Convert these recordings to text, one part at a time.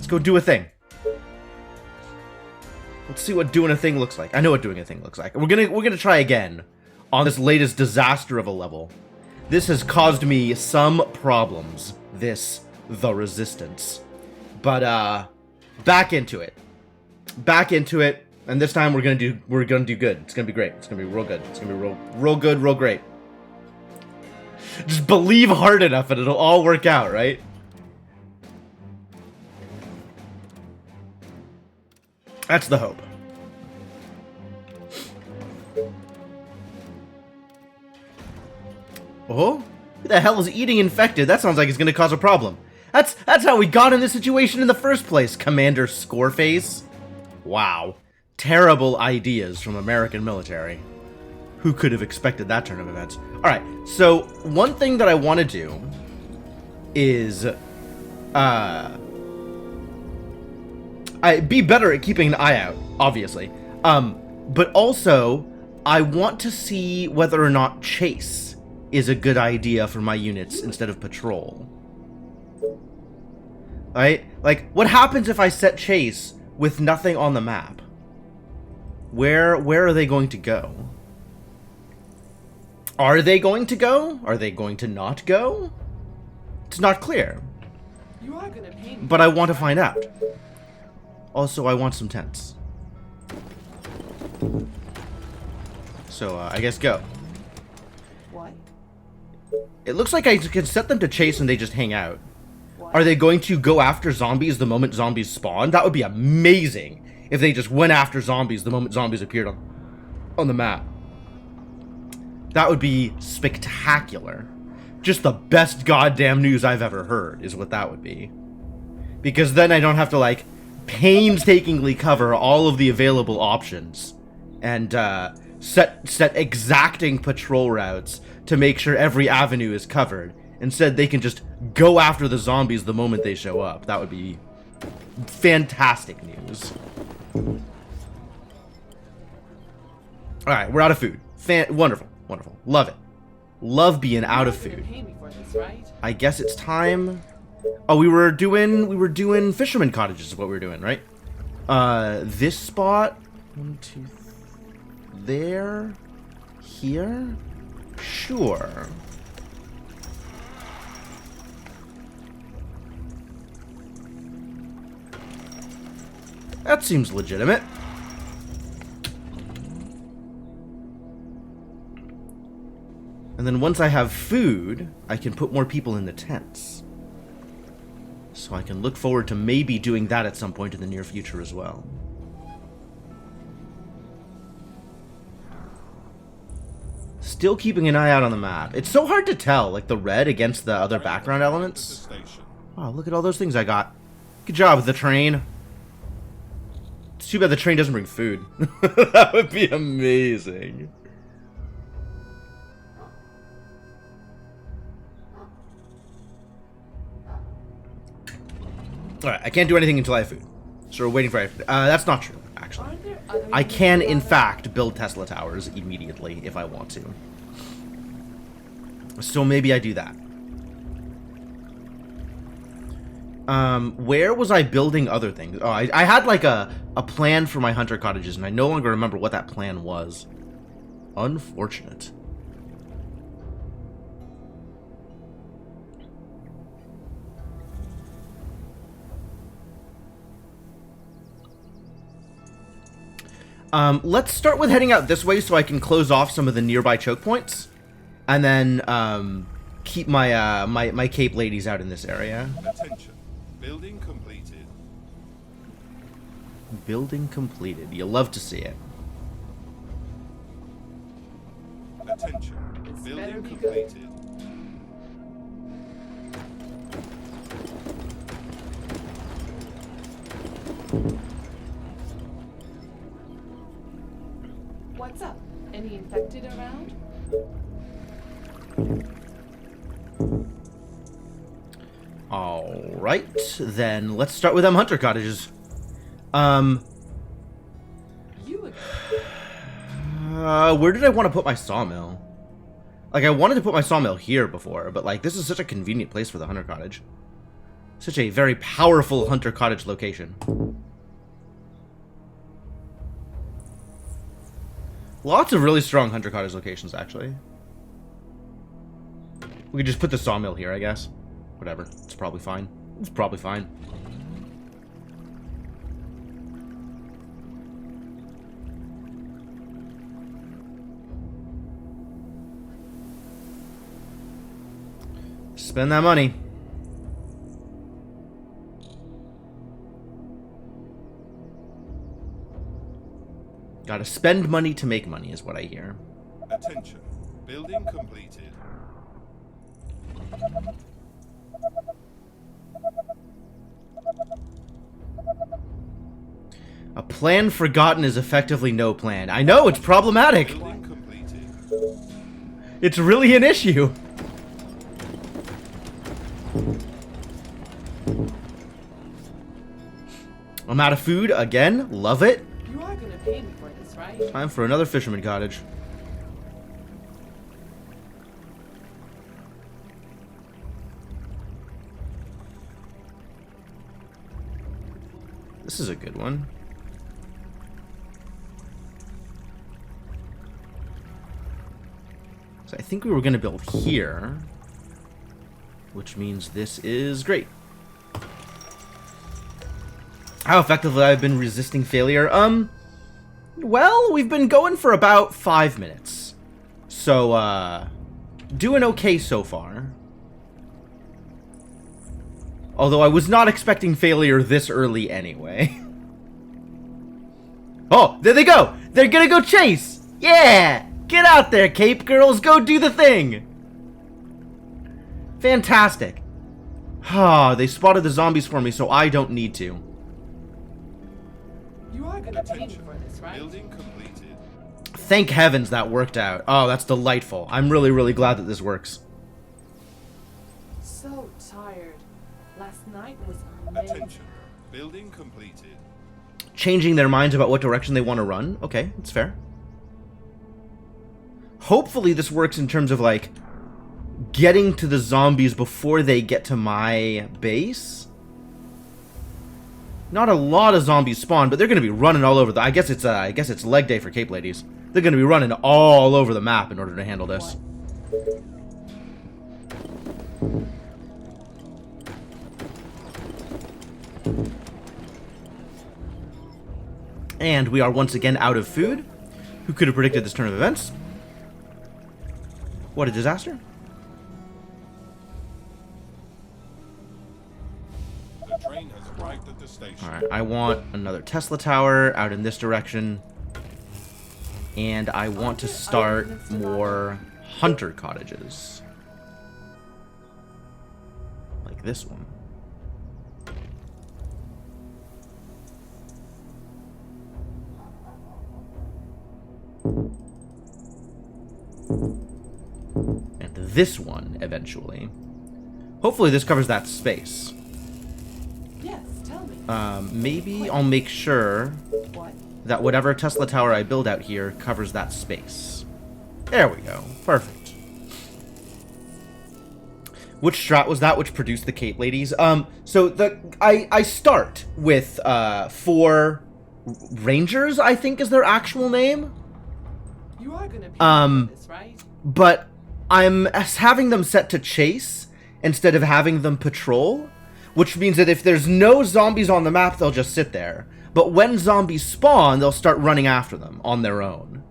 Let's go do a thing. Let's see what doing a thing looks like. I know what doing a thing looks like. We're gonna try again on this latest disaster of a level. This has caused me some problems. The Resistance. But back into it. Back into it. And this time we're gonna do good. It's gonna be great. It's gonna be real good. It's gonna be real good, real great. Just believe hard enough and it'll all work out, right? That's the hope. Oh? Who the hell is eating infected? That sounds like it's gonna cause a problem. That's how we got in this situation in the first place, Commander Scoreface. Wow. Terrible ideas from American military. Who could have expected that turn of events? Alright, so one thing that I want to do is be better at keeping an eye out, obviously. But also, I want to see whether or not chase is a good idea for my units instead of patrol. Right? Like, what happens if I set chase with nothing on the map? Where are they going to go? Are they going to go? Are they going to not go? It's not clear. You are gonna pay me. But I want to find out. Also, I want some tents. So, I guess go. What? It looks like I can set them to chase and they just hang out. What? Are they going to go after zombies the moment zombies spawn? That would be amazing if they just went after zombies the moment zombies appeared on the map. That would be spectacular. Just the best goddamn news I've ever heard is what that would be. Because then I don't have to, like, painstakingly cover all of the available options and set exacting patrol routes to make sure every avenue is covered. Instead, they can just go after the zombies the moment they show up. That would be fantastic news. Alright, we're out of food. Wonderful. Wonderful. Love it. Love being out of You're food. gonna pay me for this, right? I guess it's time. Oh, we were doing fisherman cottages is what we were doing, right? This spot. 1, 2, there. Here. Sure. That seems legitimate. And then once I have food, I can put more people in the tents. So I can look forward to maybe doing that at some point in the near future as well. Still keeping an eye out on the map. It's so hard to tell, like the red against the other background elements. Wow, look at all those things I got. Good job with the train. It's too bad the train doesn't bring food. That would be amazing. Alright, I can't do anything until I have food. So we're waiting for that's not true, actually. Aren't there other I units can, in around? fact, build Tesla towers immediately if I want to. So maybe I do that. Where was I building other things? Oh, I had like a plan for my hunter cottages, and I no longer remember what that plan was. Unfortunate. Let's start with heading out this way so I can close off some of the nearby choke points. And then, keep my, my Cape ladies out in this area. Attention. Building completed. Building completed. You'll love to see it. Attention. This better Building be good. completed. What's up? Any infected around? Alright, then let's start with them hunter cottages. You again. Where did I want to put my sawmill? Like, I wanted to put my sawmill here before, but, like, this is such a convenient place for the hunter cottage. Such a very powerful Hunter Cottage location. Lots of really strong Hunter Cottage locations, actually. We could just put the sawmill here, I guess. Whatever. It's probably fine. It's probably fine. Spend that money. Gotta spend money to make money is what I hear. Attention. Building completed. A plan forgotten is effectively no plan. I know, it's problematic. Building completed. It's really an issue. I'm out of food again. Love it. You are gonna pay me for this, right? Time for another fisherman cottage. This is a good one. So I think we were going to build here, which means this is great. How effectively I've been resisting failure? Well, we've been going for about 5 minutes. So, doing okay so far. Although I was not expecting failure this early anyway. Oh, there they go! They're gonna go chase! Yeah! Get out there, Cape Girls! Go do the thing! Fantastic. Ah, they spotted the zombies for me, so I don't need to. You are gonna pay me Attention. for this, right? Building completed. Thank heavens that worked out. Oh, that's delightful. I'm really, really glad that this works. So tired. Last night was amazing. Attention. Building completed. Changing their minds about what direction they want to run. Okay, that's fair. Hopefully this works in terms of, like, getting to the zombies before they get to my base. Not a lot of zombies spawn, but they're going to be running all over the... I guess it's leg day for Cape Ladies. They're going to be running all over the map in order to handle this. And we are once again out of food. Who could have predicted this turn of events? What a disaster. The train has arrived at the station. Alright, I want another Tesla tower out in this direction. And I want to start more hunter cottages. Like this one. And this one, eventually. Hopefully this covers that space. Yes, tell me. Maybe I'll make sure What? that whatever Tesla tower I build out here covers that space. There we go. Perfect. Which strat was that which produced the Cape Ladies? So I start with 4 Rangers, I think is their actual name. You are gonna pay me for this, right? But I'm having them set to chase instead of having them patrol, which means that if there's no zombies on the map, they'll just sit there. But when zombies spawn, they'll start running after them on their own.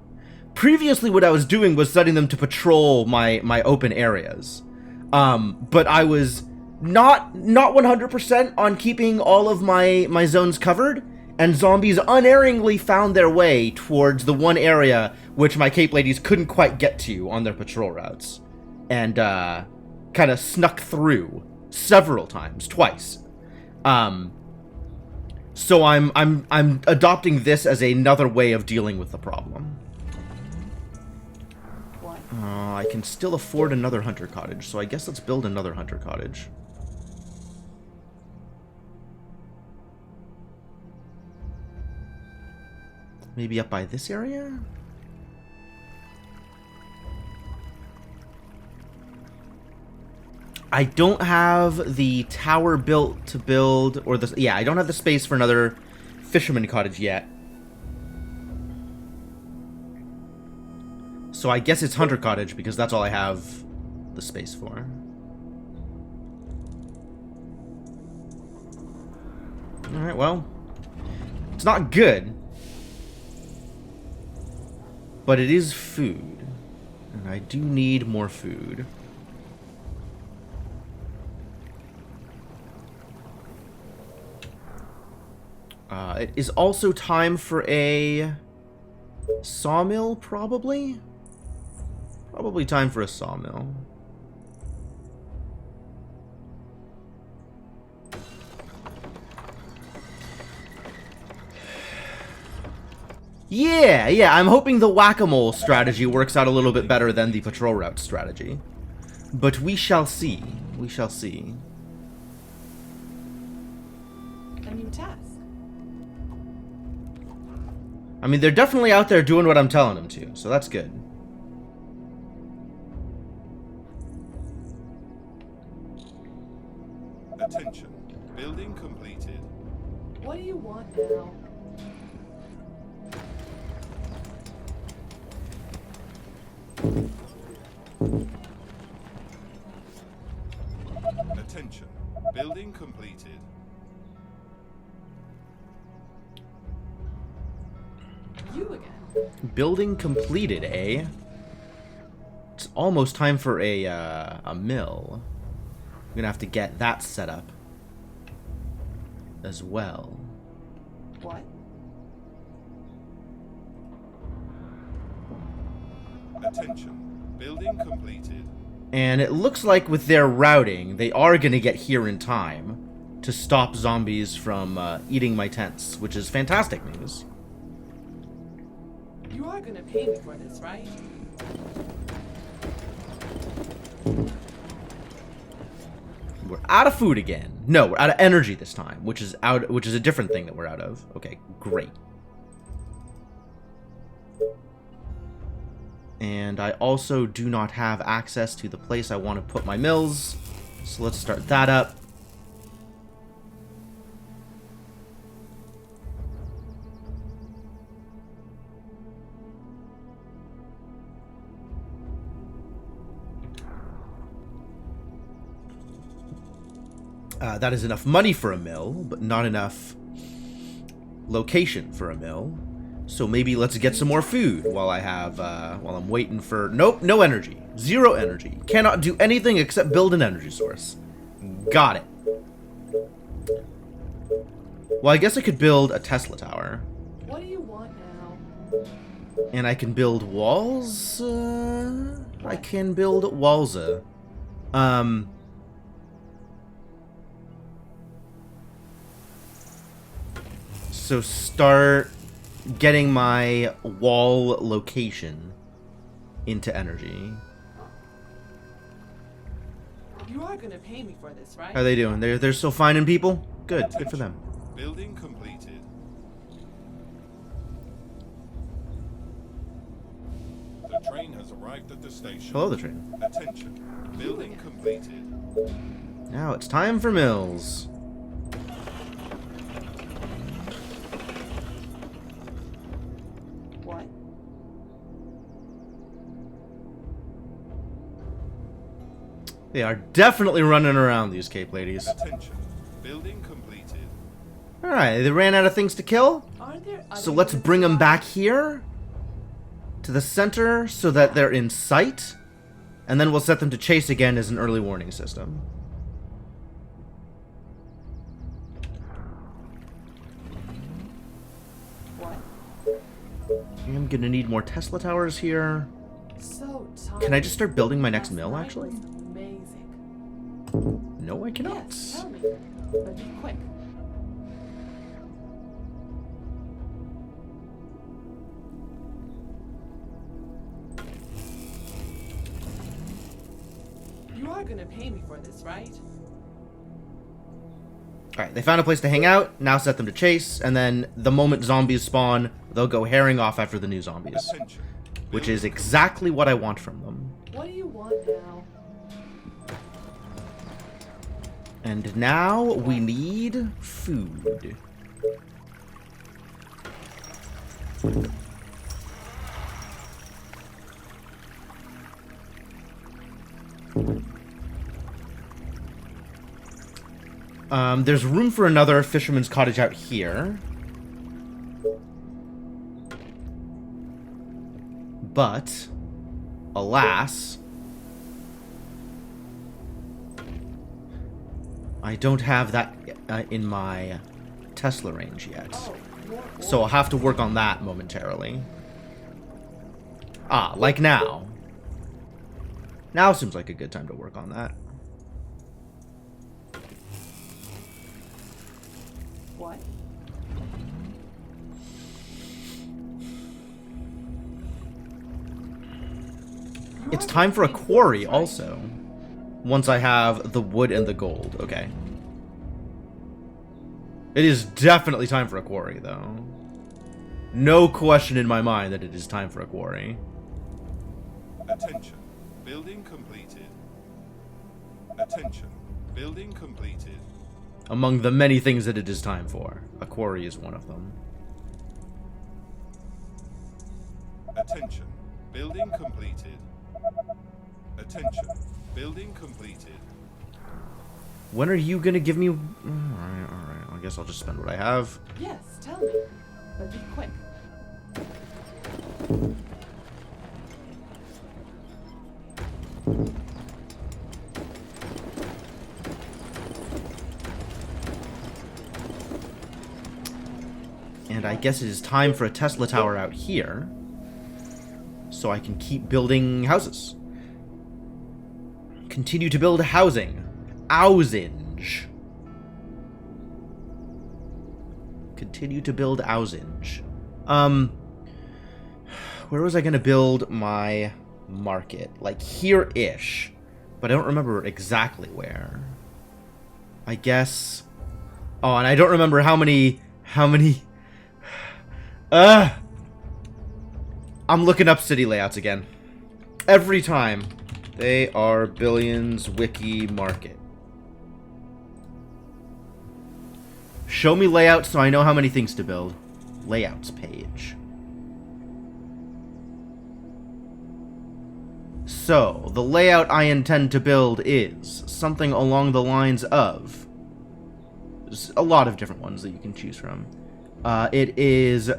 Previously, what I was doing was setting them to patrol my open areas. But I was not 100% on keeping all of my zones covered, and zombies unerringly found their way towards the one area which my Cape Ladies couldn't quite get to on their patrol routes, and kind of snuck through several times, twice. So I'm adopting this as another way of dealing with the problem. What? I can still afford another hunter cottage, so I guess let's build another hunter cottage. Maybe up by this area? I don't have the tower built to build, or the... Yeah, I don't have the space for another fisherman cottage yet. So I guess it's hunter cottage, because that's all I have the space for. Alright, well. It's not good. But it is food. And I do need more food. It is also time for a sawmill, probably? Probably time for a sawmill. Yeah, I'm hoping the whack-a-mole strategy works out a little bit better than the patrol route strategy. But we shall see. We shall see. A new task. I mean, they're definitely out there doing what I'm telling them to, so that's good. Attention. Building completed. What do you want now? Attention. Building completed. You again. Building completed, eh? It's almost time for a mill. I'm gonna have to get that set up as well. What? Attention. Building completed. And it looks like with their routing, they are gonna get here in time to stop zombies from eating my tents, which is fantastic news. You are gonna pay me for this, right? We're out of food again. No, we're out of energy this time, which is a different thing that we're out of. Okay, great. And I also do not have access to the place I want to put my mills. So let's start that up. That is enough money for a mill, but not enough location for a mill. So maybe let's get some more food while I have, while I'm waiting for... Nope, no energy. Zero energy. Cannot do anything except build an energy source. Got it. Well, I guess I could build a Tesla tower. What do you want now? And I can build walls? I can build walls. So start getting my wall location into energy. You are gonna pay me for this, right? How are they doing? They're still finding people? Good, good for them. Building completed. The train has arrived at the station. Hello, the train. Attention. Building completed. Now it's time for mills. What? They are definitely running around, these Cape ladies. Attention. Building completed. Alright, they ran out of things to kill. Are there So other let's units bring them alive? back here to the center so that they're in sight. And then we'll set them to chase again as an early warning system. What? I'm gonna need more Tesla towers here. So tired. Can I just start building my next Last mill, night actually? was amazing. No, I cannot. Yes, tell me. But be quick. You are gonna pay me for this, right? Alright, they found a place to hang out, now set them to chase, and then the moment zombies spawn, they'll go herring off after the new zombies. Attention. Which is exactly what I want from them. What do you want now? And now we need food. There's room for another fisherman's cottage out here. But, alas, I don't have that in my Tesla range yet. So I'll have to work on that momentarily. Ah, like now. Now seems like a good time to work on that. What? It's time for a quarry also. Once I have the wood and the gold. Okay. It is definitely time for a quarry, though. No question in my mind that it is time for a quarry. Attention. Building completed. Attention. Building completed. Among the many things that it is time for, a quarry is one of them. Attention. Building completed. Attention. Building completed. When are you gonna give me... Alright. I guess I'll just spend what I have. Yes, tell me. But be quick. And I guess it is time for a Tesla tower out here. So I can keep building houses. Continue to build housing. Ausinge. Continue to build Ausinge. Where was I gonna build my market? Like here-ish. But I don't remember exactly where. I guess... Oh, and I don't remember how many... I'm looking up city layouts again. Every time. They are Billions Wiki Market. Show me layouts so I know how many things to build. Layouts page. So, the layout I intend to build is something along the lines of... There's a lot of different ones that you can choose from. It is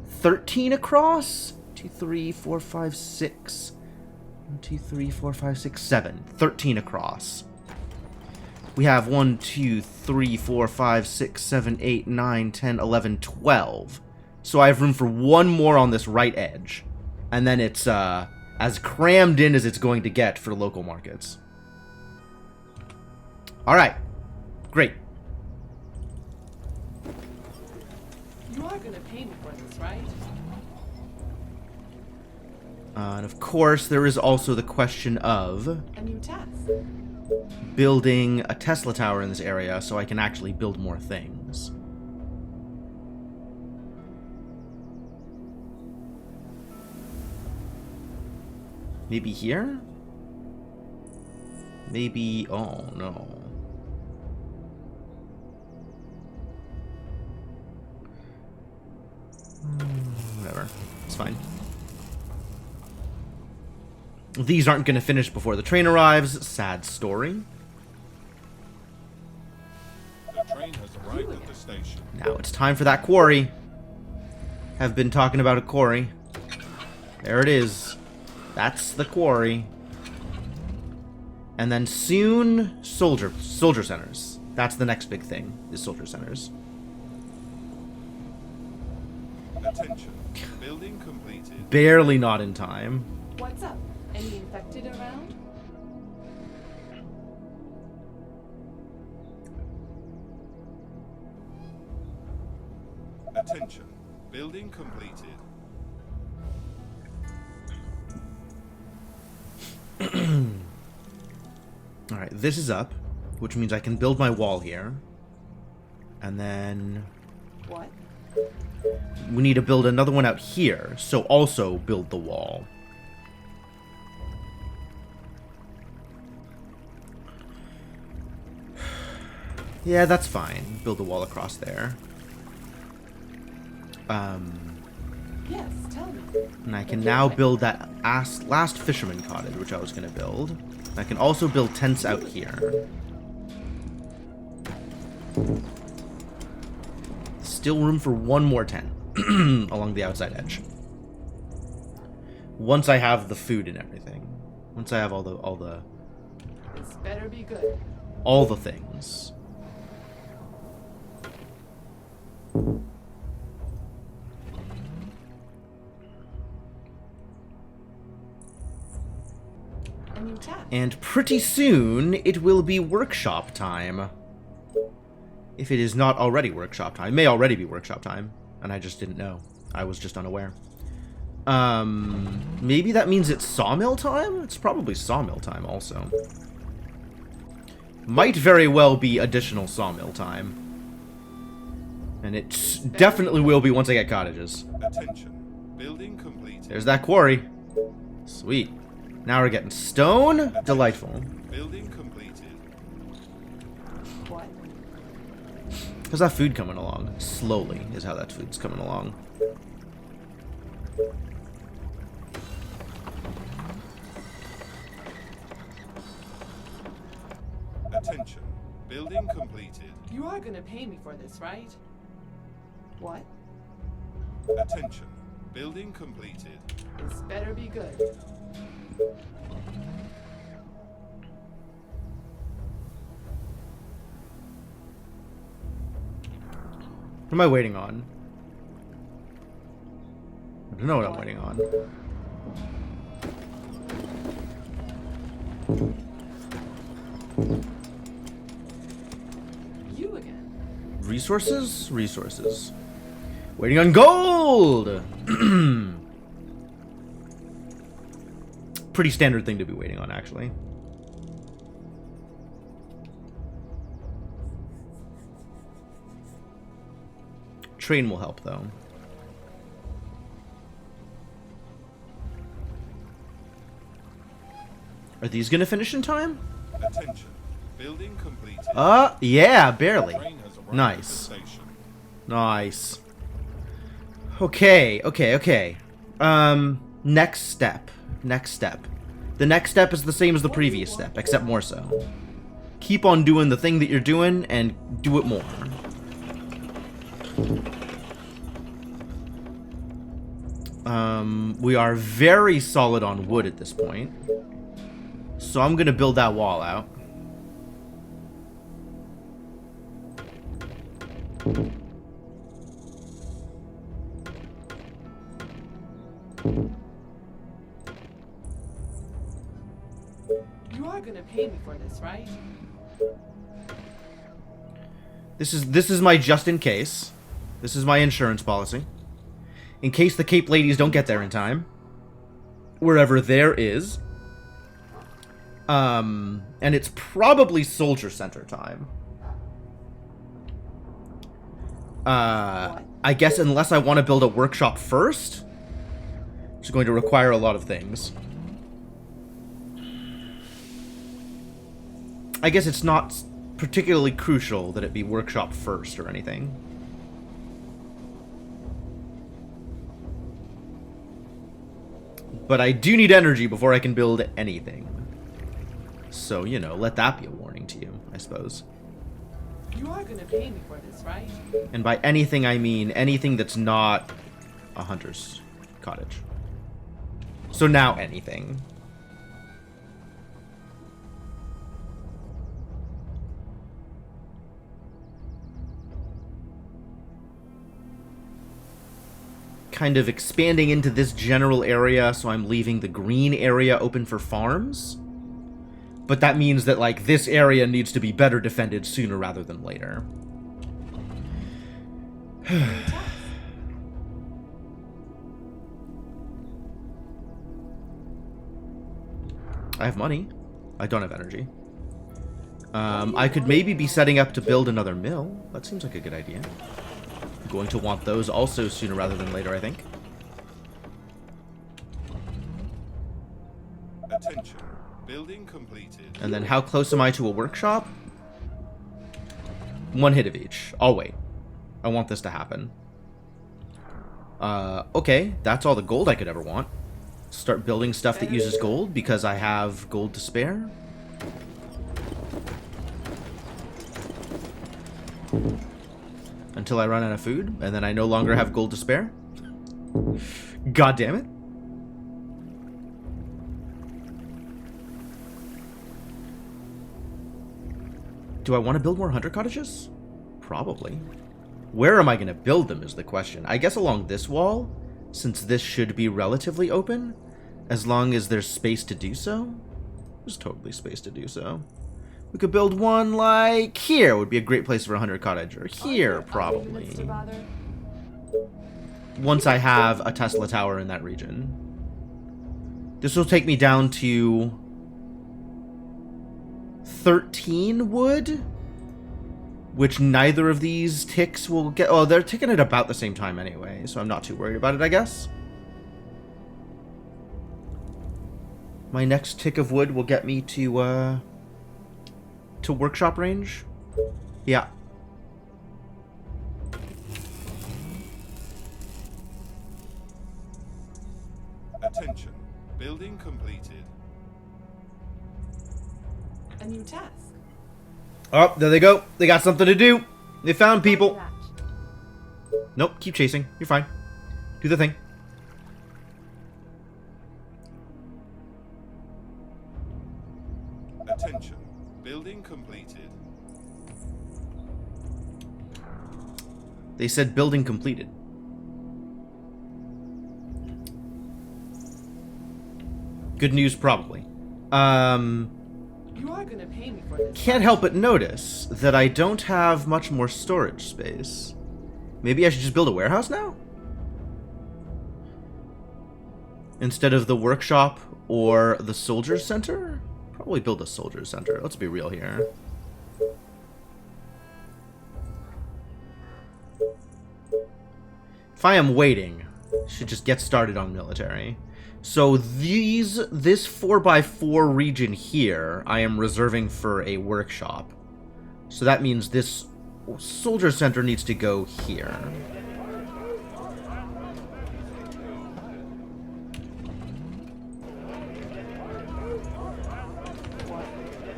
13 across. 2, 3, 4, 5, 6. 1, 2, 3, 4, 5, 6, 7. 13 across. We have 1, 2, 3, 4, 5, 6, 7, 8, 9, 10, 11, 12. So I have room for one more on this right edge. And then it's as crammed in as it's going to get for local markets. Alright. Great. You are gonna pay me for this, right? And of course, there is also the question of A new task. building a Tesla tower in this area so I can actually build more things. Maybe here? Maybe... Oh, no. Whatever. It's fine. These aren't going to finish before the train arrives. Sad story. The train has arrived at the station. Now it's time for that quarry. Have been talking about a quarry. There it is. That's the quarry. And then soon, soldier centers. That's the next big thing, is soldier centers. Attention. Building completed. Barely not in time. What's up? Any infected around? Attention. Building completed. Alright, this is up, which means I can build my wall here. And then What? we need to build another one out here, so also build the wall. Yeah, that's fine. Build a wall across there. Yes, tell me. And I can now build that last fisherman cottage, which I was going to build. I can also build tents out here. Still room for one more tent along the outside edge. Once I have the food and everything. Once I have all the This better be good. all the things. A new task. And pretty soon, it will be workshop time. If it is not already workshop time. It may already be workshop time, and I just didn't know. I was just unaware. Maybe that means it's sawmill time? It's probably sawmill time also. Might very well be additional sawmill time. And it definitely will be once I get cottages. Attention. Building completed. There's that quarry. Sweet. Now we're getting stone. Delightful. Building completed. What? How's that food coming along? Slowly is how that food's coming along. Attention. Building completed. You are gonna pay me for this, right? What? Attention. Building completed. This better be good. What am I waiting on? I don't know what I'm waiting on. You again. Resources? Resources. Waiting on gold! Pretty standard thing to be waiting on, actually. Train will help, though. Are these gonna finish in time? Attention. Building completed. Yeah, barely. Train has arrived Nice. at the station. Nice. Okay. Next step. The next step is the same as the previous step, except more so. Keep on doing the thing that you're doing, and do it more. We are very solid on wood at this point. So I'm gonna build that wall out. You are gonna pay me for this, right? This is my just in case. This is my insurance policy. In case the Cape ladies don't get there in time. Wherever there is. And it's probably Soldier Center time. I guess unless I want to build a workshop first. Which is going to require a lot of things. I guess it's not particularly crucial that it be workshop first or anything. But I do need energy before I can build anything. So, you know, let that be a warning to you, I suppose. You are gonna pay me for this, right? And by anything, I mean anything that's not a hunter's cottage. So now anything. Kind of expanding into this general area, so I'm leaving the green area open for farms. But that means that, like, this area needs to be better defended sooner rather than later. I have money. I don't have energy. I could maybe be setting up to build another mill. That seems like a good idea. I'm going to want those also sooner rather than later, I think. Attention. Building completed. And then how close am I to a workshop? 1 hit of each. I'll wait. I want this to happen. Okay, that's all the gold I could ever want. Start building stuff that uses gold because I have gold to spare. Until I run out of food, and then I no longer have gold to spare. God damn it. Do I want to build more hunter cottages? Probably. Where am I going to build them is the question. I guess along this wall, since this should be relatively open, as long as there's space to do so. There's totally space to do so. We could build one like here would be a great place for a hunter cottage, or here probably. Once I have a Tesla tower in that region. This will take me down to 13 wood, which neither of these ticks will get. Oh, they're ticking at about the same time anyway, so I'm not too worried about it, I guess. My next tick of wood will get me to workshop range. Yeah. Attention. Building completed. A new task. Oh, there they go. They got something to do. They found people. That. Nope, keep chasing. You're fine. Do the thing. Attention. Building completed. They said building completed. Good news, probably. You are gonna pay me for this. Can't help but notice that I don't have much more storage space. Maybe I should just build a warehouse now? Instead of the workshop or the soldiers center? Probably build a soldiers center. Let's be real here. If I am waiting, should just get started on military. So this 4x4 region here, I am reserving for a workshop. So that means this soldier center needs to go here.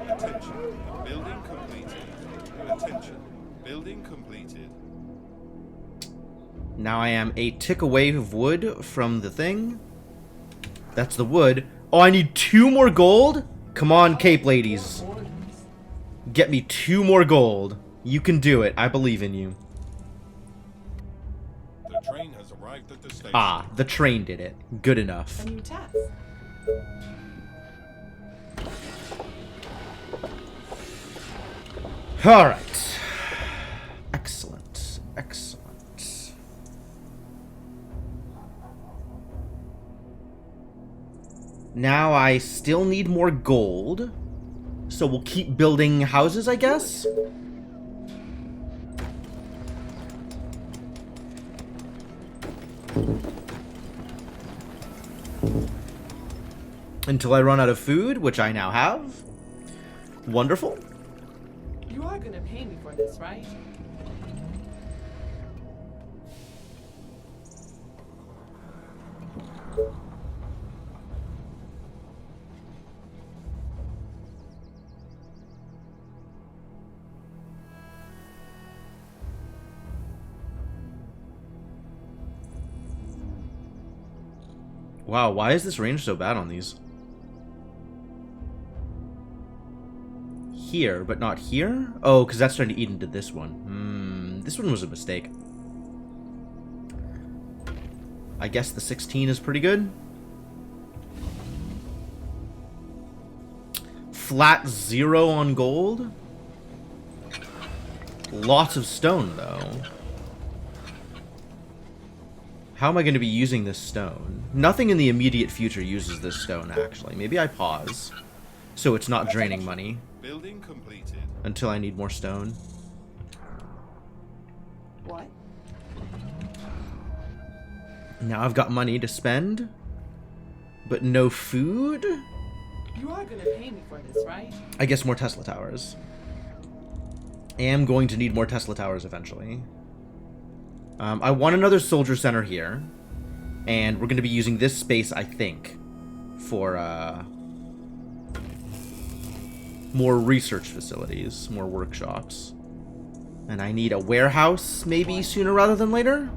Attention. Building completed. Attention. Building completed. Now I am a tick away of wood from the thing. That's the wood. Oh, I need 2 more gold? Come on, Cape ladies. Get me 2 more gold. You can do it. I believe in you. The train has arrived at the station. Ah, the train did it. Good enough. A new task. Alright. Excellent. Excellent. Now I still need more gold. So we'll keep building houses, I guess? Until I run out of food, which I now have. Wonderful. You are gonna pay me for this, right? Wow, why is this range so bad on these? Here, but not here? Oh, because that's trying to eat into this one. This one was a mistake. I guess the 16 is pretty good. Flat 0 on gold. Lots of stone, though. How am I going to be using this stone? Nothing in the immediate future uses this stone, actually. Maybe I pause, so it's not draining money. Building completed. Until I need more stone. What? Now I've got money to spend, but no food? You are gonna pay me for this, right? I guess more Tesla towers. am going to need more Tesla towers eventually. I want another soldier center here. And we're going to be using this space, I think, for more research facilities, more workshops. And I need a warehouse, maybe sooner rather than later?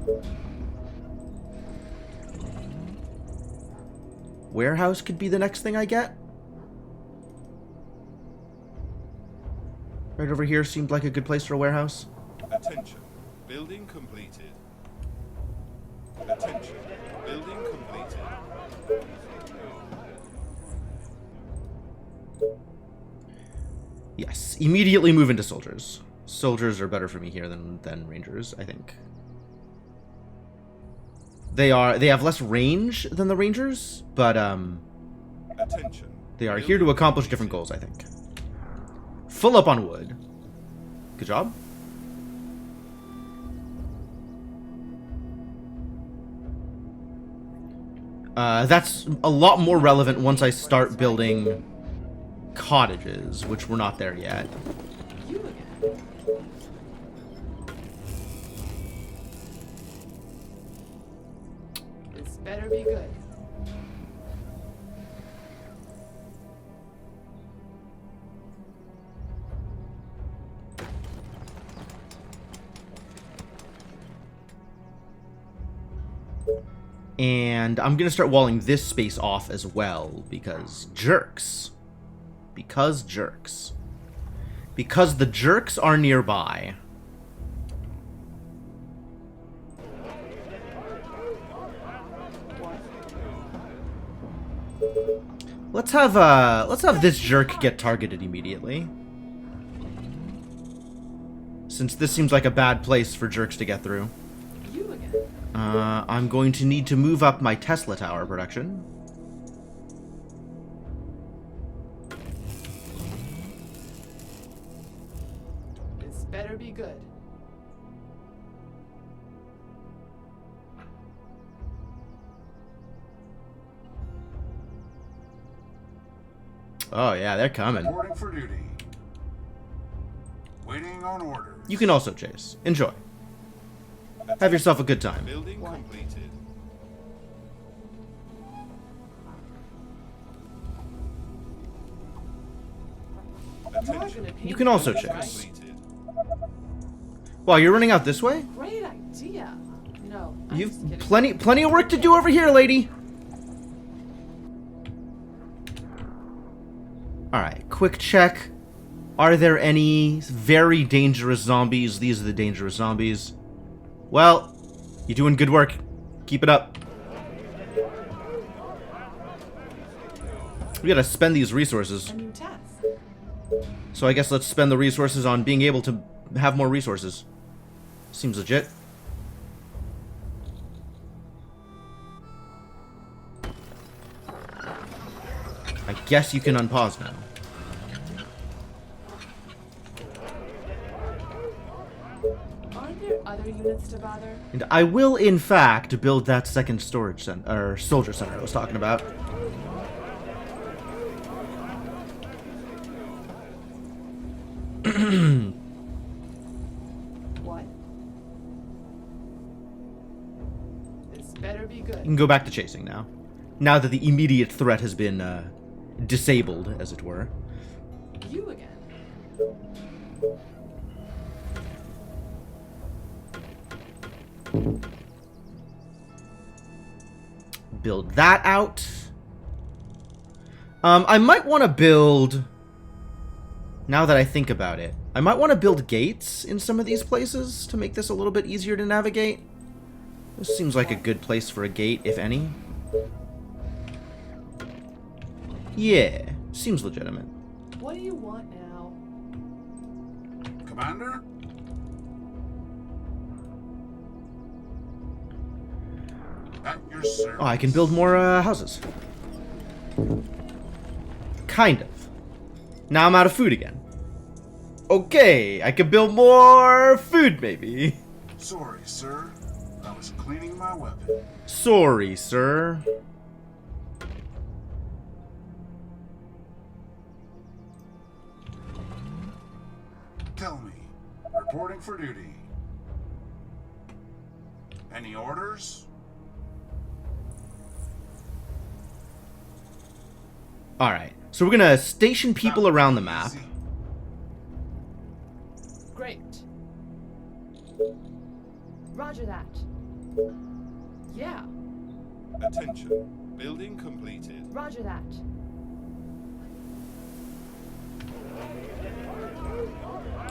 Warehouse could be the next thing I get. Right over here seemed like a good place for a warehouse. Attention. Building completed. Attention. Building completed. Yes, immediately move into soldiers. Soldiers are better for me here than rangers, I think. They have less range than the rangers, but Attention. they are here to accomplish different goals, I think. Full up on wood. Good job. That's a lot more relevant once I start building cottages, which we're not there yet. You again. This better be good. And I'm going to start walling this space off as well, because jerks. Because jerks. Because the jerks are nearby. Let's have this jerk get targeted immediately. Since this seems like a bad place for jerks to get through. You again. I'm going to need to move up my Tesla tower production. This better be good. Oh yeah, they're coming. Reporting for duty. Waiting on orders. You can also chase. Enjoy. Have yourself a good time. Building completed. Attention. You can also Building chase. completed. Wow, you're running out this way? Great idea. No, I'm just You've kidding. plenty of work to do over here, lady. Alright, quick check. Are there any very dangerous zombies? These are the dangerous zombies. Well, you're doing good work. Keep it up. We gotta spend these resources. A new task. So I guess let's spend the resources on being able to have more resources. Seems legit. I guess you can unpause now. Aren't there other units to bother? And I will, in fact, build that second storage center, or soldier center I was talking about. What? This better be You good. can go back to chasing now. Now that the immediate threat has been disabled, as it were. You again. Build that out. I might want to build... Now that I think about it, I might want to build gates in some of these places to make this a little bit easier to navigate. This seems like a good place for a gate, if any. Yeah, seems legitimate. What do you want now? Commander? At your service. Oh, I can build more houses. Kind of. Now I'm out of food again. Okay, I can build more food, maybe. Sorry, sir. I was cleaning my weapon. Sorry, sir. Tell me, Reporting for duty. Any orders? Alright, so we're gonna station people around the map. Easy. Great. Roger that. Yeah. Attention. Building completed. Roger that.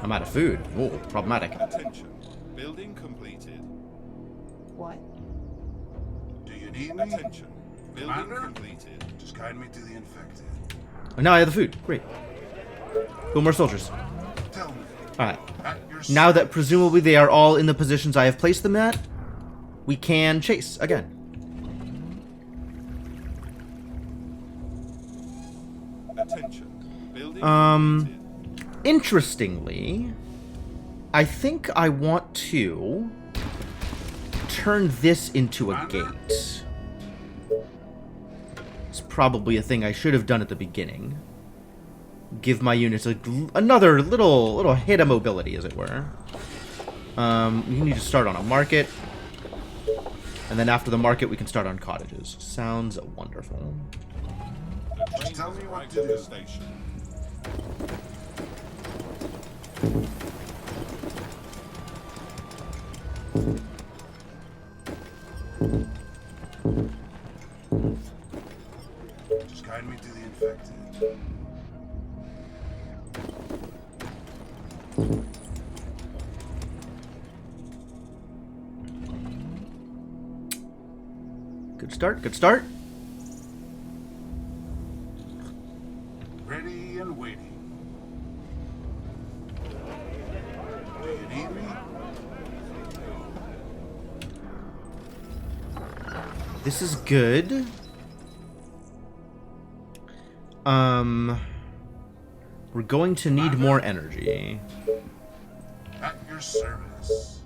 I'm out of food. Ooh, problematic. Attention. Building completed. What? Do you need me? Attention. Building Commander? completed. Just guide me to the infected. Oh, now I have the food. Great. Go more soldiers. Tell me. Alright. At your Now that presumably they are all in the positions I have placed them at, we can chase again. Attention. Building completed. Interestingly, I think I want to turn this into a gate. It's probably a thing I should have done at the beginning. Give my units another little hit of mobility, as it were. We need to start on a market. And then after the market, we can start on cottages. Sounds wonderful. The train Just tell has me what arrived to at the do. station. Just guide me to the infected. Good start, good start. Ready and waiting. Do you need me? This is good. We're going to need more energy. At your service.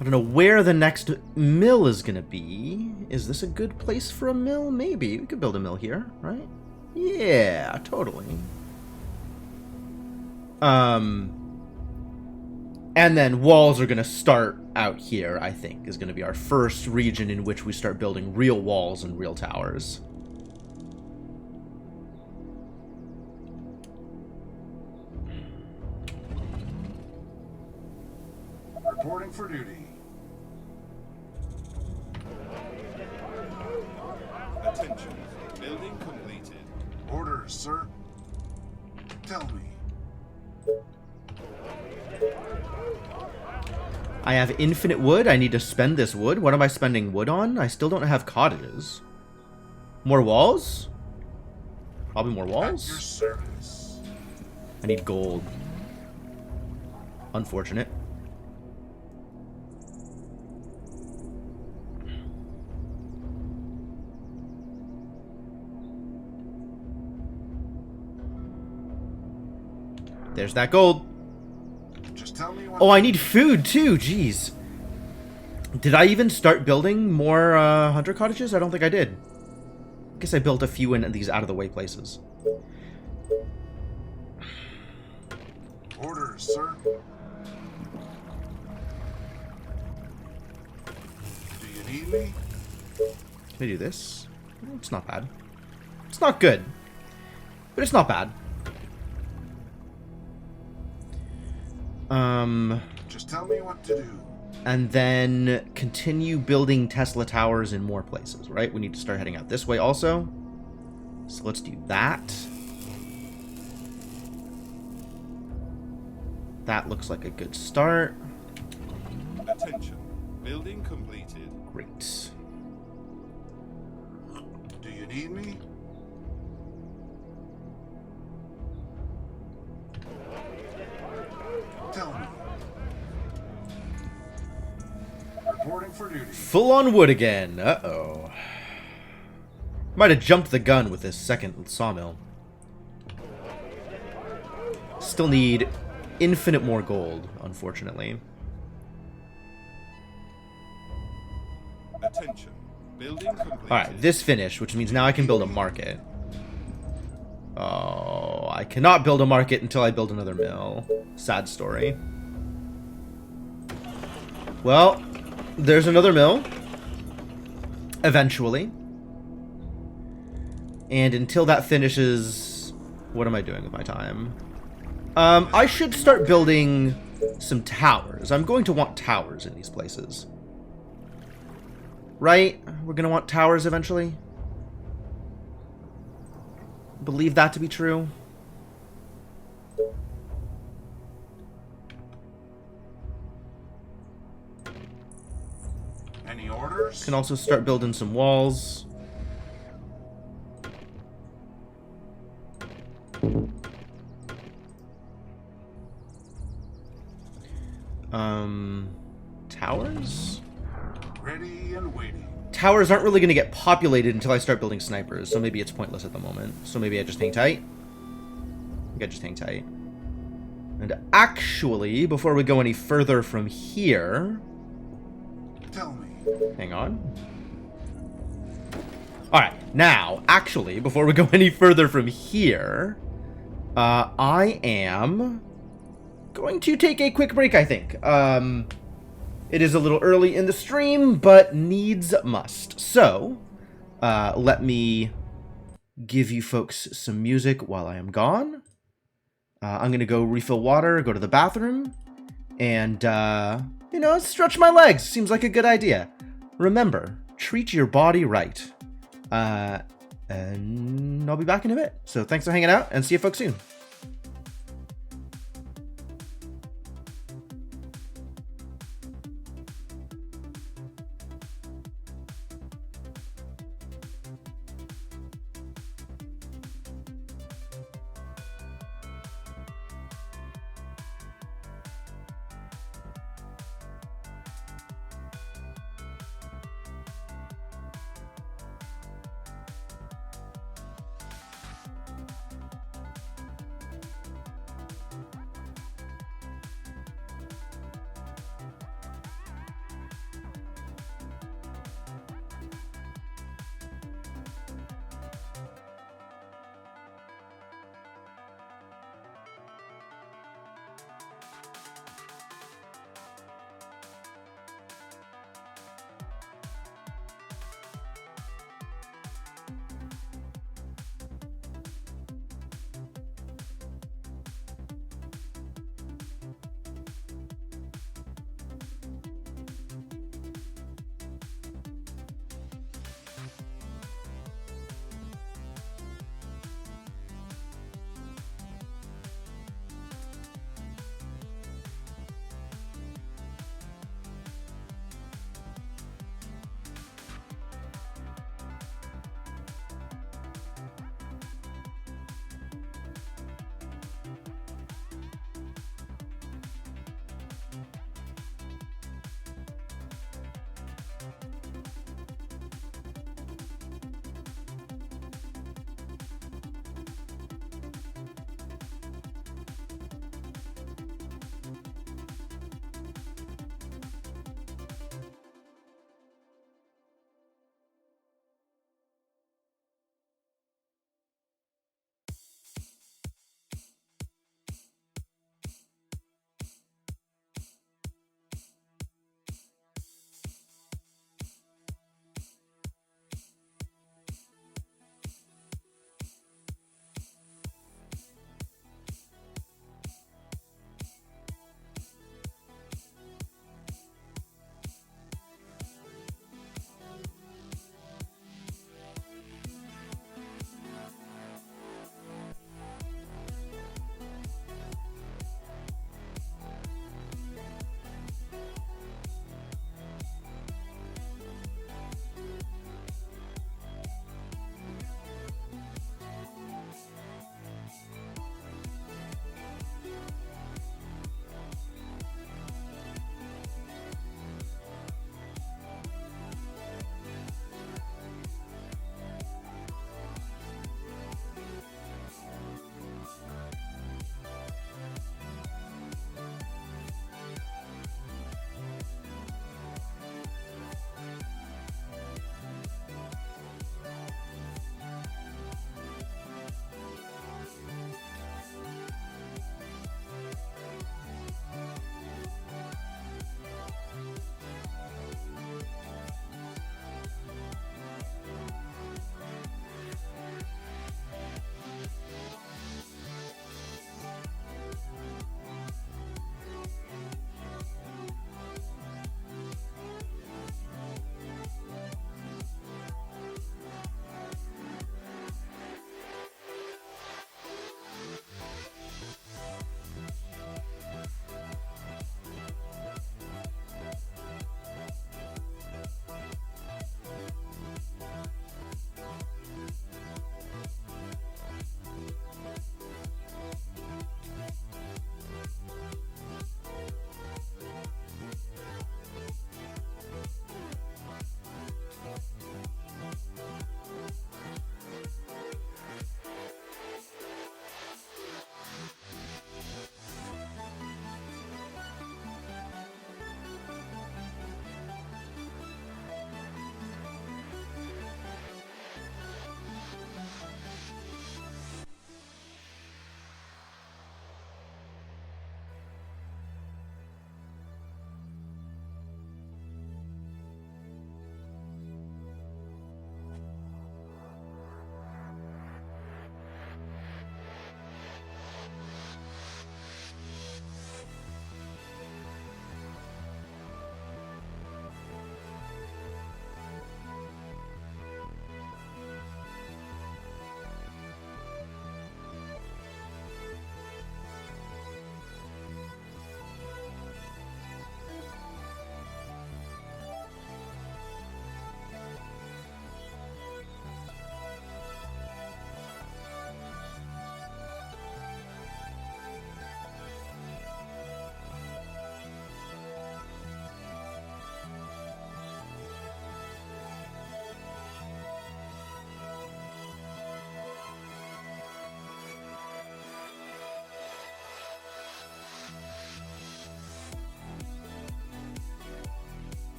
I don't know where the next mill is going to be. Is this a good place for a mill? Maybe. We could build a mill here, right? Yeah, totally. And then walls are going to start out here, I think, is going to be our first region in which we start building real walls and real towers. Reporting for duty. Attention. Building completed. Orders, sir. Tell me. I have infinite wood. I need to spend this wood. What am I spending wood on? I still don't have cottages. More walls? Probably more At your walls? service. I need gold. Unfortunate. There's that gold. Just tell me what. Oh, I need food too. Jeez. Did I even start building more hunter cottages? I don't think I did. I guess I built a few in these out-of-the-way places. Orders, sir. Do you need me? Can I do this? It's not bad. It's not good, but it's not bad. Just tell me what to do. And then continue building Tesla towers in more places, right? We need to start heading out this way also. So let's do that. That looks like a good start. Attention. Building completed. Great. Do you need me? Tell me. Reporting for duty. Full on wood again. Uh-oh. Might have jumped the gun with this second sawmill. Still need infinite more gold, unfortunately. Attention. Building completed. Alright, this finished, which means now I can build a market. Oh, I cannot build a market until I build another mill. Sad story. Well, there's another mill. Eventually. And until that finishes... What am I doing with my time? I should start building some towers. I'm going to want towers in these places. Right? We're going to want towers eventually? Believe that to be true? Any orders? Can also start building some walls. Towers? Ready and waiting. Towers aren't really going to get populated until I start building snipers, so maybe it's pointless at the moment. So maybe I just hang tight. I think I just hang tight. And actually, before we go any further from here... Tell me. Hang on. Alright, now, actually, before we go any further from here... I am... going to take a quick break, I think. It is a little early in the stream, but needs must. So, let me give you folks some music while I am gone. I'm going to go refill water, go to the bathroom, and, you know, stretch my legs. Seems like a good idea. Remember, treat your body right. And I'll be back in a bit. So thanks for hanging out, and see you folks soon.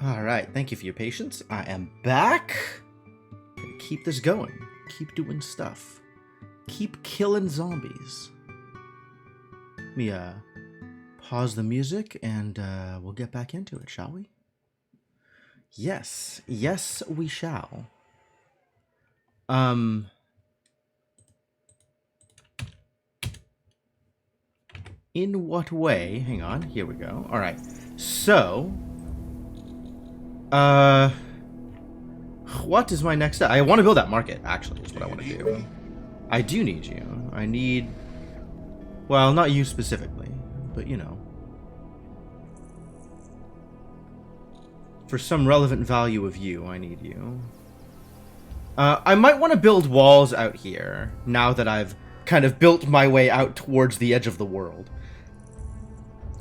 Alright, thank you for your patience. I am back. Gonna keep this going. Keep doing stuff. Keep killing zombies. Let me pause the music and we'll get back into it, shall we? Yes, yes we shall. In what way? Hang on, here we go. Alright, so... what is my next step? I want to build that market, actually, is what I want to do. I do need you. I need... well, not you specifically, but you know. For some relevant value of you, I need you. I might want to build walls out here, now that I've kind of built my way out towards the edge of the world.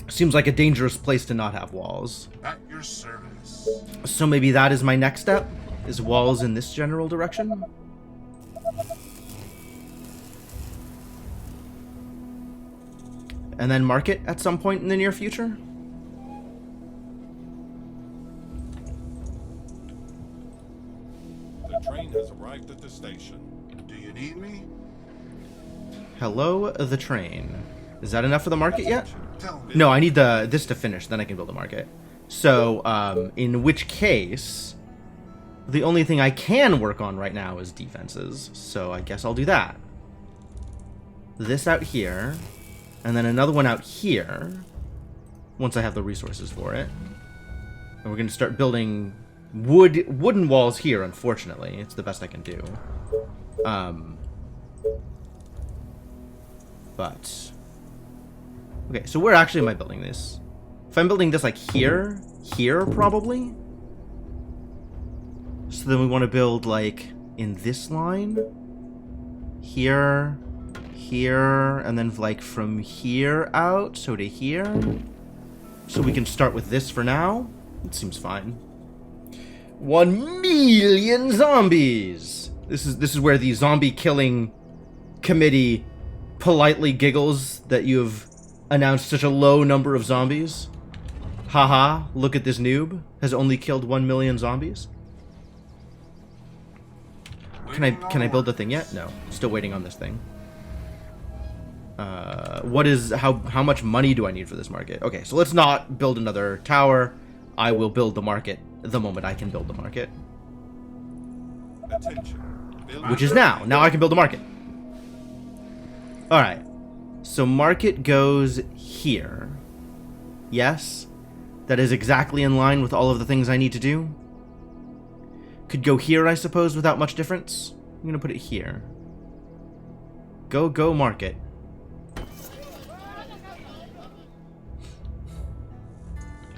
Seems like a dangerous place to not have walls. At your service. So maybe that is my next step, is walls in this general direction? And then market at some point in the near future? The train has arrived at the station. Do you need me? Hello, the train. Is that enough for the market yet? Tell me. No, I need this to finish, then I can build a market. So, in which case, the only thing I can work on right now is defenses. So I guess I'll do that. This out here, and then another one out here, once I have the resources for it. And we're going to start building wooden walls here, unfortunately. It's the best I can do. But... okay, so where actually am I building this? If I'm building this like here, probably. So then we want to build like in this line, here, and then like from here out, so to here. So we can start with this for now. It seems fine. 1 million zombies. This is where the zombie killing committee politely giggles that you've announced such a low number of zombies. Haha, look at this noob. Has only killed 1 million zombies. Can I build the thing yet? No. Still waiting on this thing. How much money do I need for this market? Okay, so let's not build another tower. I will build the market the moment I can build the market. Attention. Which is now. Now I can build the market. Alright. So market goes here. Yes. That is exactly in line with all of the things I need to do. Could go here, I suppose, without much difference. I'm going to put it here. Go market.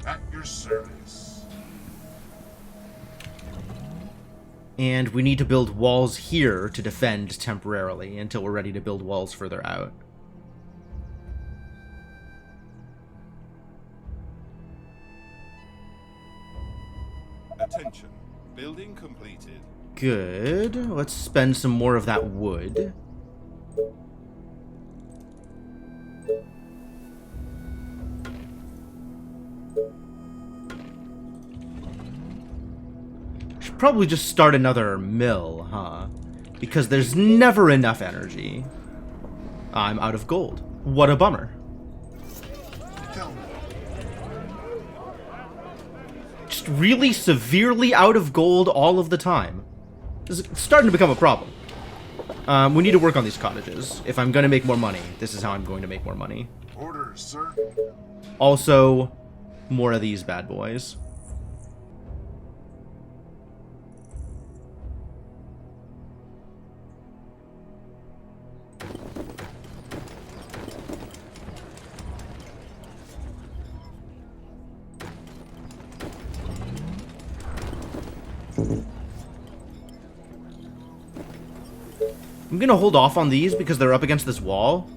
At your service. And we need to build walls here to defend temporarily until we're ready to build walls further out. Attention. Building completed. Good. Let's spend some more of that wood. Should probably just start another mill, huh? Because there's never enough energy. I'm out of gold. What a bummer. Tell me. Just really severely out of gold all of the time. This is starting to become a problem. We need to work on these cottages. If I'm going to make more money, this is how I'm going to make more money. Orders, sir. Also, more of these bad boys. I'm gonna hold off on these because they're up against this wall.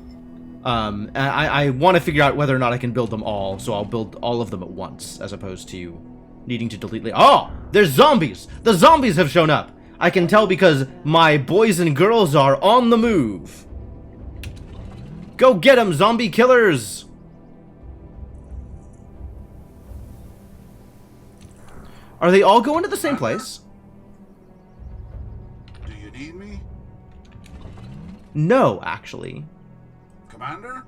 I want to figure out whether or not I can build them all, so I'll build all of them at once, as opposed to needing to delete... Oh! There's zombies! The zombies have shown up! I can tell because my boys and girls are on the move. Go get them, zombie killers! Are they all going to the same place? Do you need me? No, actually. Commander?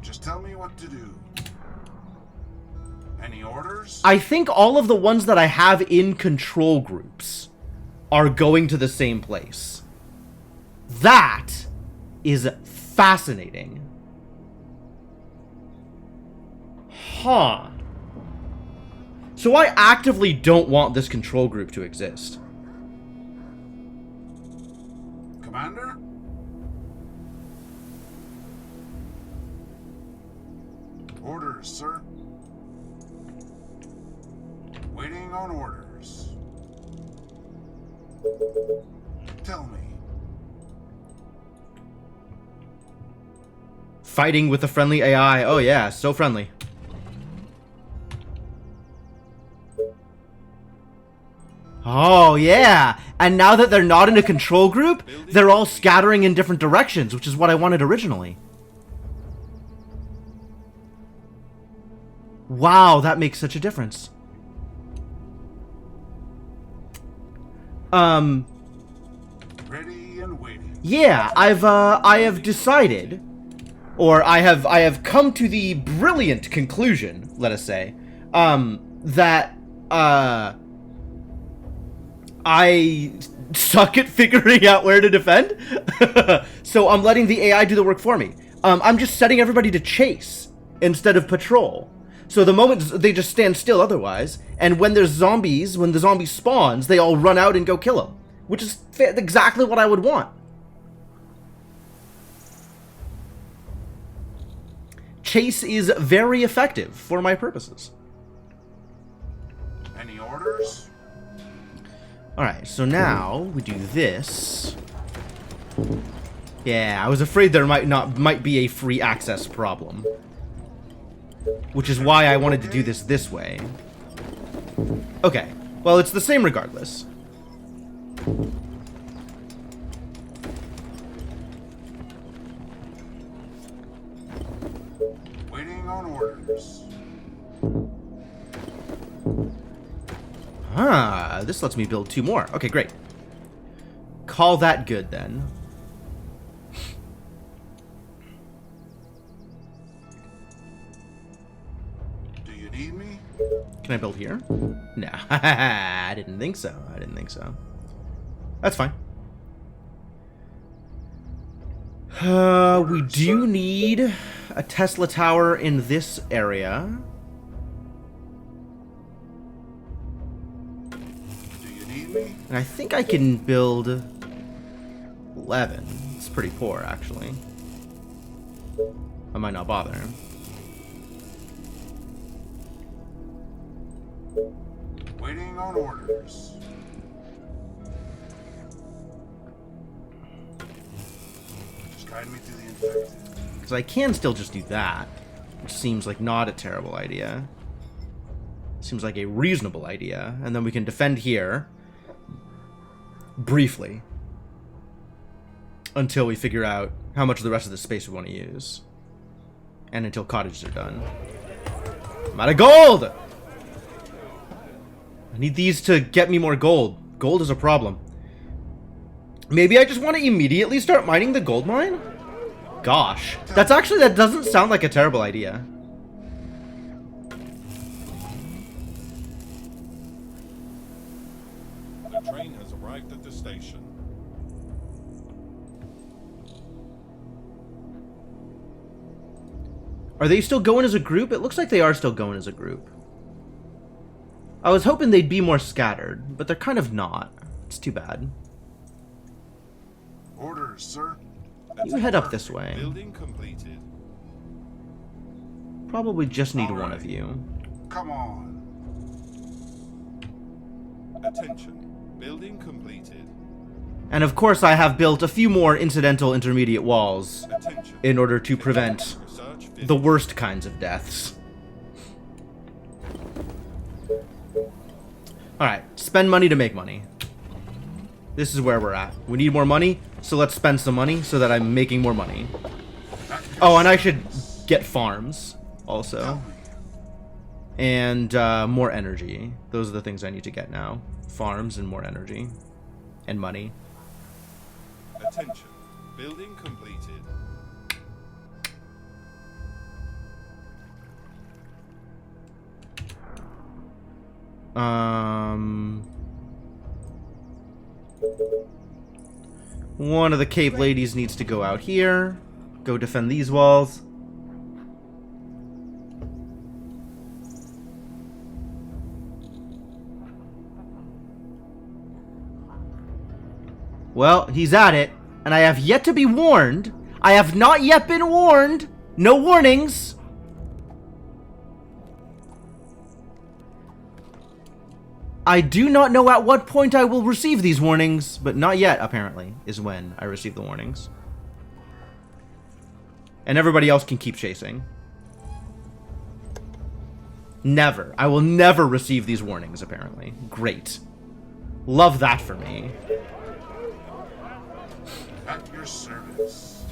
Just tell me what to do. Any orders? I think all of the ones that I have in control groups are going to the same place. That is fascinating. Huh. So I actively don't want this control group to exist. Commander? Orders, sir. Waiting on orders. Tell me. Fighting with a friendly AI. Oh yeah, so friendly. Oh yeah, and now that they're not in a control group, they're all scattering in different directions, which is what I wanted originally. Wow, that makes such a difference. Ready and waiting. Yeah, I have decided, or I have come to the brilliant conclusion, let us say, that I suck at figuring out where to defend. So I'm letting the AI do the work for me. I'm just setting everybody to chase instead of patrol. So the moment they just stand still otherwise, and when there's zombies, when the zombie spawns, they all run out and go kill them, which is exactly what I would want. Chase is very effective for my purposes. Any orders? Alright, so now we do this. Yeah, I was afraid there might be a free access problem. Which is why I wanted to do this way. Okay, well, it's the same regardless. Waiting on orders. Ah, this lets me build 2 more. Okay, great. Call that good, then. Do you need me? Can I build here? No, I didn't think so. I didn't think so. That's fine. We do need a Tesla tower in this area. Do you need me? And I think I can build 11. It's pretty poor, actually. I might not bother. Waiting on orders. Just guide me to the infected. Because I can still just do that. Which seems like not a terrible idea. Seems like a reasonable idea. And then we can defend here. Briefly. Until we figure out how much of the rest of the space we want to use. And until cottages are done. I'm out of gold! I need these to get me more gold. Gold is a problem. Maybe I just want to immediately start mining the gold mine? Gosh. That doesn't sound like a terrible idea. The train has arrived at the station. Are they still going as a group? It looks like they are still going as a group. I was hoping they'd be more scattered, but they're kind of not. It's too bad. Orders, sir. You head up this way. Building completed. Probably just need one of you. Come on. Attention. Building completed. And of course I have built a few more incidental intermediate walls Attention. in order to prevent Research the worst kinds of deaths. Alright, spend money to make money. This is where we're at. We need more money, so let's spend some money so that I'm making more money. Oh, and I should get farms, also. And more energy. Those are the things I need to get now. Farms and more energy. And money. Attention. Building completed. One of the cave ladies needs to go out here. Go defend these walls. Well, he's at it, and I have yet to be warned. I have not yet been warned. No warnings. I do not know at what point I will receive these warnings, but not yet, apparently, is when I receive the warnings. And everybody else can keep chasing. Never. I will never receive these warnings, apparently. Great. Love that for me. At your service.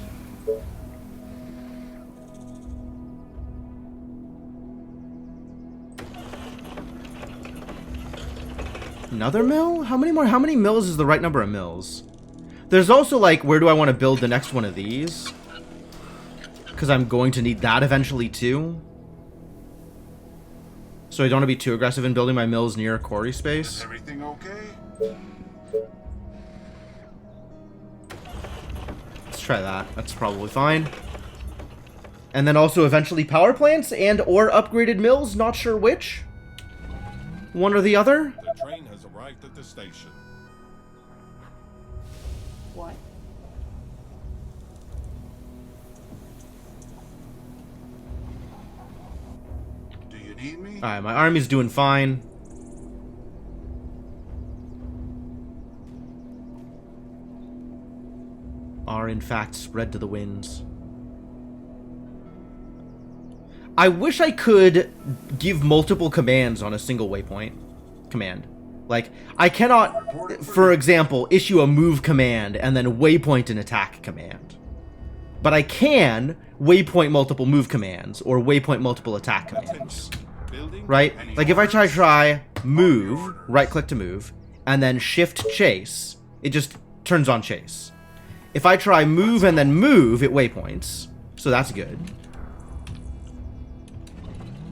Another mill? How many mills is the right number of mills? There's also, like, where do I want to build the next one of these? Because I'm going to need that eventually, too. So I don't want to be too aggressive in building my mills near quarry space. Is everything okay? Let's try that. That's probably fine. And then also eventually power plants and or upgraded mills. Not sure which. One or the other. The train has arrived at the station. What? Do you need me? Alright, my army's doing fine. Are in fact spread to the winds. I wish I could give multiple commands on a single waypoint command. Like, I cannot, for example, issue a move command and then waypoint an attack command. But I can waypoint multiple move commands or waypoint multiple attack commands. Building Right? Like if I try move, right click to move, and then shift chase, it just turns on chase. If I try move and then move, it waypoints. So that's good.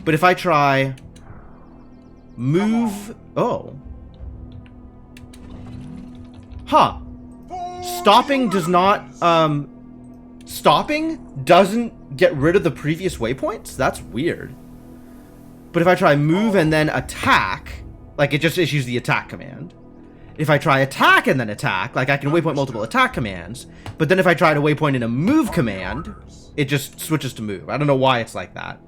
But if I try move, oh. Huh. Stopping does not, stopping doesn't get rid of the previous waypoints? That's weird. But if I try move and then attack, like it just issues the attack command. If I try attack and then attack, like I can waypoint multiple attack commands, but then if I try to waypoint in a move command, it just switches to move. I don't know why it's like that.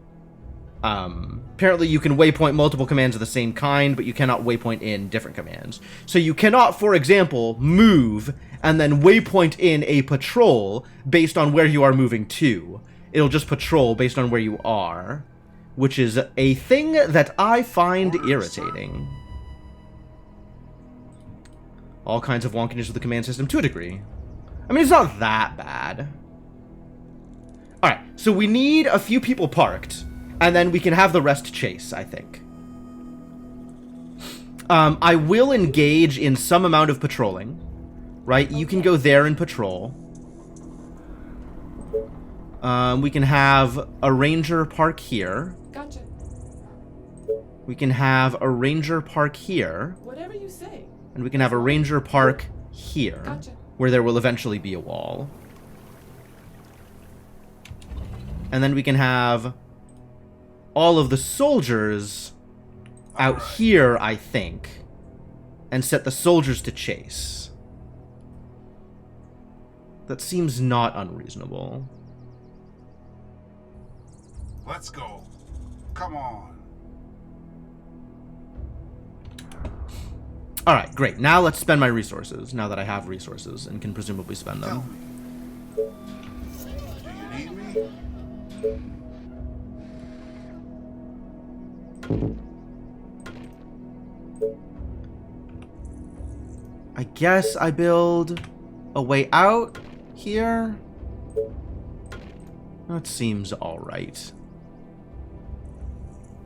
Apparently you can waypoint multiple commands of the same kind, but you cannot waypoint in different commands. So you cannot, for example, move and then waypoint in a patrol based on where you are moving to. It'll just patrol based on where you are, which is a thing that I find irritating. All kinds of wonkiness with the command system to a degree. I mean, it's not that bad. Alright, so we need a few people parked, and then we can have the rest chase, I think. I will engage in some amount of patrolling, right? You can go there and patrol. We can have a ranger park here. Gotcha. We can have a ranger park here. Whatever you say. And we can have a ranger park here, Gotcha. where there will eventually be a wall. And then we can have all of the soldiers out here, I think, and set the soldiers to chase. That seems not unreasonable. Let's go. Come on. Alright, great. Now let's spend my resources, now that I have resources and can presumably spend Tell them. me. Do you need me? I guess I build a way out here. That seems alright.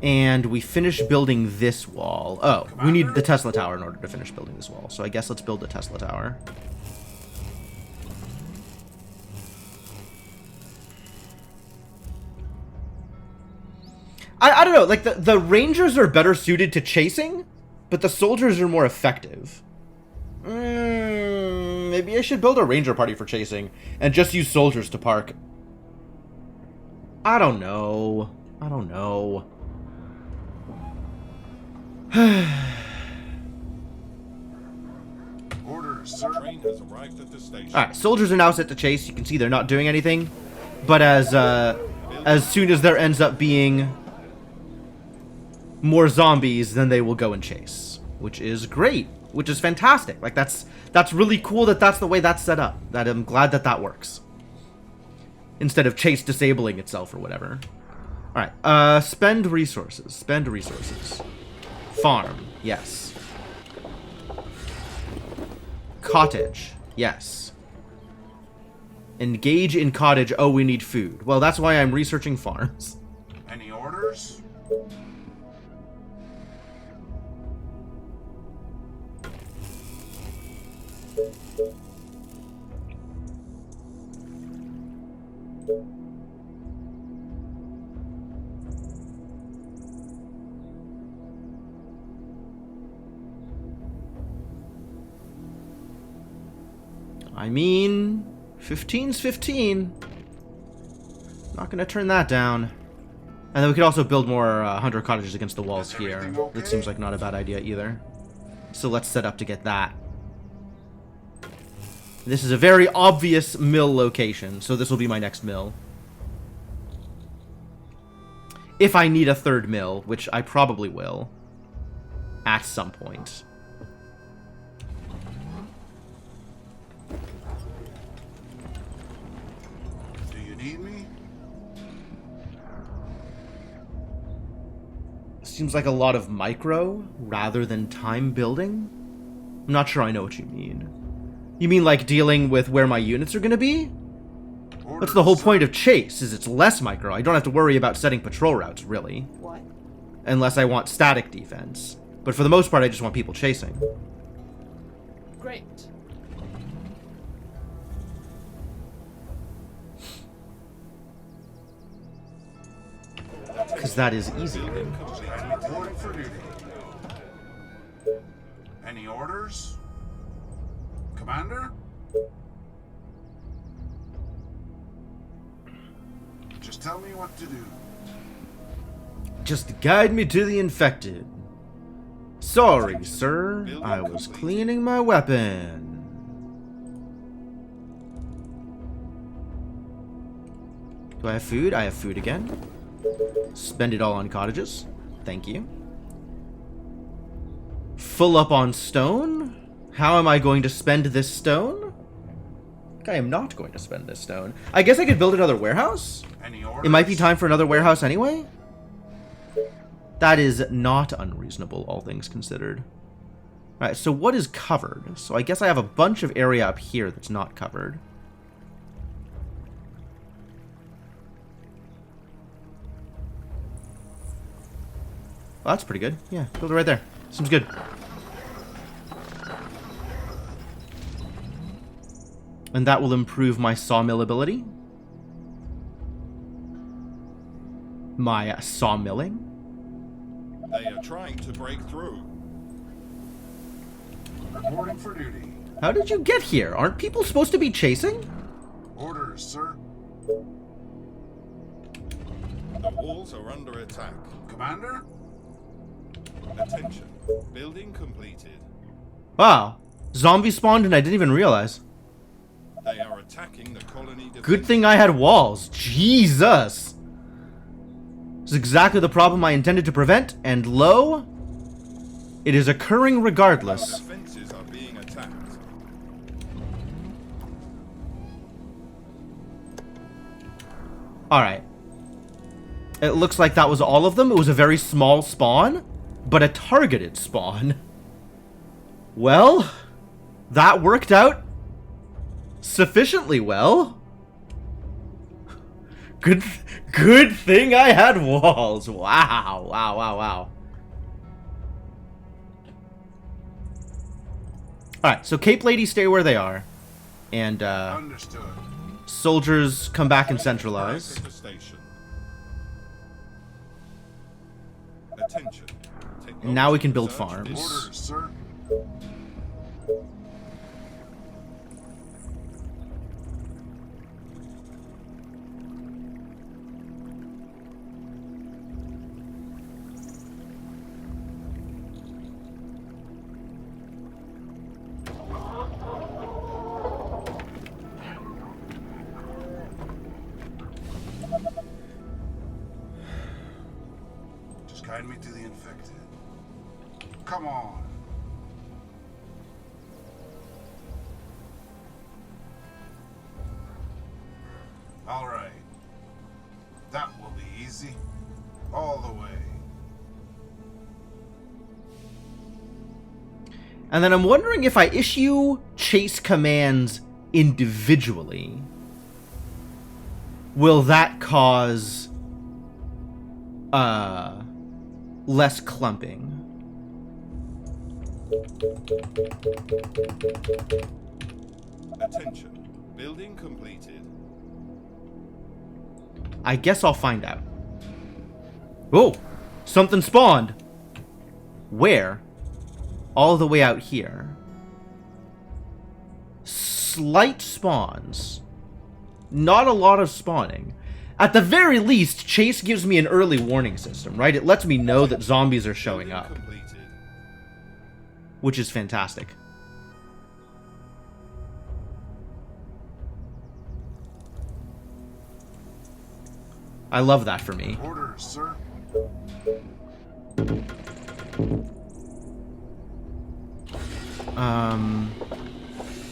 And we finish building this wall. Oh, we need the Tesla Tower in order to finish building this wall. So I guess let's build the Tesla Tower. I don't know, like, the Rangers are better suited to chasing, but the soldiers are more effective. Maybe I should build a Ranger party for chasing, and just use soldiers to park. I don't know. I don't know. Orders, sir. Train has arrived at the station. Alright, soldiers are now set to chase. You can see they're not doing anything. But as soon as there ends up being more zombies, then they will go and chase. Which is great. Which is fantastic. Like, that's really cool that that's the way that's set up. That I'm glad that that works. Instead of chase disabling itself or whatever. Alright, spend resources. Spend resources. Farm, yes. Cottage, yes. Engage in cottage. Oh, we need food. Well, that's why I'm researching farms. Any orders? I mean, 15's 15. Not gonna turn that down. And then we could also build more hunter cottages against the walls here. That seems like not a bad idea either. So let's set up to get that. This is a very obvious mill location, so this will be my next mill. If I need a third mill, which I probably will. At some point. Need me? Seems like a lot of micro rather than time building. I'm not sure I know what you mean. You mean like dealing with where my units are going to be? That's the whole point of chase, is it's less micro. I don't have to worry about setting patrol routes, really. What? Unless I want static defense. But for the most part, I just want people chasing. Great. Because that is easy. Reporting for duty. Any orders? Commander? Just tell me what to do. Just guide me to the infected. Sorry, sir. I was cleaning my weapon. Do I have food? I have food again. Spend it all on cottages. Thank you. Full up on stone? How am I going to spend this stone? I am not going to spend this stone. I guess I could build another warehouse? Any orders? It might be time for another warehouse anyway? That is not unreasonable, all things considered. Alright, so what is covered? So I guess I have a bunch of area up here that's not covered. Well, that's pretty good. Yeah, build it right there. Seems good. And that will improve my sawmill ability. My sawmilling. They are trying to break through. Reporting for duty. How did you get here? Aren't people supposed to be chasing? Orders, sir. The walls are under attack. Commander? Attention. Building completed. Wow. Zombie spawned and I didn't even realize. They are attacking the colony defense. Good thing I had walls. Jesus. This is exactly the problem I intended to prevent, and lo, it is occurring Our regardless. defenses are being attacked. Alright. It looks like that was all of them. It was a very small spawn, but a targeted spawn. Well, that worked out sufficiently well. Good thing I had walls. Wow, wow, wow, wow. Alright, so Cape Ladies stay where they are. And, Understood. soldiers come back and Back centralize. at the station. Attention. And now we can build Technology farms. research Orders, sir. Just guide me to the infected. Come on. All right. That will be easy. All the way. And then I'm wondering if I issue chase commands individually, will that cause less clumping? Attention. Building completed. I guess I'll find out. Oh, something spawned. Where? All the way out here. Slight spawns. Not a lot of spawning. At the very least, Chase gives me an early warning system, right? It lets me know that zombies are showing Building up, completed. which is fantastic. I love that for me. Orders, sir.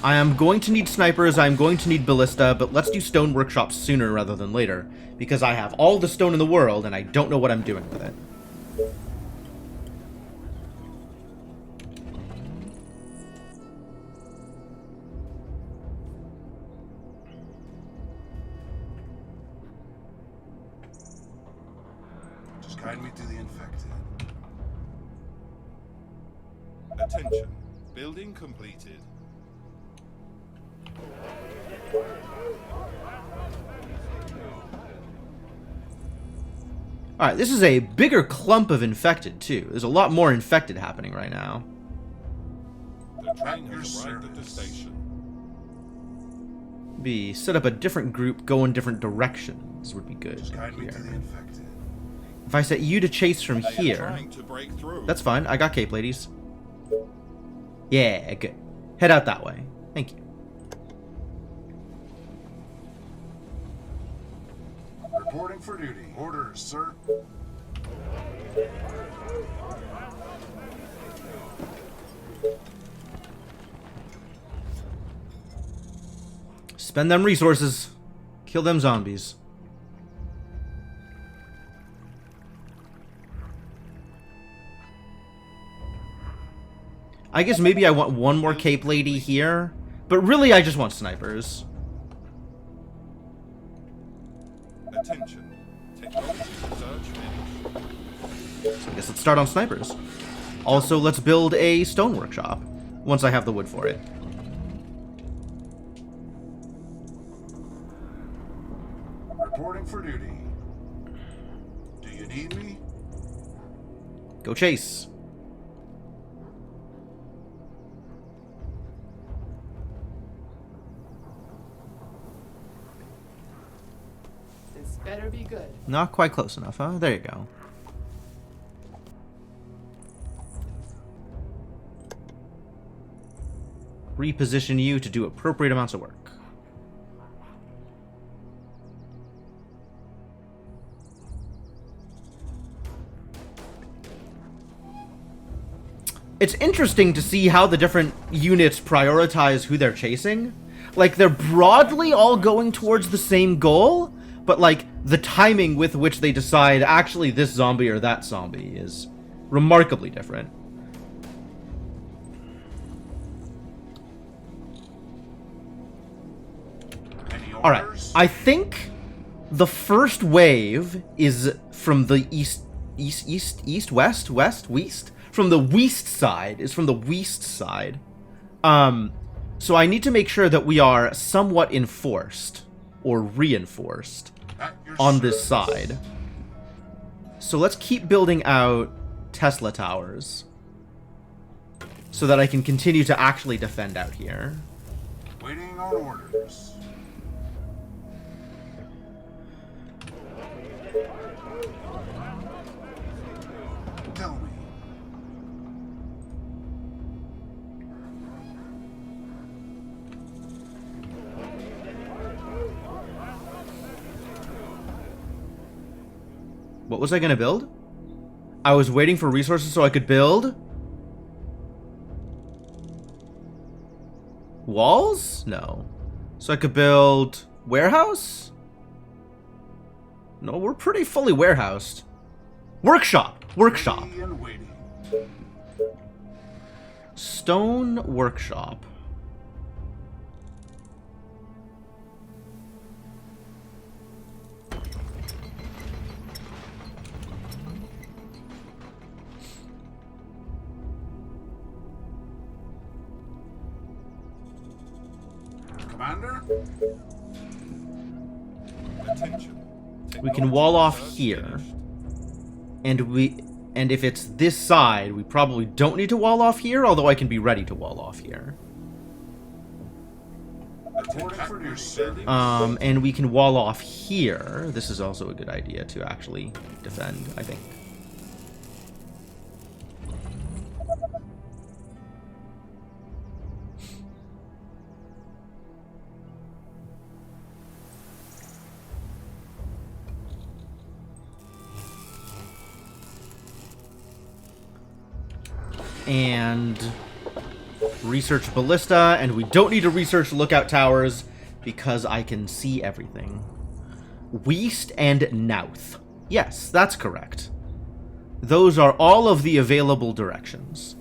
I am going to need snipers, I'm going to need ballista, but let's do stone workshops sooner rather than later, because I have all the stone in the world and I don't know what I'm doing with it. Just guide me to the infected. Attention. Building completed. Alright, this is a bigger clump of infected, too. There's a lot more infected happening right now. The train At your has arrived at the service. station. Be set up a different group, go in different directions would be good. Just guide me to the Here. infected. If I set you to chase from They are here, trying to break through. that's fine. I got Cape Ladies. Yeah, good. Head out that way. Thank you. Reporting for duty. Orders, sir. Spend them resources. Kill them zombies. I guess maybe I want one more Cape Lady here, but really I just want snipers. Attention. Technology research finished. So I guess let's start on snipers. Also, let's build a stone workshop once I have the wood for it. Reporting for duty. Do you need me? Go chase. This better be good. Not quite close enough, huh? There you go. Reposition you to do appropriate amounts of work. It's interesting to see how the different units prioritize who they're chasing. Like, they're broadly all going towards the same goal, but, like, the timing with which they decide, actually, this zombie or that zombie is remarkably different. Any Alright, orders? I think The first wave is from the west? From the west side. Is from the west side. So I need to make sure that we are somewhat enforced or reinforced At your on this service. side. So let's keep building out Tesla towers so that I can continue to actually defend out here. Waiting on orders. Tell me. What was I going to build? I was waiting for resources so I could build walls? No. So I could build warehouse? No, we're pretty fully warehoused. Workshop. Workshop. Ready and waiting. Stone workshop. Commander? Attention. We can wall off Search here. finished. And if it's this side, we probably don't need to wall off here, although I can be ready to wall off here. Reporting for your service. And we can wall off here. This is also a good idea to actually defend, I think. And research ballista, and we don't need to research lookout towers because I can see everything. West and Nouth. Yes, that's correct. Those are all of the available directions.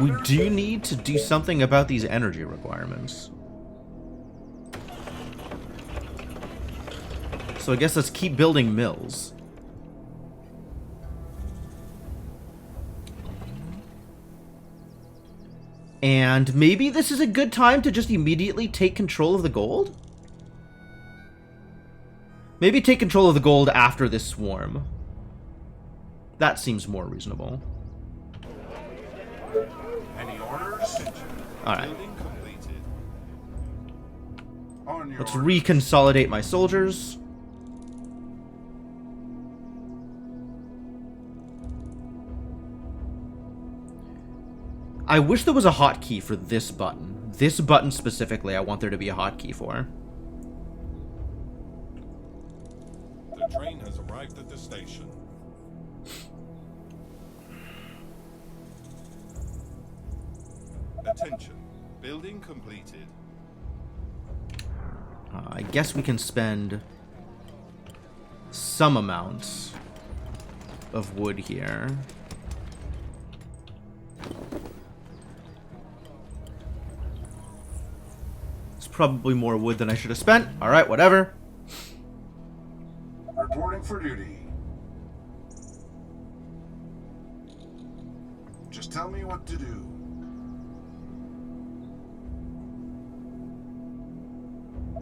We do need to do something about these energy requirements. So I guess let's keep building mills. And maybe this is a good time to just immediately take control of the gold? Maybe take control of the gold after this swarm. That seems more reasonable. Any orders? Alright, Building completed. On your let's orders. reconsolidate my soldiers. I wish there was a hotkey for this button. This button specifically, I want there to be a hotkey for. The train has arrived at the station. Attention. Building completed. I guess we can spend some amount of wood here. It's probably more wood than I should have spent. Alright, whatever. Reporting for duty. Just tell me what to do.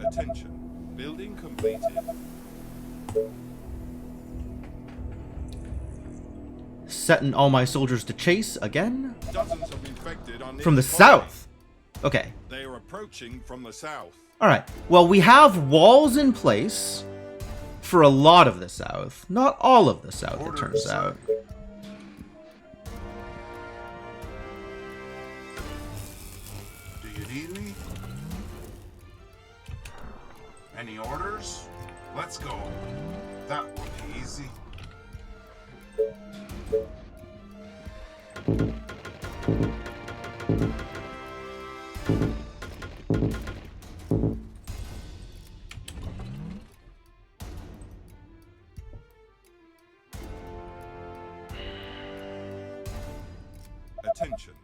Attention. Building completed. Setting all my soldiers to chase again. Dozens of infected are From the nearby. south. Okay. They are approaching from the south. Alright. Well, we have walls in place for a lot of the south. Not all of the south, it Orders, turns sir. out. Do you need me? Any orders? Let's go. That will be easy. Attention.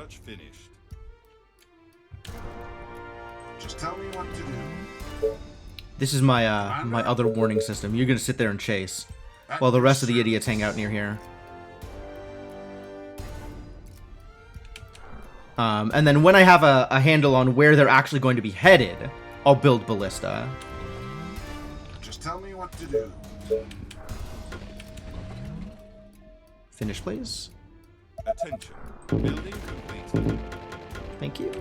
Search finished. Just tell me what to do. This is my my other warning system. You're gonna sit there and chase, while the rest of the idiots hang out near here. And then when I have a handle on where they're actually going to be headed, I'll build ballista. Just tell me what to do. Finish, please. Attention. Building completed. Thank you.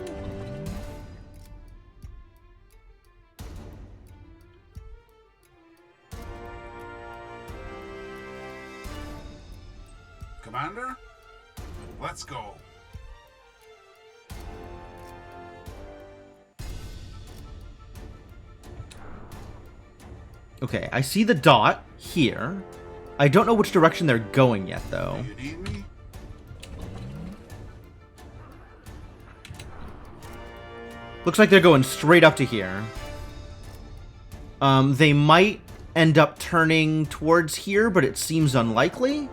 Commander, let's go. Okay, I see the dot here. I don't know which direction they're going yet, though. Do you need me? Looks like they're going straight up to here. They might end up turning towards here, but it seems unlikely.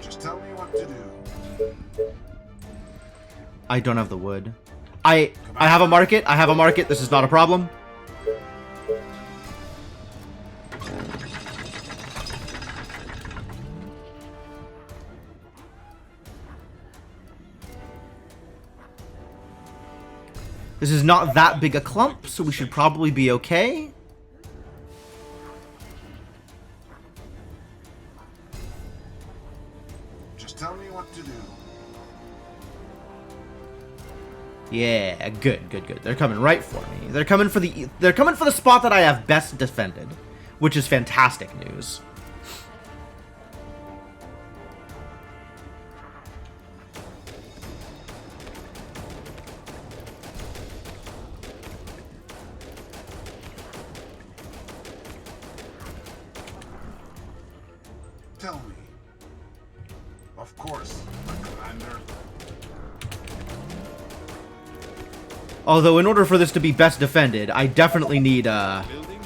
Just tell me what to do. I don't have the wood. I have a market. I have a market. This is not a problem. This is not that big a clump, so we should probably be okay. Just tell me what to do. Yeah, good, good, good. They're coming right for me. They're coming for the spot that I have best defended, which is fantastic news. Tell me. Of course, my commander. Although, in order for this to be best defended, I definitely need Building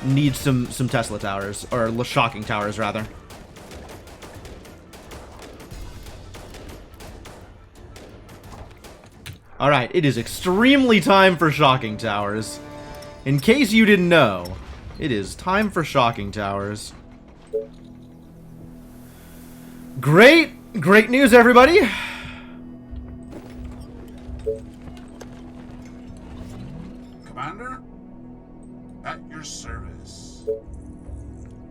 completed. some Tesla towers, or shocking towers rather. All right, it is extremely time for shocking towers. In case you didn't know, it is time for shocking towers. Great, great news, everybody. Commander, at your service.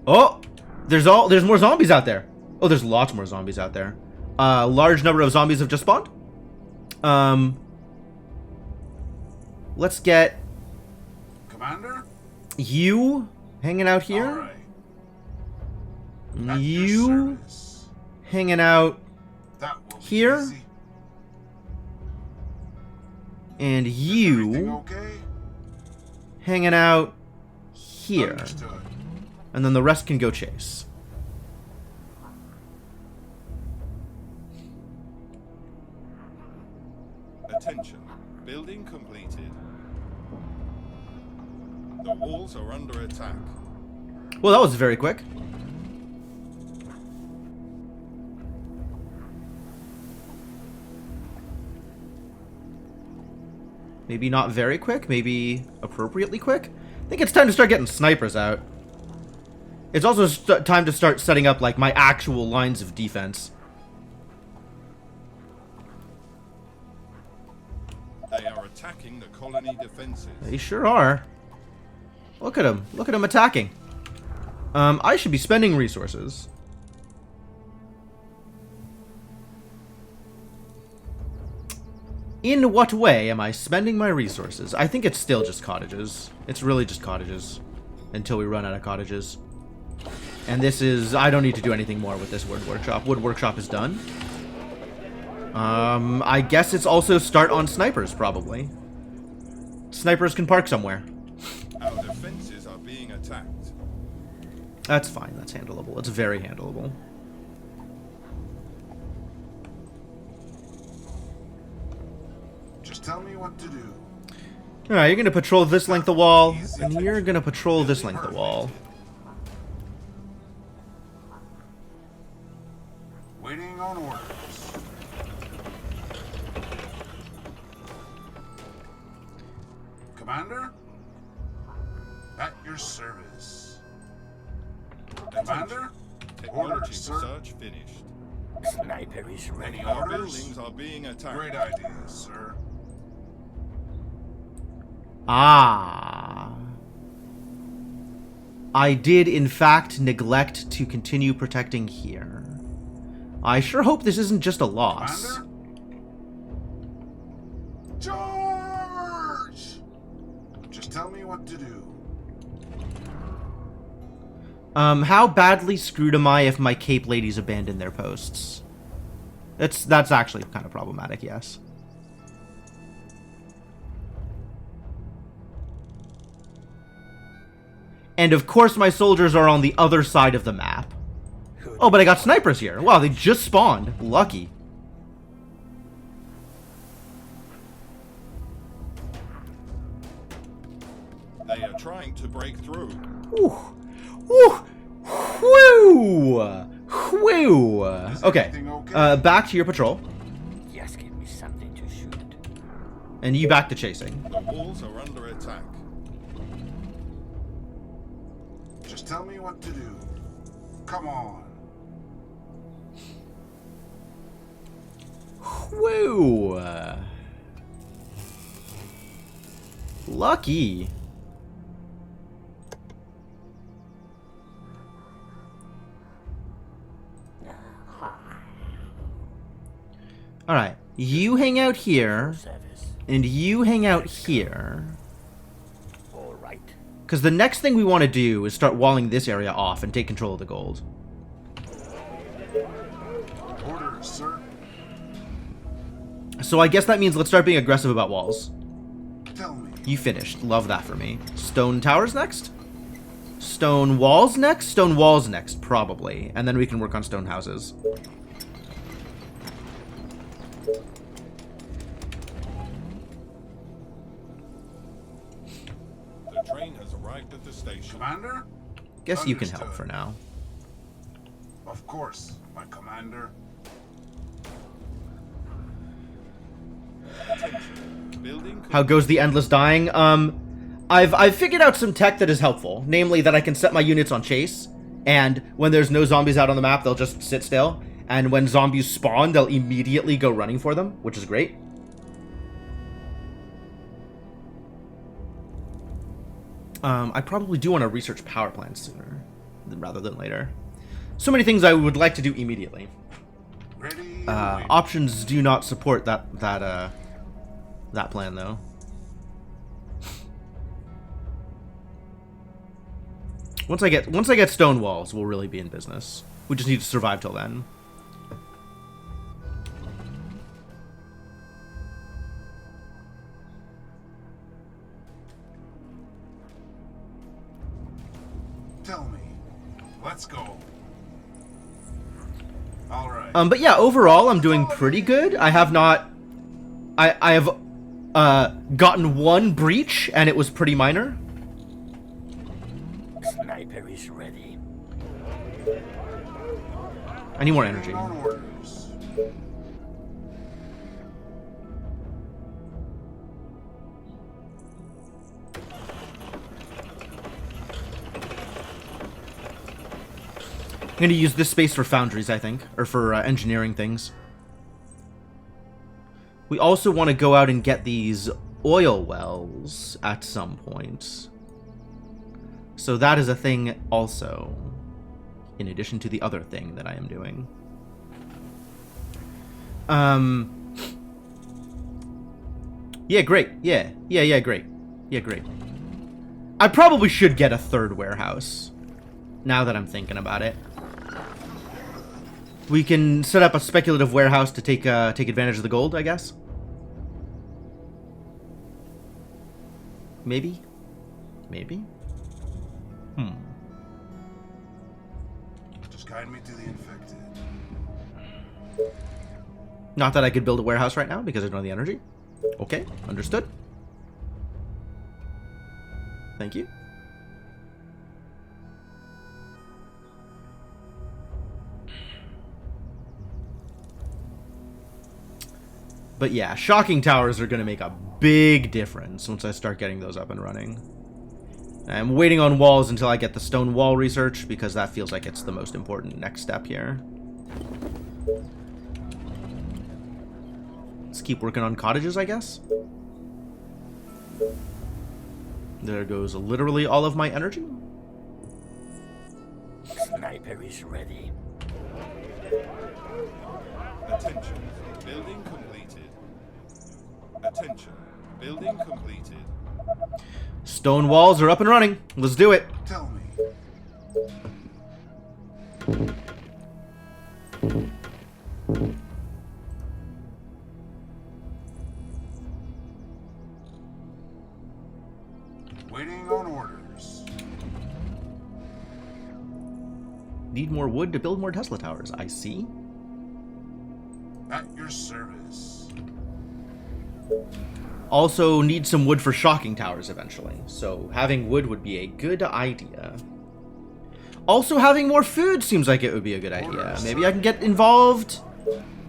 Oh, there's more zombies out there. Oh, there's lots more zombies out there. Large number of zombies have just spawned. Let's get Commander? you hanging out here. All right. At your You service. hanging out That will be here. easy. And Everything you okay? hanging out here. Understood. And then the rest can go chase. Attention. Building completed. The walls are under attack. Well, that was very quick. Maybe not very quick, maybe appropriately quick. I think it's time to start getting snipers out. It's also time to start setting up, like, my actual lines of defense. They are attacking the colony defenses. They sure are. Look at them. Look at them attacking. I should be spending resources. In what way am I spending my resources? I think it's still just cottages. It's really just cottages. Until we run out of cottages. And this is... I don't need to do anything more with this wood workshop. Wood workshop is done. I guess it's also start on snipers, probably. Snipers can park somewhere. Our defenses are being attacked. That's fine. That's handleable. It's very handleable. Just tell me what to do. Alright, you're gonna patrol this length of wall, and you're gonna patrol this length of wall. Waiting on orders. much finished. Sniper is ready. Any Our orders? buildings are being attacked. Great idea, sir. Ah. I did, in fact, neglect to continue protecting here. I sure hope this isn't just a loss. Commander? George! Just tell me what to do. How badly screwed am I if my Cape ladies abandon their posts? That's actually kind of problematic, yes. And of course my soldiers are on the other side of the map. Oh, but I got snipers here. Wow, they just spawned. Lucky. They are trying to break through. Ooh. Ooh. Whew. Whew. Okay. everything okay? Back to your patrol. Just give me something to shoot. And you back to chasing. The walls are under attack. Just tell me what to do. Come on. Whew. Lucky. Alright, you hang out here, Service. and you hang out here. All right. Because the next thing we want to do is start walling this area off and take control of the gold. Orders, sir. So I guess that means let's start being aggressive about walls. Tell me. You finished. Love that for me. Stone towers next? Stone walls next? Stone walls next, probably. And then we can work on stone houses. The train has arrived at the station. Commander? Guess you can help Understood. for now. Of course, my commander. Building. How goes the endless dying? I've figured out some tech that is helpful. Namely, that I can set my units on chase, and when there's no zombies out on the map, they'll just sit still. And when zombies spawn, they'll immediately go running for them, which is great. I probably do want to research power plants sooner rather than later. So many things I would like to do immediately. Ready and waiting. Options do not support that plan though. Once I get stone walls, we'll really be in business. We just need to survive till then. Tell me. Let's go. All right. But yeah, overall, I'm doing pretty good. I have not... I have gotten one breach, and it was pretty minor. Sniper is ready. I need more energy. On orders. I'm going to use this space for foundries, I think, or for engineering things. We also want to go out and get these oil wells at some point. So that is a thing also, in addition to the other thing that I am doing. Yeah, great. Yeah, great. Yeah, great. I probably should get a third warehouse, now that I'm thinking about it. We can set up a speculative warehouse to take advantage of the gold, I guess. Maybe? Maybe? Just guide me to the infected. Not that I could build a warehouse right now because I don't have the energy. Okay, understood. Thank you. But yeah, shocking towers are going to make a big difference once I start getting those up and running. I'm waiting on walls until I get the stone wall research because that feels like it's the most important next step here. Let's keep working on cottages, I guess. There goes literally all of my energy. Sniper is ready. Attention. Building completed. Attention. Building completed. Stone walls are up and running. Let's do it. Tell me. Waiting on orders. Need more wood to build more Tesla towers. I see. At your service. Also need some wood for shocking towers eventually. So having wood would be a good idea. Also having more food seems like it would be a good idea. Maybe I can get involved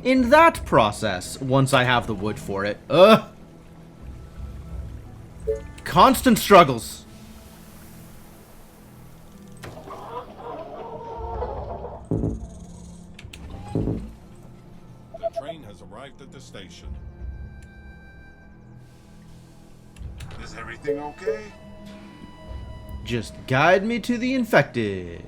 in that process once I have the wood for it. Constant struggles. The train has arrived at the station. Is everything okay? Just guide me to the infected.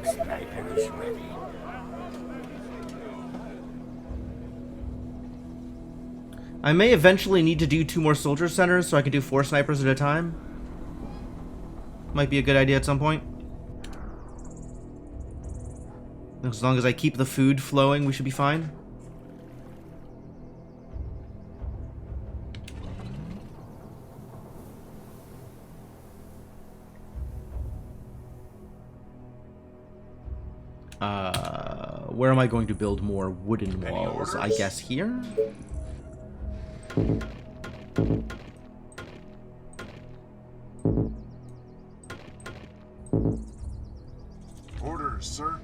Sniper is ready. I may eventually need to do 2 more soldier centers so I can do 4 snipers at a time. Might be a good idea at some point. As long as I keep the food flowing, we should be fine. Where am I going to build more wooden walls? I guess here? Orders, sir.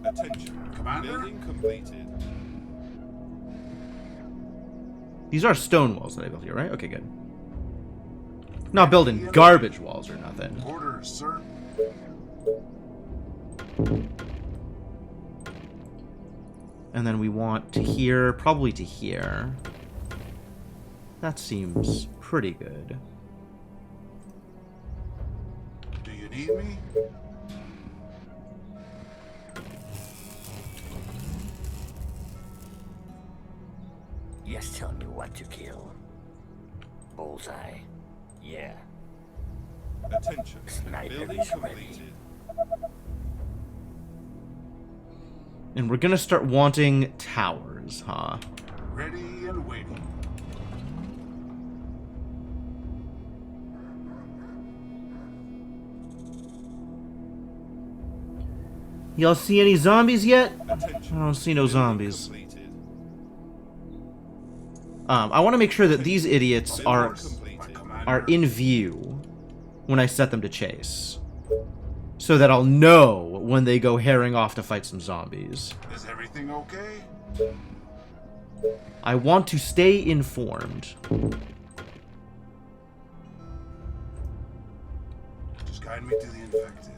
Attention. Commander? Building completed. These are stone walls that I built here, right? Okay, good. Not building garbage walls or nothing. Orders, sir. And then we want to here, probably to here. That seems pretty good. Do you need me? Yes, tell me what to kill. Bullseye. Yeah. Attention. Sniper Building is ready. completed. And we're gonna start wanting towers, huh? Ready and waiting. Y'all see any zombies yet? Attention. I don't see no Building zombies. completed. I want to make sure that these idiots are Completed. are in view when I set them to chase. So that I'll know when they go herring off to fight some zombies. Is everything okay? I want to stay informed. Just guide me to the infected.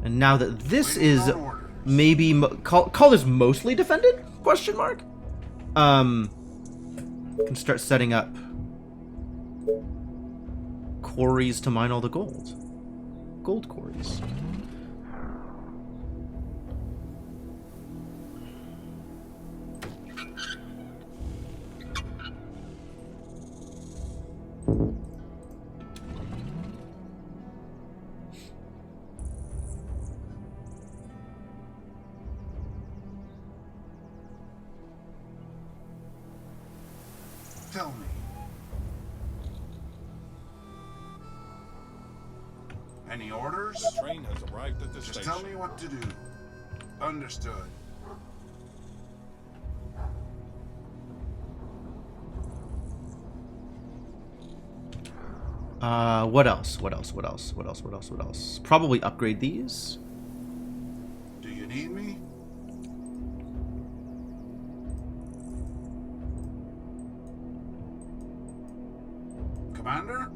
And now that this Waiting is on orders. maybe call this mostly defended? Question mark. Can start setting up quarries to mine all the gold. Gold quarries. Tell me. Any orders? The train has arrived at the Just station. tell me what to do. Understood. What else? What else? What else? What else? What else? What else? Probably upgrade these. Do you need me? Commander?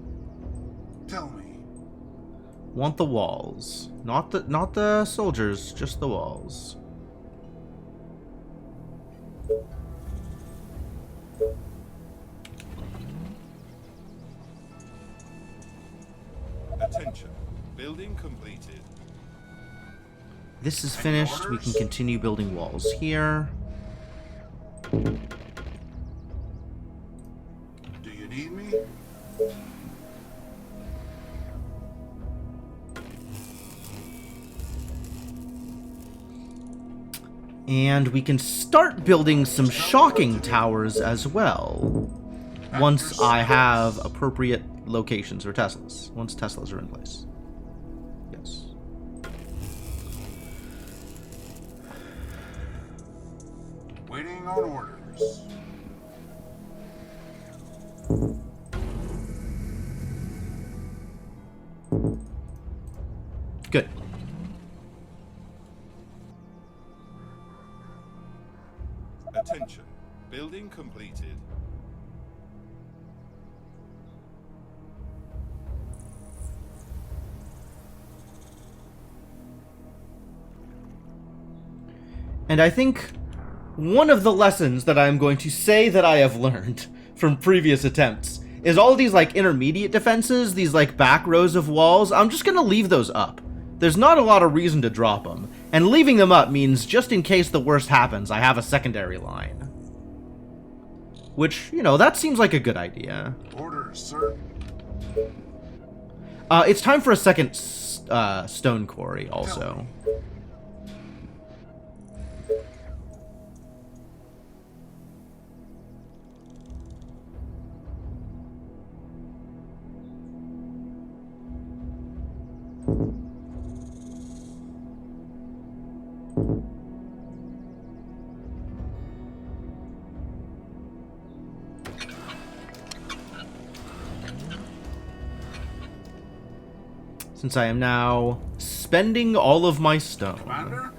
Tell me. Want the walls. Not the soldiers, just the walls. Attention. Building completed. This is finished. We can continue building walls here. Do you need me? And we can start building some shocking towers as well. Once I have appropriate locations for Teslas. Once Teslas are in place. Yes. Waiting on orders. Good. Attention. Building completed. And I think one of the lessons that I'm going to say that I have learned from previous attempts is all these like intermediate defenses, these like back rows of walls, I'm just going to leave those up. There's not a lot of reason to drop them. And leaving them up means just in case the worst happens, I have a secondary line. Which, you know, that seems like a good idea. Orders, sir. It's time for a second stone quarry also. Since I am now spending all of my stone. Commander?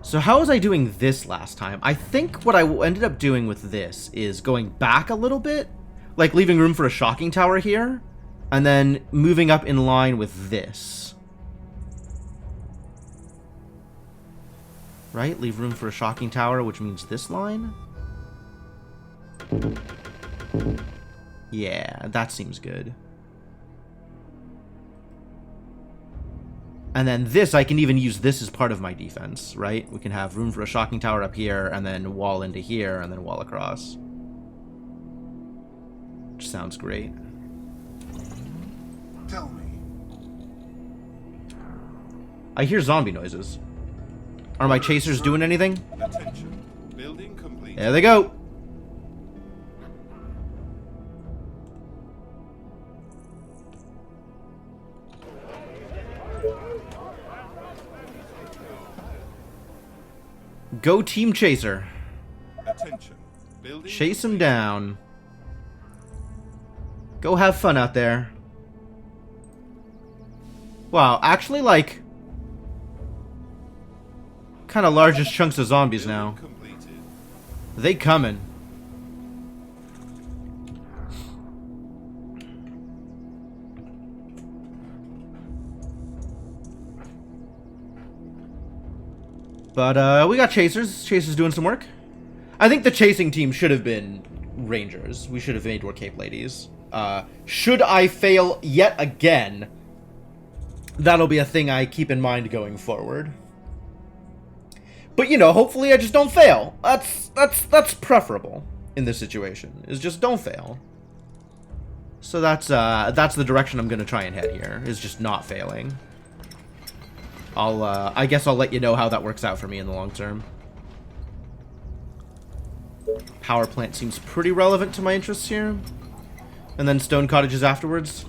So how was I doing this last time? I think what I ended up doing with this is going back a little bit, like leaving room for a shocking tower here, and then moving up in line with this. Right? Leave room for a shocking tower, which means this line? Yeah, that seems good. And then this, I can even use this as part of my defense, right? We can have room for a shocking tower up here, and then wall into here, and then wall across. Which sounds great. Tell me. I hear zombie noises. Are my chasers doing anything? Attention. Building complete. There they go! Go Team Chaser. Attention. Building Chase him down. Go have fun out there. Wow, actually, like, kind of largest chunks of zombies now. completed. They coming. But we got chasers. Chasers doing some work. I think the chasing team should have been rangers. We should have made more Cape Ladies. Should I fail yet again, that'll be a thing I keep in mind going forward. But you know, hopefully I just don't fail. That's preferable in this situation. Is just don't fail. So that's the direction I'm gonna try and head here. Is just not failing. I guess I'll let you know how that works out for me in the long term. Power plant seems pretty relevant to my interests here. And then stone cottages afterwards.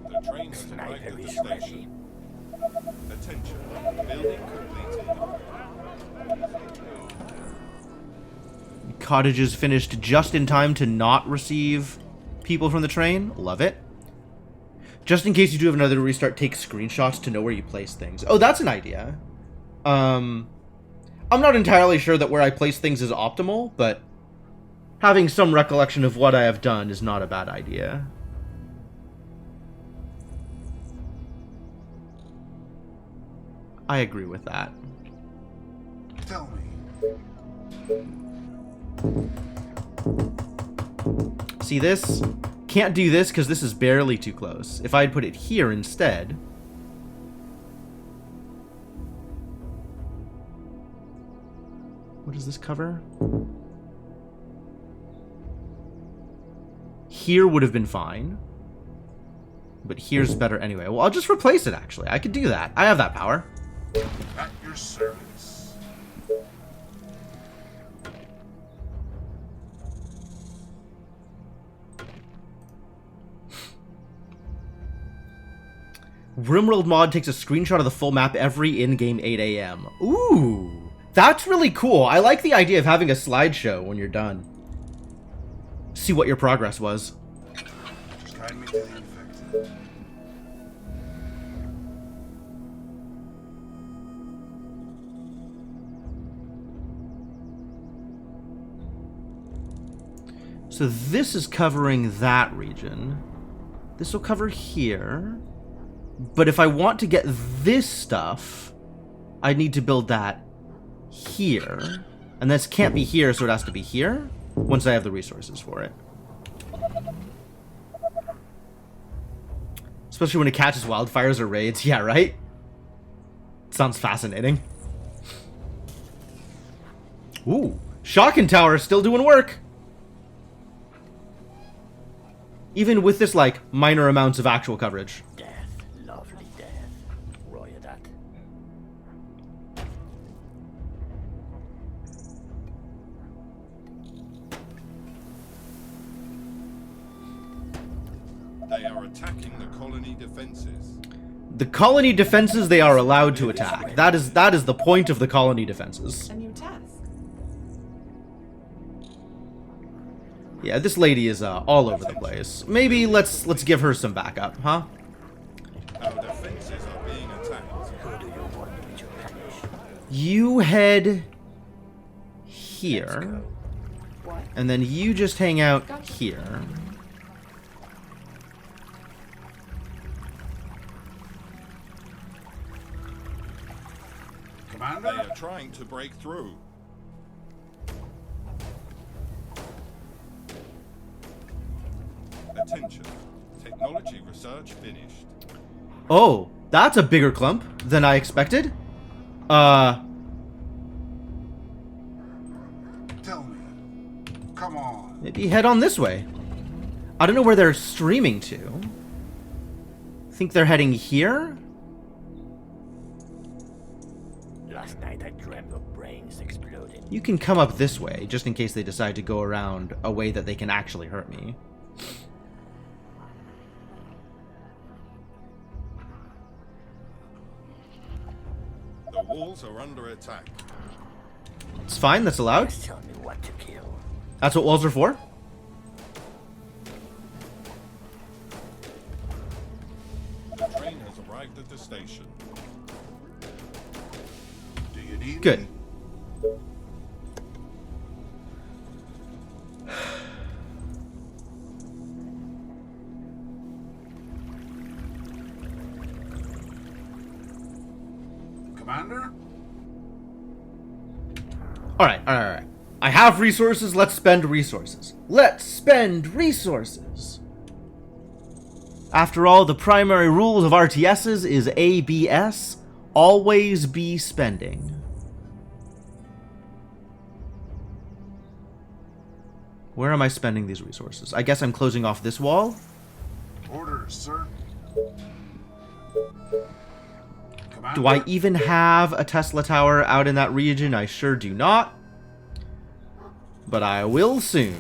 The The train has arrived Sniper at the is station. ready. Attention. Building completed. Cottages finished just in time to not receive people from the train. Love it. Just in case you do have another restart, take screenshots to know where you place things. Oh, that's an idea. I'm not entirely sure that where I place things is optimal, but having some recollection of what I have done is not a bad idea. I agree with that. Tell me. See this? Can't do this because this is barely too close. If I'd put it here instead... What does this cover? Here would have been fine. But here's better anyway. Well, I'll just replace it, actually. I could do that. I have that power. At your service. RimWorld mod takes a screenshot of the full map every in-game 8 a.m. Ooh, that's really cool. I like the idea of having a slideshow when you're done. See what your progress was. Just guide me to the infected. So this is covering that region. This will cover here. But if I want to get this stuff, I need to build that here. And this can't be here, so it has to be here once I have the resources for it. Especially when it catches wildfires or raids. Yeah, right? Sounds fascinating. Ooh, Shocking Tower is still doing work. Even with this, like, minor amounts of actual coverage. Death, lovely death. Roy that. They are attacking the colony defenses. The colony defenses they are allowed to attack. That is the point of the colony defenses. A new task. Yeah, this lady is all over the place. Maybe let's give her some backup, huh? Our defenses are being attacked. Who do you want me to punish? You head here, What? and then you just hang out here. They Commander? are trying to break through. Attention. Technology research finished. Oh, that's a bigger clump than I expected. Tell me. Come on. Maybe head on this way. I don't know where they're streaming to. Think they're heading here? Last night I dreamt of brains exploding. You can come up this way, just in case they decide to go around a way that they can actually hurt me. The walls are under attack. It's fine, that's allowed. Just tell me what to kill. That's what walls are for. The train has arrived at the station. Do you need Good. me? Commander? Alright. I have resources, let's spend resources. Let's spend resources! After all, the primary rules of RTSs is ABS, always be spending. Where am I spending these resources? I guess I'm closing off this wall? Orders, sir. Commander? Do I even have a Tesla tower out in that region? I sure do not. But I will soon.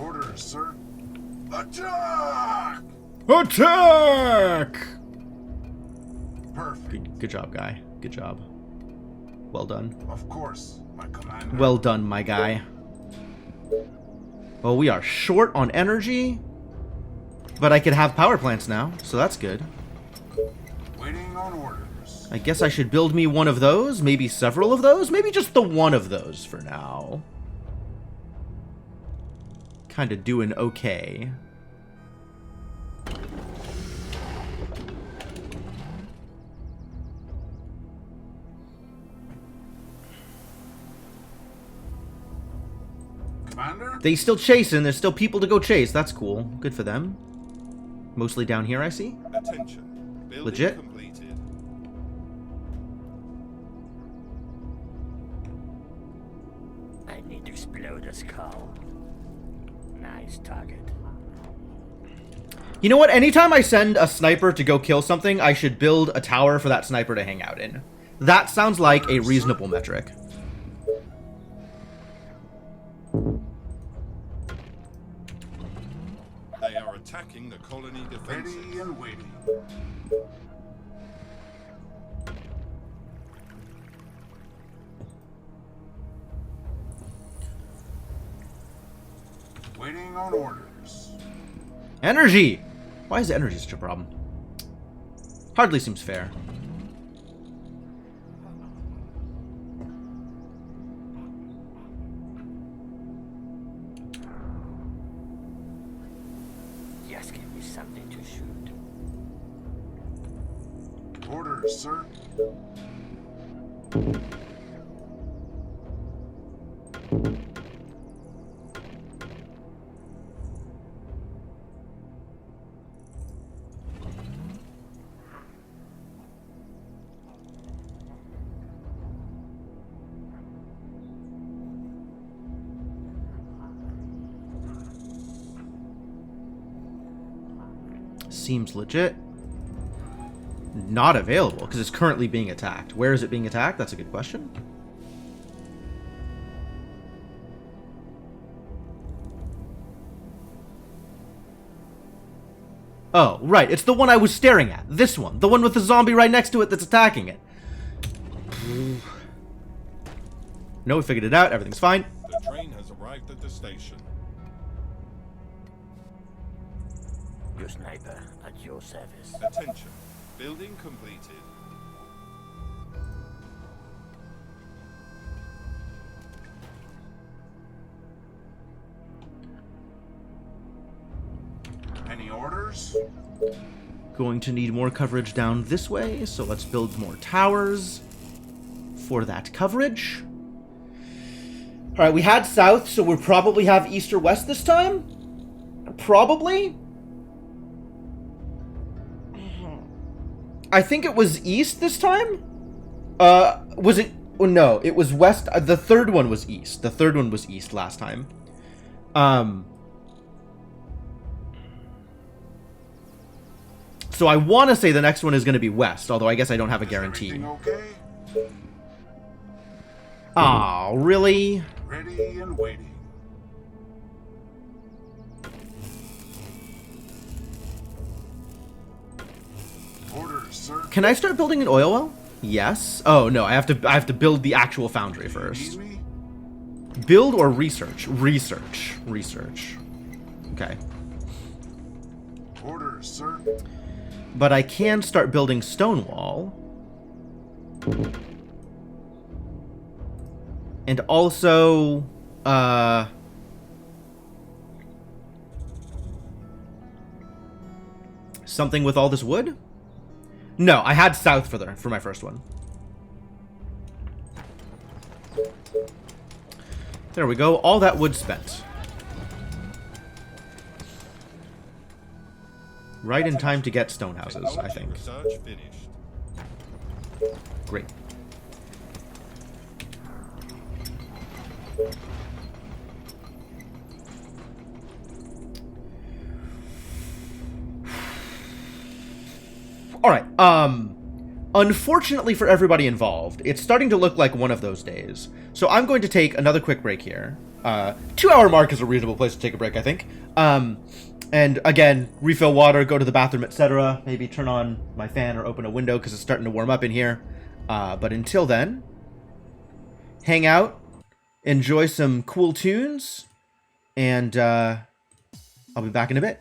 Orders, sir. Attack! Attack! Perfect. Good job, guy. Good job. Well done. Of course, my commander. Well done, my guy. Well, we are short on energy, but I could have power plants now, so that's good. Waiting on orders. I guess I should build me one of those, maybe several of those, maybe just the one of those for now. Kind of doing okay. Commander? They still chasing, there's still people to go chase, that's cool. Good for them. Mostly down here, I see. Attention. Building Legit? completed. I need to explode a skull. Nice target. You know what? Anytime I send a sniper to go kill something, I should build a tower for that sniper to hang out in. That sounds like a reasonable metric. They are attacking the colony defenses. Ready and waiting. Waiting on orders. Energy! Why is energy such a problem? Hardly seems fair. Just give me something to shoot. Orders, sir. Seems legit. Not available, because it's currently being attacked. Where is it being attacked? That's a good question. Oh, right. It's the one I was staring at. This one. The one with the zombie right next to it that's attacking it. No, we figured it out. Everything's fine. The train has arrived at the station. Your sniper at your service. Attention. Building completed. Any orders? Going to need more coverage down this way, so let's build more towers for that coverage. Alright, we had south, so we'll probably have east or west this time? Probably? I think it was east this time? Was it... Oh, no, it was west. The third one was east. The third one was east last time. So I want to say the next one is going to be west, although I guess I don't have a guarantee. Everything okay? Aw, really? Ready and waiting. Orders, sir. Can I start building an oil well? Yes. Oh no, I have to build the actual foundry Need first. me? Build or research? Research. Research. Okay. Orders, sir. But I can start building stone wall. And also, something with all this wood? No, I had south for my first one. There we go. All that wood spent. Right in time to get stone houses, I Technology think. research finished. Great. Alright, unfortunately for everybody involved, it's starting to look like one of those days. So I'm going to take another quick break here. 2-hour mark is a reasonable place to take a break, I think. And again, refill water, go to the bathroom, etc. Maybe turn on my fan or open a window because it's starting to warm up in here. But until then, hang out, enjoy some cool tunes, and I'll be back in a bit.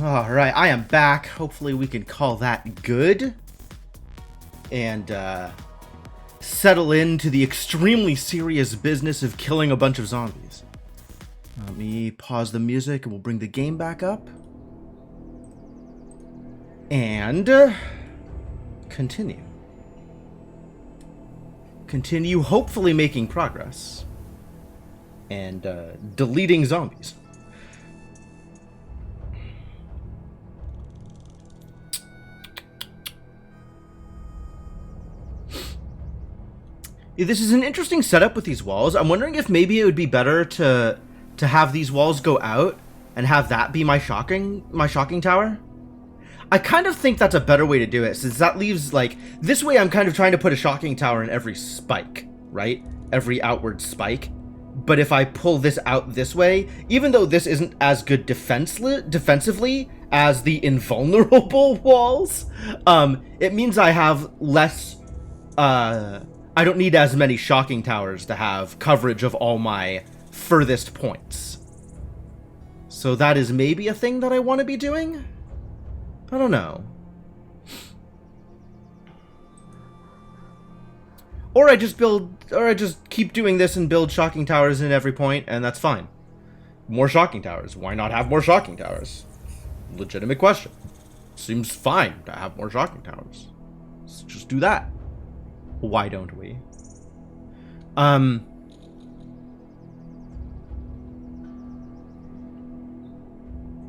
Alright, I am back. Hopefully we can call that good. And, settle into the extremely serious business of killing a bunch of zombies. Let me pause the music and we'll bring the game back up. And, continue. Continue hopefully making progress. And, deleting zombies. This is an interesting setup with these walls. I'm wondering if maybe it would be better to have these walls go out and have that be my shocking tower. I kind of think that's a better way to do it, since that leaves, like, this way I'm kind of trying to put a shocking tower in every spike, right? Every outward spike. But if I pull this out this way, even though this isn't as good defensively as the invulnerable walls, it means I have less, I don't need as many shocking towers to have coverage of all my furthest points. So that is maybe a thing that I want to be doing? I don't know. Or I just keep doing this and build shocking towers in every point, and that's fine. More shocking towers. Why not have more shocking towers? Legitimate question. Seems fine to have more shocking towers. Let's just do that. Why don't we?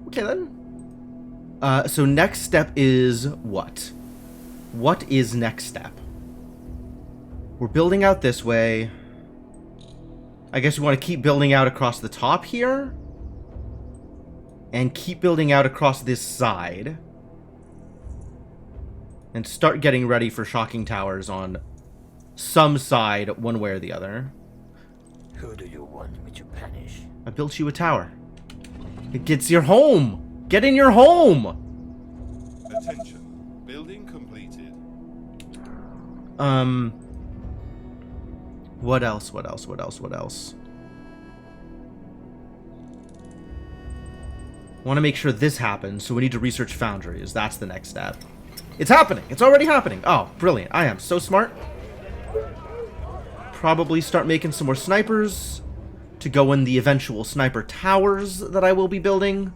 Okay then. So next step is what? What is next step? We're building out this way. I guess we want to keep building out across the top here. And keep building out across this side. And start getting ready for shocking towers on some side, one way or the other. Who do you want me to punish? I built you a tower. It gets your home. Get in your home. Attention. Building completed. What else? What else? What else? What else? Want to make sure this happens, so we need to research foundries. That's the next step. It's happening. It's already happening. Oh, brilliant. I am so smart. Probably start making some more snipers to go in the eventual sniper towers that I will be building.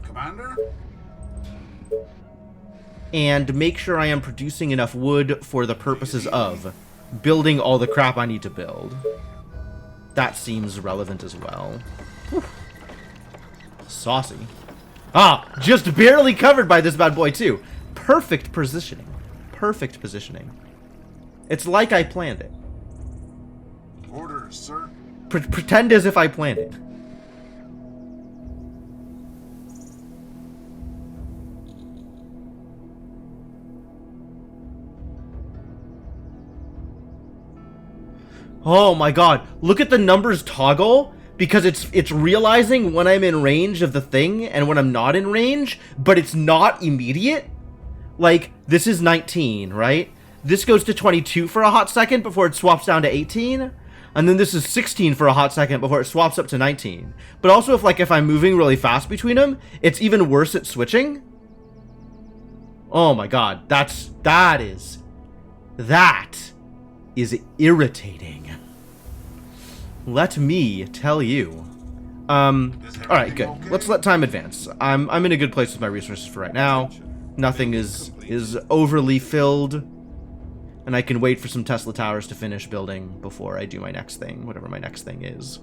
Commander? And make sure I am producing enough wood for the purposes of building all the crap I need to build. That seems relevant as well. Whew. Saucy. Ah, just barely covered by this bad boy too. Perfect positioning. Perfect positioning. It's like I planned it. Orders, sir. Pretend as if I planned it. Oh my god, look at the numbers toggle, because it's realizing when I'm in range of the thing and when I'm not in range, but it's not immediate. Like, this is 19, right? This goes to 22 for a hot second before it swaps down to 18. And then this is 16 for a hot second before it swaps up to 19. But also if I'm moving really fast between them, it's even worse at switching. Oh my god, that is irritating. Let me tell you. Alright, good. Okay? Let's let time advance. I'm in a good place with my resources for right now. Nothing is overly filled. And I can wait for some Tesla towers to finish building before I do my next thing, whatever my next thing is.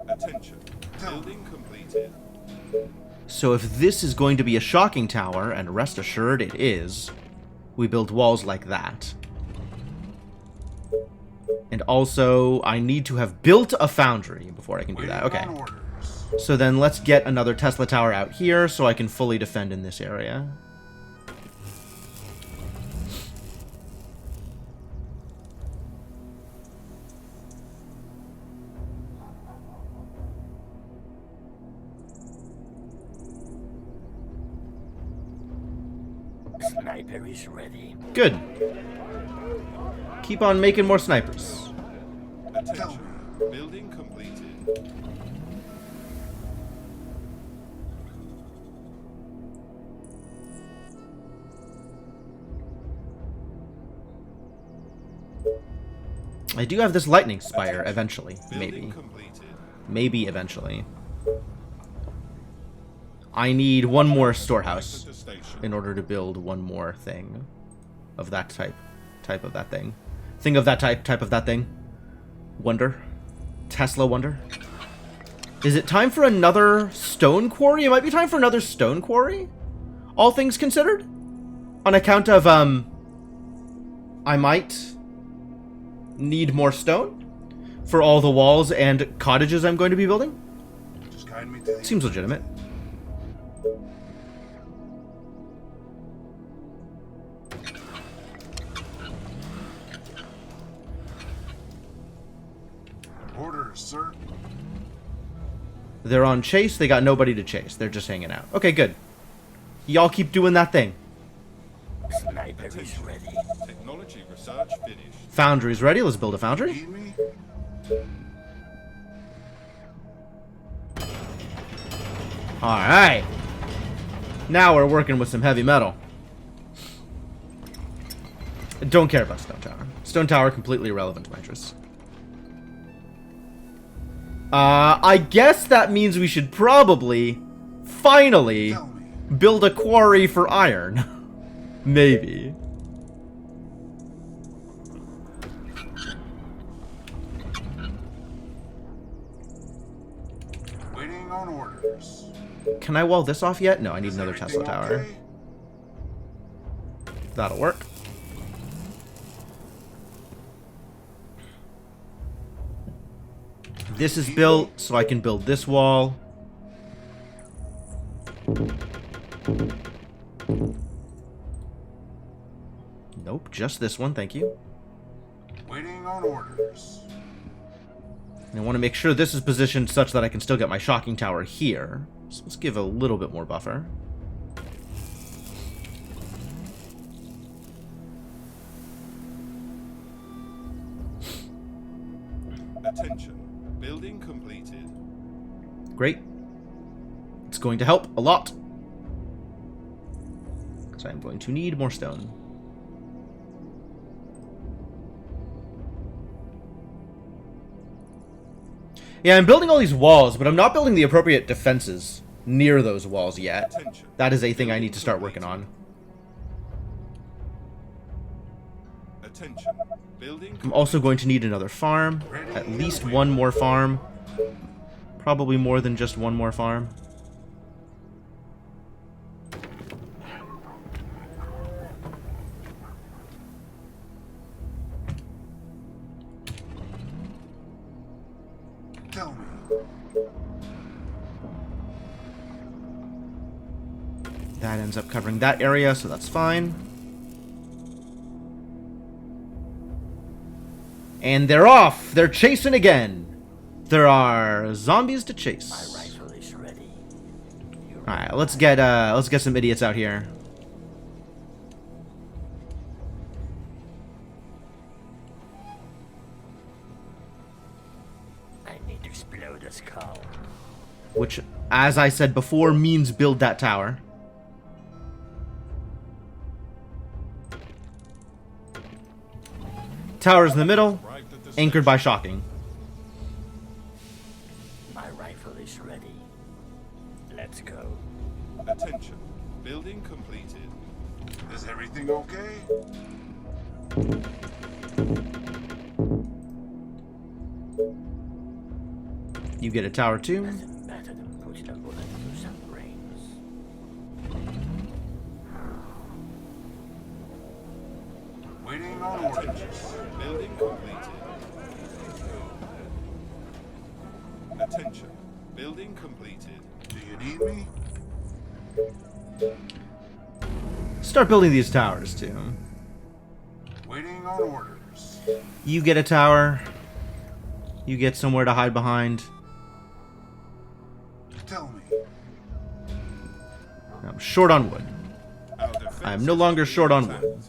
Attention. Building completed. So if this is going to be a shocking tower, and rest assured it is, we build walls like that. And also, I need to have built a foundry before I can do that. Okay. Waiting on orders. So then let's get another Tesla tower out here so I can fully defend in this area. Sniper is ready. Good. Keep on making more snipers. Attention. Building completed. I do have this lightning spire eventually. Building Maybe. completed. Maybe eventually. I need one more Arrived storehouse at the station. in order to build one more thing of that type. Type of that thing. Thing of that type. Type of that thing. Wonder. Tesla wonder. Is it time for another stone quarry? It might be time for another stone quarry? All things considered? On account of, I might need more stone for all the walls and cottages I'm going to be building? Just guide me to the Seems legitimate. orders, sir. They're on chase. They got nobody to chase. They're just hanging out. Okay, good. Y'all keep doing that thing. Sniper is ready. Technology research finished. Foundry's ready. Let's build a foundry. Need me? Alright. Now we're working with some heavy metal. Don't care about Stone Tower. Stone Tower, completely irrelevant to my interests. I guess that means we should probably, finally, Tell me. build a quarry for iron. Maybe. Waiting on orders. Can I wall this off yet? No, I need another Tesla Everything tower. okay? That'll work. This is built, so I can build this wall. Nope, just this one, thank you. Waiting on orders. And I want to make sure this is positioned such that I can still get my shocking tower here. So let's give a little bit more buffer. Attention. Building completed. Great. It's going to help a lot. Because I'm going to need more stone. Yeah, I'm building all these walls, but I'm not building the appropriate defenses near those walls yet. Attention. That is a thing I need to start working on. Attention. Building I'm also going to need another farm. At least one more farm. Probably more than just one more farm. Tell me. That ends up covering that area, so that's fine. And they're off! They're chasing again! There are zombies to My chase. rifle is ready. Alright, let's get some idiots out here. I need to explode the skull. Which, as I said before, means build that tower. Tower's in the middle, arrived at the anchored by shocking. My rifle is ready. Let's go. Attention. Building completed. Is everything okay? You get a tower too. Nothing better than putting a bullet through some brains. Waiting on orders. Building completed. Attention. Building completed. Do you need me? Start building these towers too. Waiting on orders. You get a tower. You get somewhere to hide behind. Tell me. I'm short on wood. Our defenses I am no longer are short on intact. wood.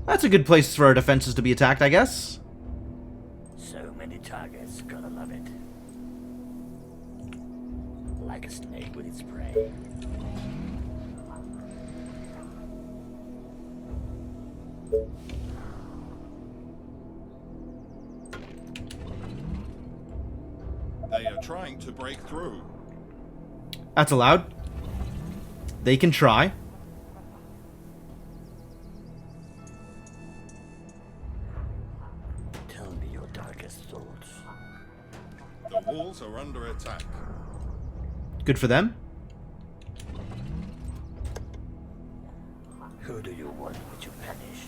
That's a good place for our defenses to be attacked, I guess. So many targets, gotta love it. Like a snake with its prey. They are trying to break through. That's allowed. They can try. Tell me your darkest thoughts. The walls are under attack. Good for them. Who do you want me to punish?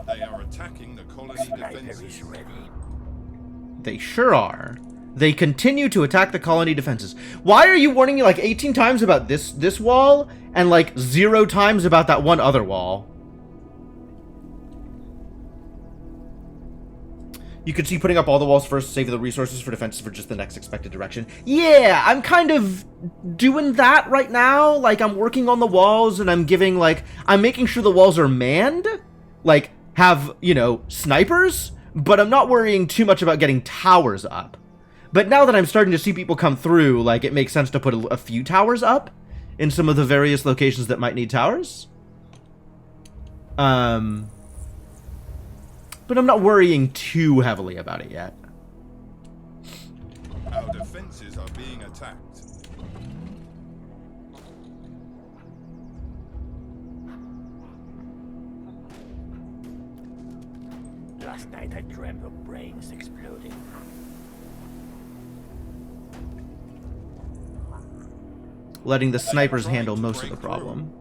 They are attacking the colony Sniper is defenses. ready. They sure are. They continue to attack the colony defenses. Why are you warning me like 18 times about this wall and like 0 times about that one other wall? You could see putting up all the walls first to save the resources for defenses for just the next expected direction. Yeah, I'm kind of doing that right now. Like, I'm working on the walls and I'm giving, like, I'm making sure the walls are manned. Like, have, you know, snipers. But I'm not worrying too much about getting towers up. But now that I'm starting to see people come through, like, it makes sense to put a few towers up in some of the various locations that might need towers. But I'm not worrying too heavily about it yet. Our defenses are being attacked. Last night I dreamt of brains exploding. Letting the snipers handle most of the problem.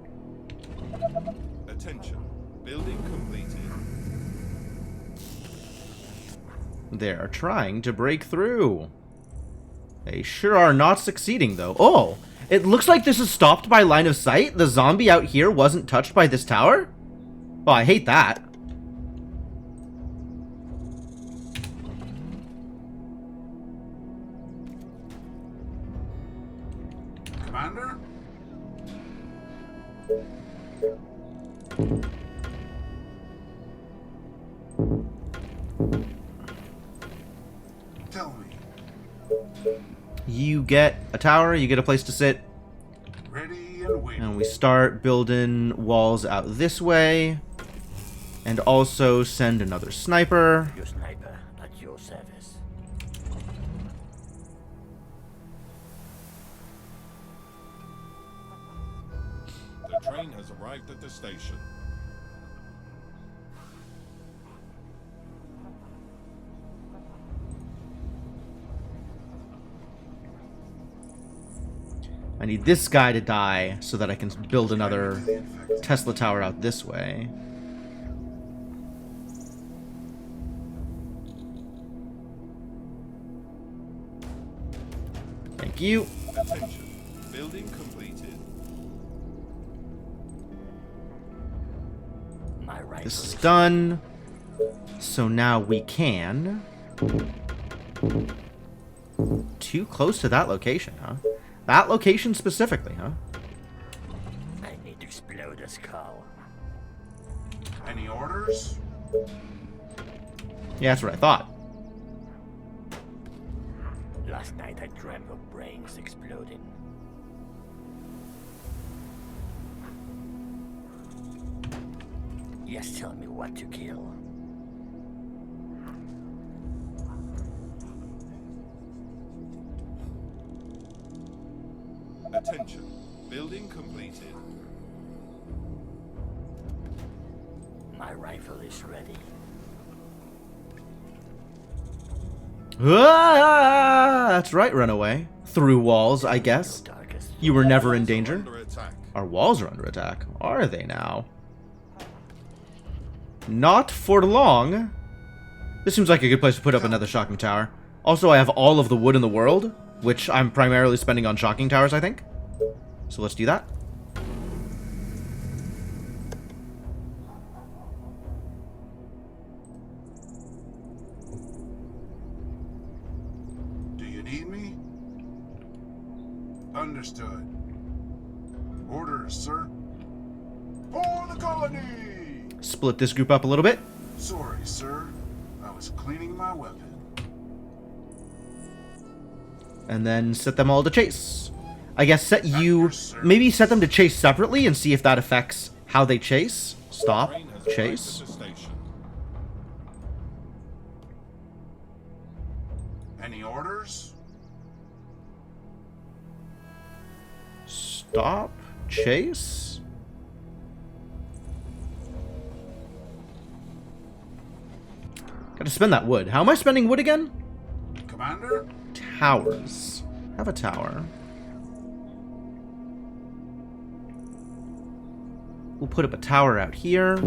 Attention. Building completed. They're trying to break through. They sure are not succeeding, though. Oh, it looks like this is stopped by line of sight. The zombie out here wasn't touched by this tower? Oh, I hate that. Commander? Tell me. You get a tower, you get a place to sit, Ready and waiting. and we start building walls out this way. And also send another sniper. Your sniper at your service. The train has arrived at the station. I need this guy to die so that I can build another Tesla tower out this way. Thank you. Attention. Building completed. My rifle This is is done. So now we can... Too close to that location, huh? That location specifically, huh? I need to explode a skull. Any orders? Yeah, that's what I thought. Last night I dreamt of brains exploding. Yes, tell me what to kill. Attention. Building completed. My rifle is ready. Ah, that's right, runaway. Through walls, I guess. Your darkest You were never in Walls are danger. under attack. Our walls are under attack. Are they now? Not for long. This seems like a good place to put up another shocking tower. Also, I have all of the wood in the world, which I'm primarily spending on shocking towers, I think. So let's do that. Do you need me? Understood. Orders, sir. For the colony! Split this group up a little bit. Sorry, sir. I was cleaning my weapon. And then set them all to chase. I guess maybe set them to chase separately and see if that affects How they chase? Stop. Train has arrived Chase. at the station. Any orders? Stop. Chase. Gotta spend that wood. How am I spending wood again? Commander? Towers. Have a tower. We'll put up a tower out here.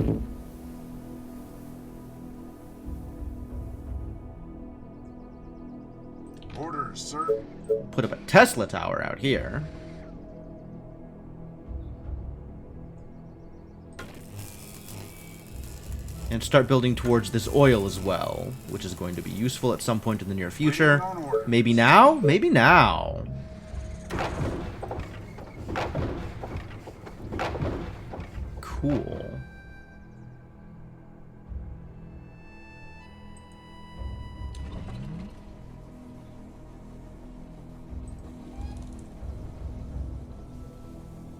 Orders, sir. Put up a Tesla tower out here. And start building towards this oil as well, which is going to be useful at some point in the near future. Waiting on orders. Maybe now? Maybe now. Cool.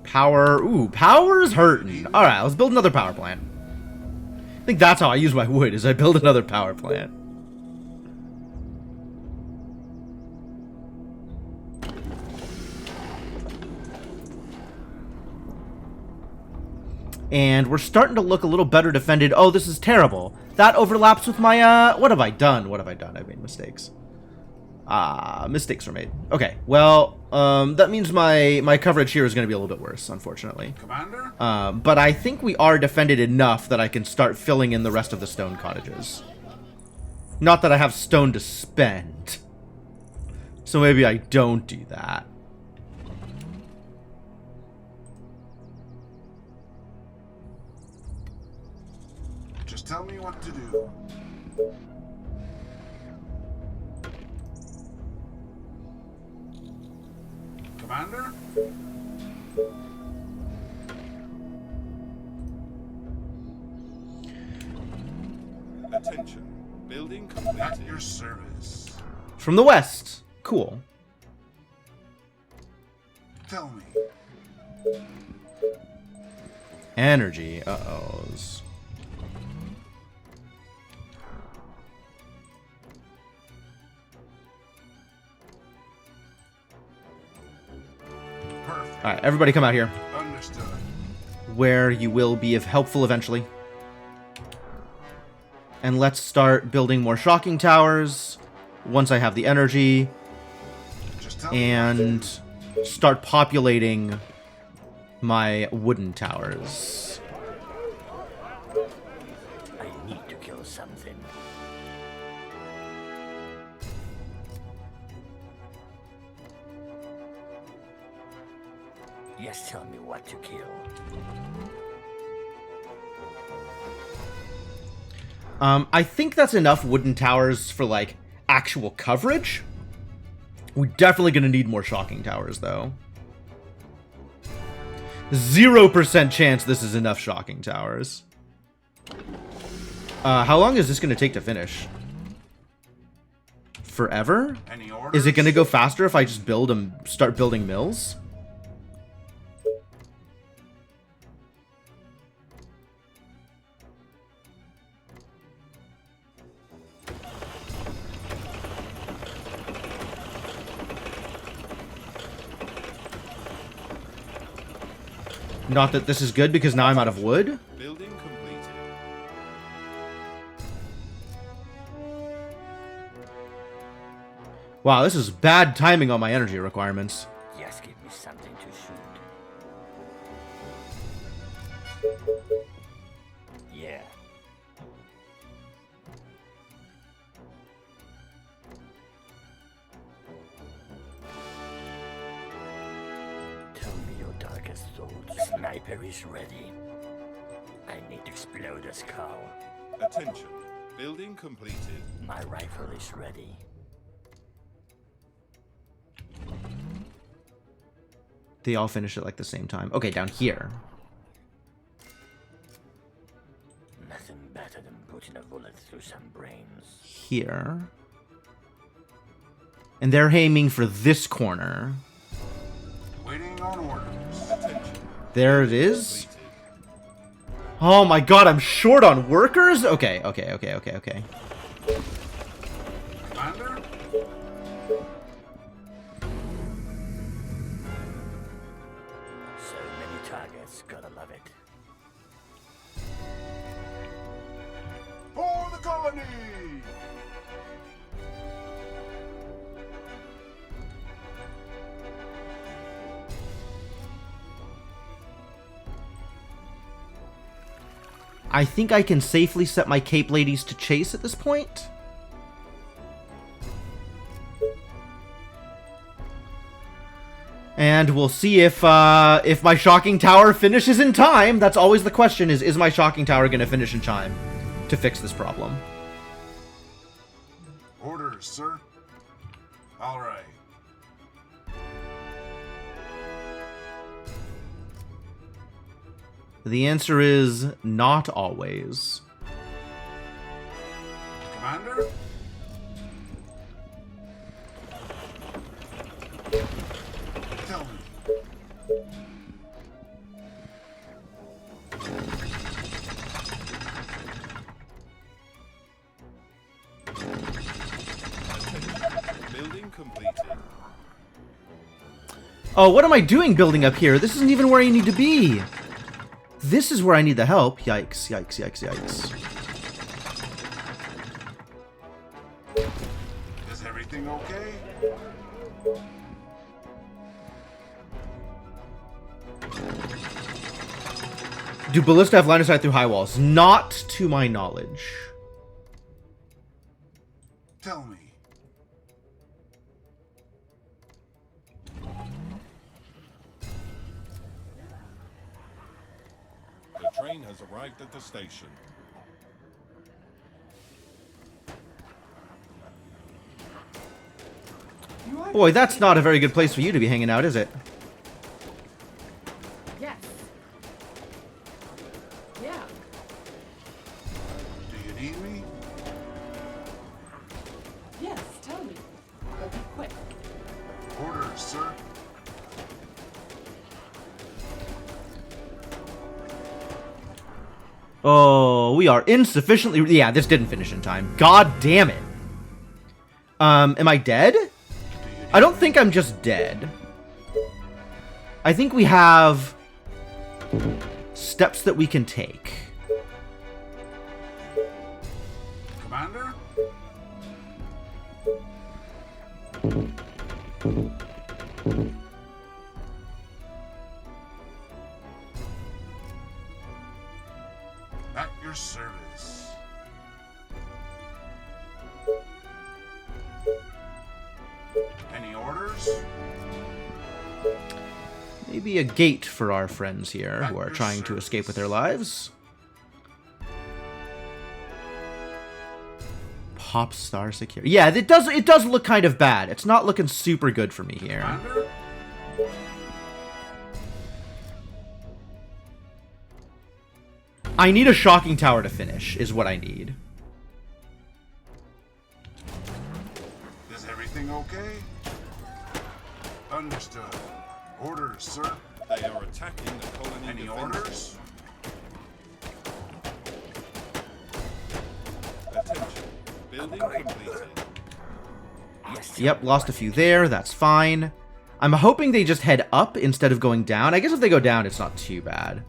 Power. Ooh, power's hurting. Alright, let's build another power plant. I think that's how I use my wood, is I build another power plant. And we're starting to look a little better defended. Oh, this is terrible. That overlaps with my, what have I done? What have I done? I've made mistakes. Mistakes were made. Okay, well, that means my coverage here is going to be a little bit worse, unfortunately. Commander? But I think we are defended enough that I can start filling in the rest of the stone cottages. Not that I have stone to spend. So maybe I don't do that. Just tell me what to do. Commander? Attention. Building At completed. your service. From the west. Cool. Tell me. Energy. Uh-ohs. Perfect. Alright, everybody come out here. Understood. Where you will be helpful eventually. And let's start building more shocking towers once I have the energy, Just tell me what to and start populating my wooden towers. I need to kill something. Yes, tell me what to kill. I think that's enough wooden towers for, like, actual coverage. We're definitely going to need more shocking towers, though. 0% chance this is enough shocking towers. How long is this going to take to finish? Forever? Any orders? Is it going to go faster if I just build and start building mills? Not that this is good because now I'm out of wood. Building completed. Wow, this is bad timing on my energy requirements. Just give me something to shoot. Yeah. Tell me your darkest thoughts. Sniper is ready. I need to explode a skull. Attention. Building completed. My rifle is ready. They all finish at like the same time. Okay, down here. Nothing better than putting a bullet through some brains. Here. And they're aiming for this corner. Waiting on orders. Attention. There it is. Completed. Oh my god, I'm short on workers? Okay. Commander? So many targets, gotta love it. For the colony! I think I can safely set my Cape Ladies to chase at this point. And we'll see if my Shocking Tower finishes in time. That's always the question, is my Shocking Tower going to finish in time to fix this problem? Orders, sir. All right. The answer is not always. Commander? Tell me. Building completed. Oh, what am I doing building up here? This isn't even where I need to be. This is where I need the help. Yikes, yikes, yikes, yikes. Is everything okay? Do Ballista have line of sight through high walls? Not to my knowledge. Tell me. The train has arrived at the station. Boy, that's not a very good place for you to be hanging out, is it? Yes. Yeah. Do you need me? Yes, tell me. But be quick. Orders, sir. Oh, we are insufficiently... Yeah, this didn't finish in time. God damn it. Am I dead? I don't think I'm just dead. I think we have steps that we can take. Commander? At your service. Any orders? Maybe a gate for our friends here who are trying to escape with their lives. Pop Star Security. Yeah, it does look kind of bad. It's not looking super good for me here. Commander? I need a Shocking Tower to finish, is what I need. Is everything okay? Understood. Orders, sir. They are attacking the colony Any defenses. orders? Attention. Building completed. Yes. Yep, lost a few there. That's fine. I'm hoping they just head up instead of going down. I guess if they go down, it's not too bad.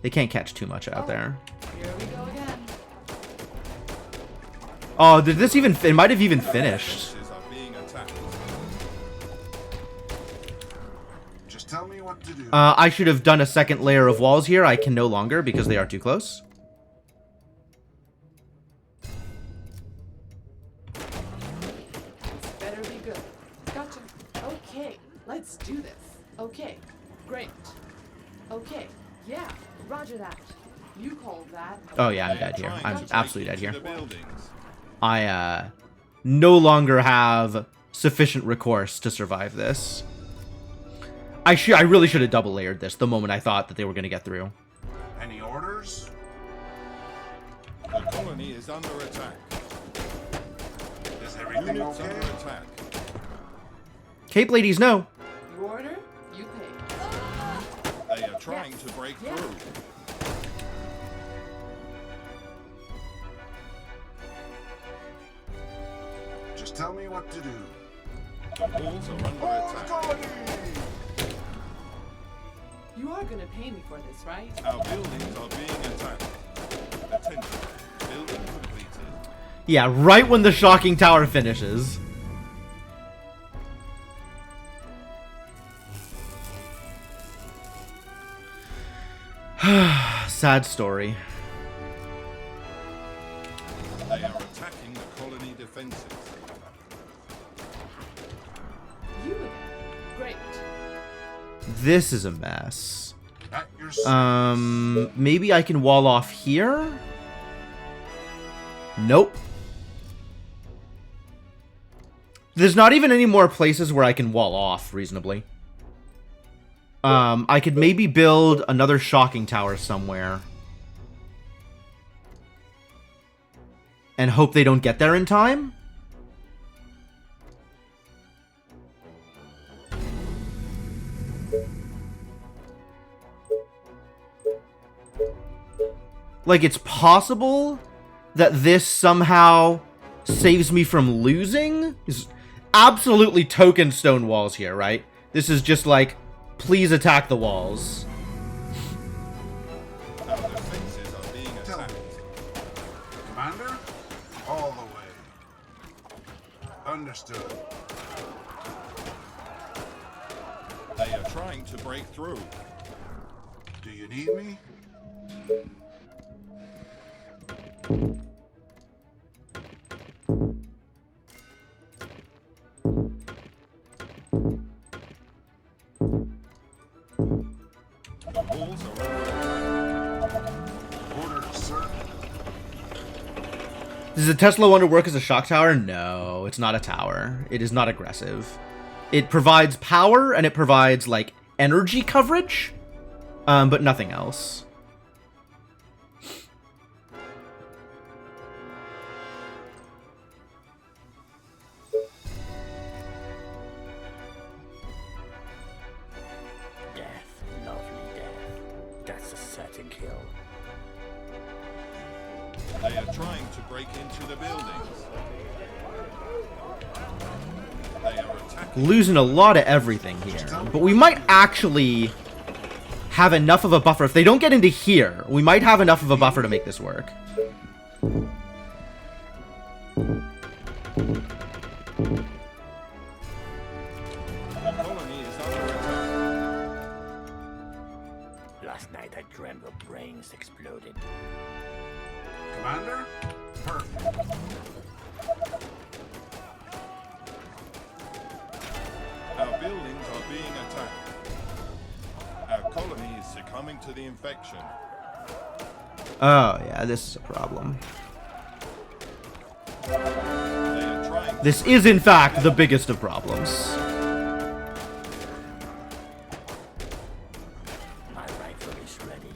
They can't catch too much out there. Here we go again. Oh, did this even... It might have even finished. Defenses are being attacked. Just tell me what to do. I should have done a second layer of walls here. I can no longer because they are too close. This better be good. Gotcha. Okay, let's do this. Okay, great. Okay, yeah, roger that. You called that. Oh yeah, I'm They are dead here. trying I'm to absolutely break dead into here. the buildings. I no longer have sufficient recourse to survive this. I really should have double layered this the moment I thought that they were going to get through. Any orders? The colony is under attack. Is everything Units okay? under attack. Cape ladies, no. You order, you pay. They are trying Yes. to break Yeah. through. Just tell me what to do. The walls are under Hold the attack. colony! You are gonna pay me for this, right? Our buildings are being attacked. Attention. Building completed. Yeah, right when the shocking tower finishes. Sad story. They are attacking the colony defenses. You again. Great. This is a mess. At your service. Maybe I can wall off here? Nope. There's not even any more places where I can wall off reasonably. I could maybe build another shocking tower somewhere. And hope they don't get there in time? Like, it's possible that this somehow saves me from losing? Is absolutely token stone walls here, right? This is just like, please attack the walls. Our defenses are being Tell me. attacked. Commander? All the way. Understood. They are trying to break through. Do you need me? The walls are under attack. Orders, sir. Does the Tesla one to work as a shock tower? No, it's not a tower. It is not aggressive. It provides power and it provides, like, energy coverage, but nothing else. Death, lovely death. That's a certain kill. They are trying to break into the buildings. They are attacking. Losing a lot of everything here, but we might actually have enough of a buffer. If they don't get into here, we might have enough of a buffer to make this work. The colony is under attack. Last night I dreamt of brains exploding. Commander? Perfect. Our buildings are being attacked. Our colony is succumbing to the infection. Oh, yeah, this is a problem. They are trying. This is, in fact, the biggest of problems. My rifle is ready.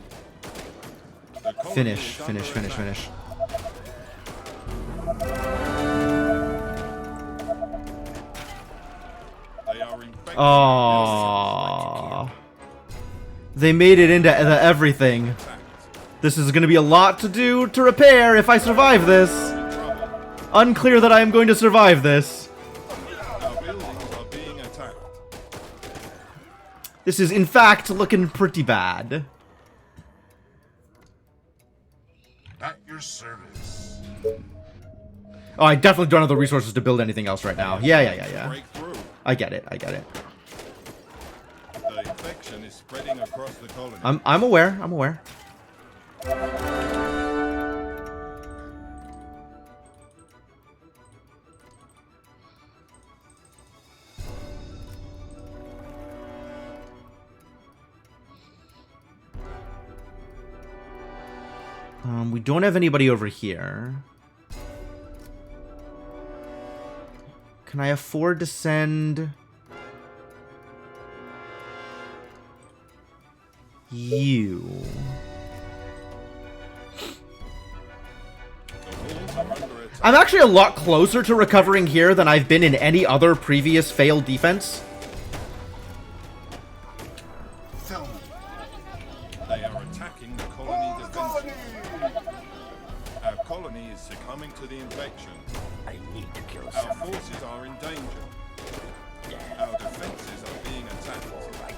The colony Finish, is finish, under finish, attack. finish. They are infecting. Aww. They made it into the everything. Attacked. This is going to be a lot to do to repair if I survive this. In trouble. Unclear that I am going to survive this. Our buildings are being attacked. This is, in fact, looking pretty bad. At your service. Oh, I definitely don't have the resources to build anything else right now. Yeah. Break through. I get it. The infection is spreading across the colony. I'm aware. We don't have anybody over here. Can I afford to send you? The walls are under attack. I'm actually a lot closer to recovering here than I've been in any other previous failed defense. Tell me. They are attacking the colony defenses. Our colony is succumbing to the infection. I need to kill Our something. forces are in danger. Death. Our defenses are being attacked. All right.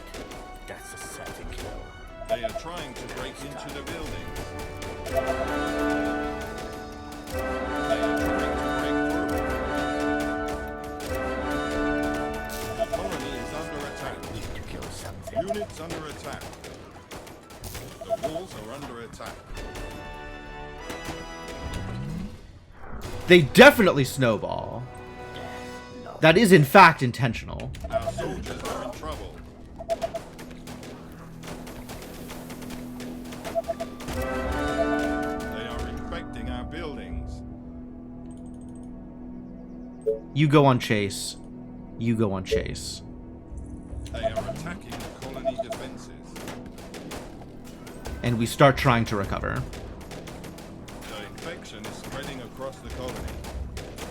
That's a certain kill. They are trying to break into the buildings. They are trying to break through. The colony is under attack. Need to kill something. Units under attack. The walls are under attack. They definitely snowball. That is in fact intentional. Our soldiers are in trouble. They are infecting our buildings. You go on chase. You go on chase. They are attacking the colony defenses. And we start trying to recover. The infection is spreading across the colony.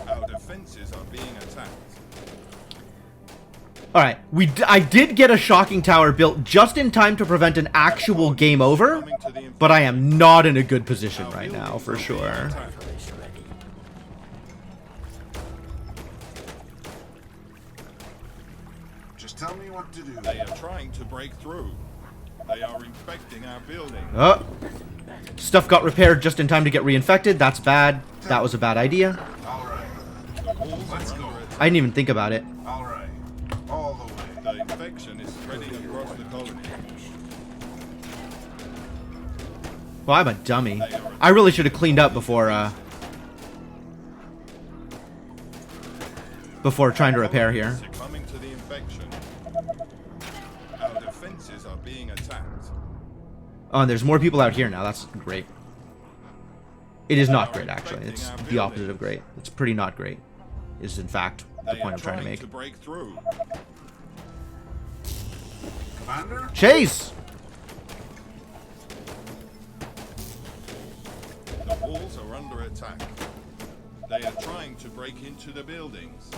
Our defenses are being attacked. All right, I did get a shocking tower built just in time to prevent an actual game over, but I am not in a good position Our right now, buildings for are being sure. attacked. Is ready. Just tell me what to do. They are trying to break through. They are infecting our building. Oh, stuff got repaired just in time to get reinfected. That's bad. That was a bad idea. All right. The walls Let's are go. under attack. I didn't even think about it. All right. All the way. The infection is spreading across the colony. Well, I'm a dummy. I really should have cleaned up before trying to repair here. Succumbing to the infection. Our defenses are being attacked. Oh, and there's more people out here now. That's great. It is not great, actually. It's the opposite of great. It's pretty not great. Is in fact the They point are I'm trying to trying make. to break through. Commander? Chase! The walls are under attack. They are trying to break into the buildings.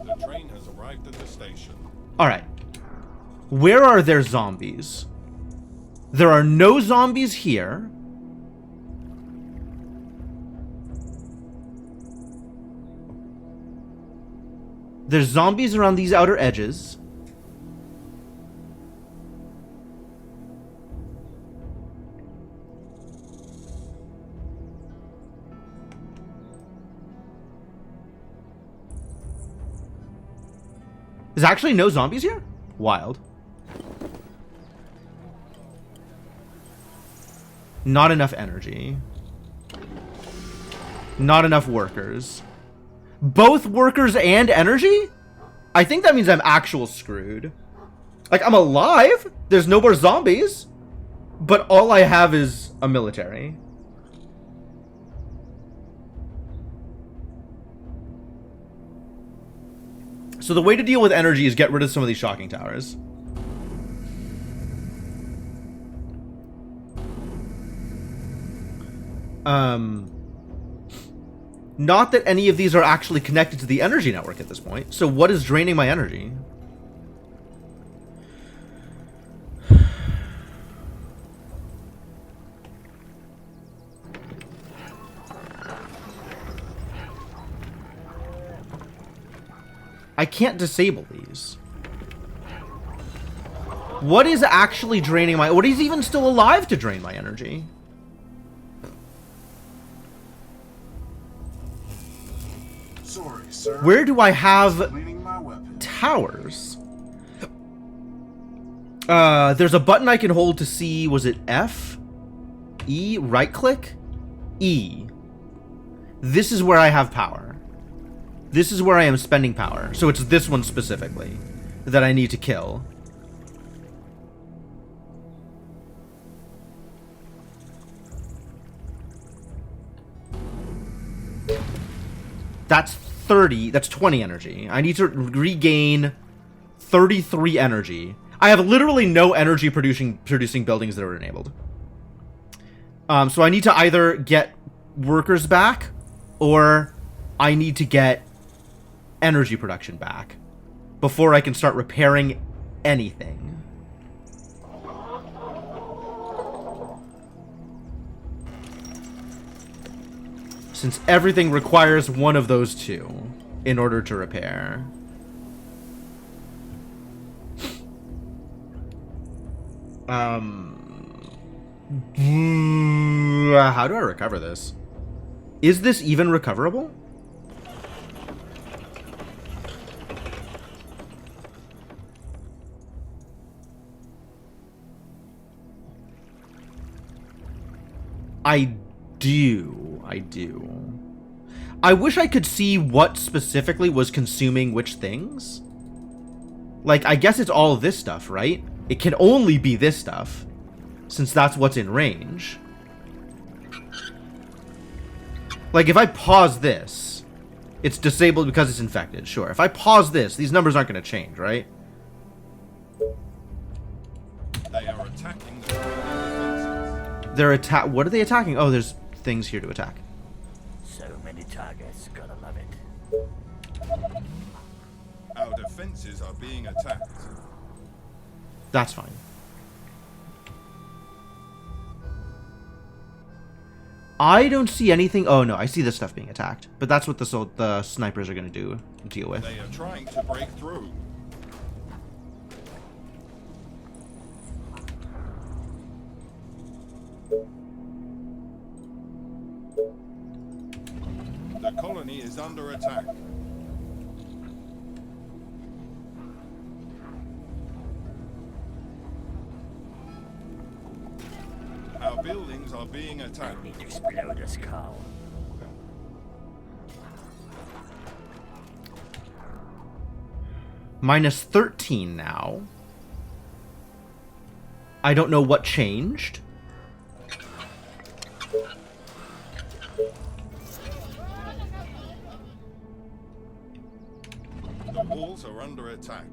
The train has arrived at the station. Alright. Where are there zombies? There are no zombies here. There's zombies around these outer edges. There's actually no zombies here? Wild. Not enough energy. Not enough workers. Both workers and energy? I think that means I'm actual screwed. Like, I'm alive. There's no more zombies. But all I have is a military. So the way to deal with energy is get rid of some of these shocking towers. Not that any of these are actually connected to the energy network at this point. So what is draining my energy? I can't disable these. What is actually draining my... What is even still alive to drain my energy? Sorry, sir. Where do I have Cleaning my weapon. towers? There's a button I can hold to see... Was it F? E? Right click? E. This is where I have power. This is where I am spending power. So it's this one specifically that I need to kill. That's 30. That's 20 energy. I need to regain 33 energy. I have literally no energy producing buildings that are enabled. So I need to either get workers back, or I need to get energy production back before I can start repairing anything. Since everything requires one of those two in order to repair. How do I recover this? Is this even recoverable? I do. I wish I could see what specifically was consuming which things. Like, I guess it's all of this stuff, right? It can only be this stuff, since that's what's in range. Like, if I pause this, it's disabled because it's infected, sure. If I pause this, these numbers aren't going to change, right? They are attacking the defenses. What are they attacking? Oh, there's things here to attack. So many targets, gotta love it. Our defenses are being attacked. That's fine. I don't see anything. Oh no, I see this stuff being attacked. But that's what the snipers are going to deal with. They are trying to break through. The colony is under attack. Our buildings are being I attacked. need to explode this cow. Minus 13 now. I don't know what changed. The walls are under attack.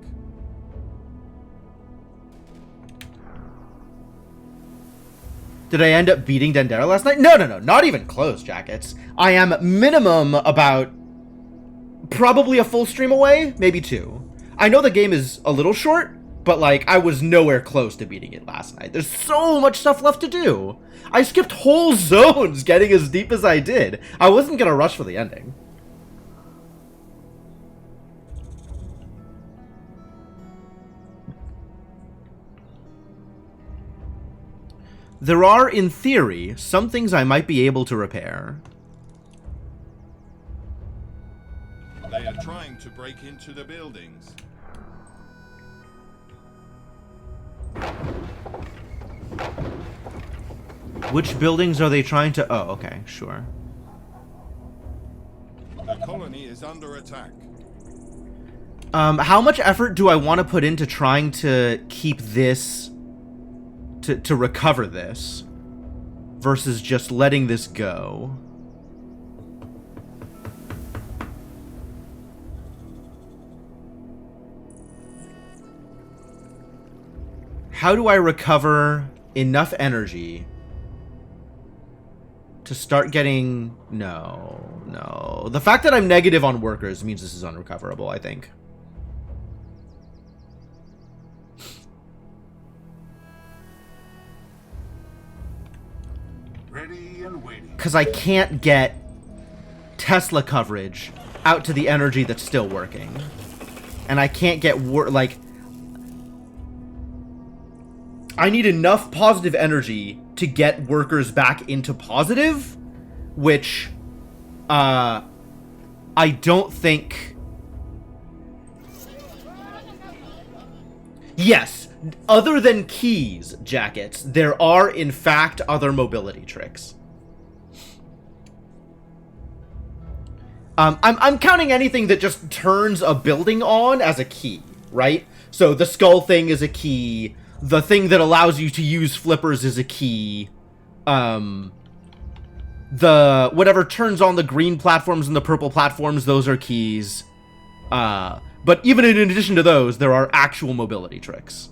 Did I end up beating Dendera last night? No, not even close, Jackets. I am minimum about probably a full stream away, maybe 2. I know the game is a little short, but like I was nowhere close to beating it last night. There's so much stuff left to do. I skipped whole zones getting as deep as I did. I wasn't gonna rush for the ending. There are, in theory, some things I might be able to repair. They are trying to break into the buildings. Which buildings are they trying to... Oh, okay, sure. The colony is under attack. How much effort do I want to put into trying to keep this... To recover this versus just letting this go? How do I recover enough energy to start getting... No. The fact that I'm negative on workers means this is unrecoverable, I think. Ready and waiting. Because I can't get Tesla coverage out to the energy that's still working. And I can't get like... I need enough positive energy to get workers back into positive, which I don't think... Yes, other than keys, Jackets, there are in fact other mobility tricks. I'm counting anything that just turns a building on as a key, right? So the skull thing is a key. The thing that allows you to use flippers is a key. The whatever turns on the green platforms and the purple platforms, those are keys. But even in addition to those, there are actual mobility tricks.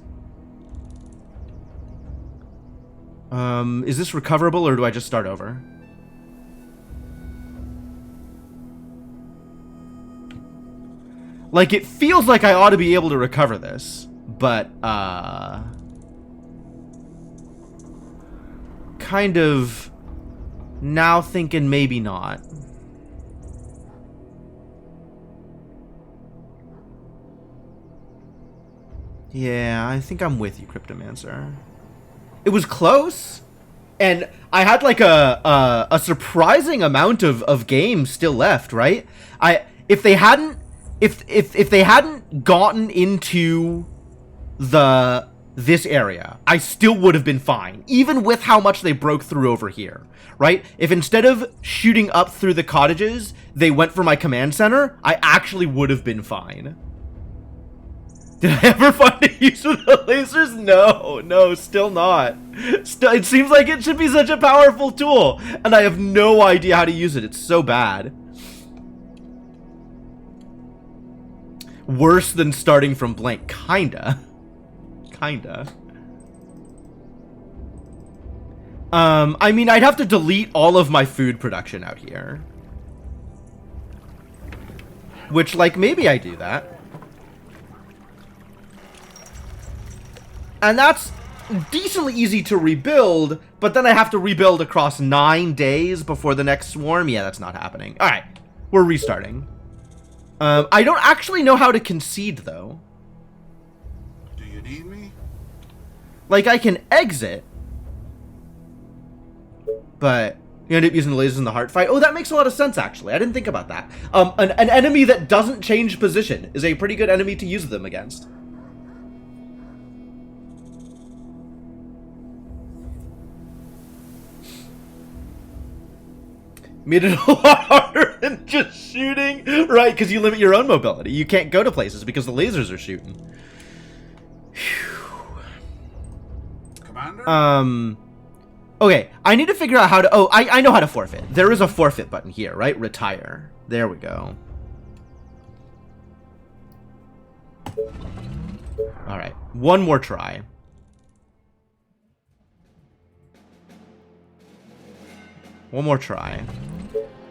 Is this recoverable or do I just start over? Like, it feels like I ought to be able to recover this, but, kind of Now thinking maybe not. Yeah, I think I'm with you, Cryptomancer. It was close, and I had like a surprising amount of games still left, right? If they hadn't gotten into this area, I still would have been fine, even with how much they broke through over here, right? If instead of shooting up through the cottages, they went for my command center, I actually would have been fine. Did I ever find a use for the lasers? No, still not. It seems like it should be such a powerful tool, and I have no idea how to use it. It's so bad. Worse than starting from blank. Kinda. I mean, I'd have to delete all of my food production out here. Which, like, maybe I do that. And that's decently easy to rebuild, but then I have to rebuild across 9 days before the next swarm. Yeah, that's not happening. Alright, we're restarting. I don't actually know how to concede, though. Do you need me? Like, I can exit, but you end up using the lasers in the heart fight. Oh, that makes a lot of sense, actually. I didn't think about that. An enemy that doesn't change position is a pretty good enemy to use them against. Made it a lot harder than just shooting, right? Because you limit your own mobility. You can't go to places because the lasers are shooting. Commander? Okay, I need to figure out how to... Oh, I know how to forfeit. There is a forfeit button here, right? Retire. There we go. Alright, one more try. One more try.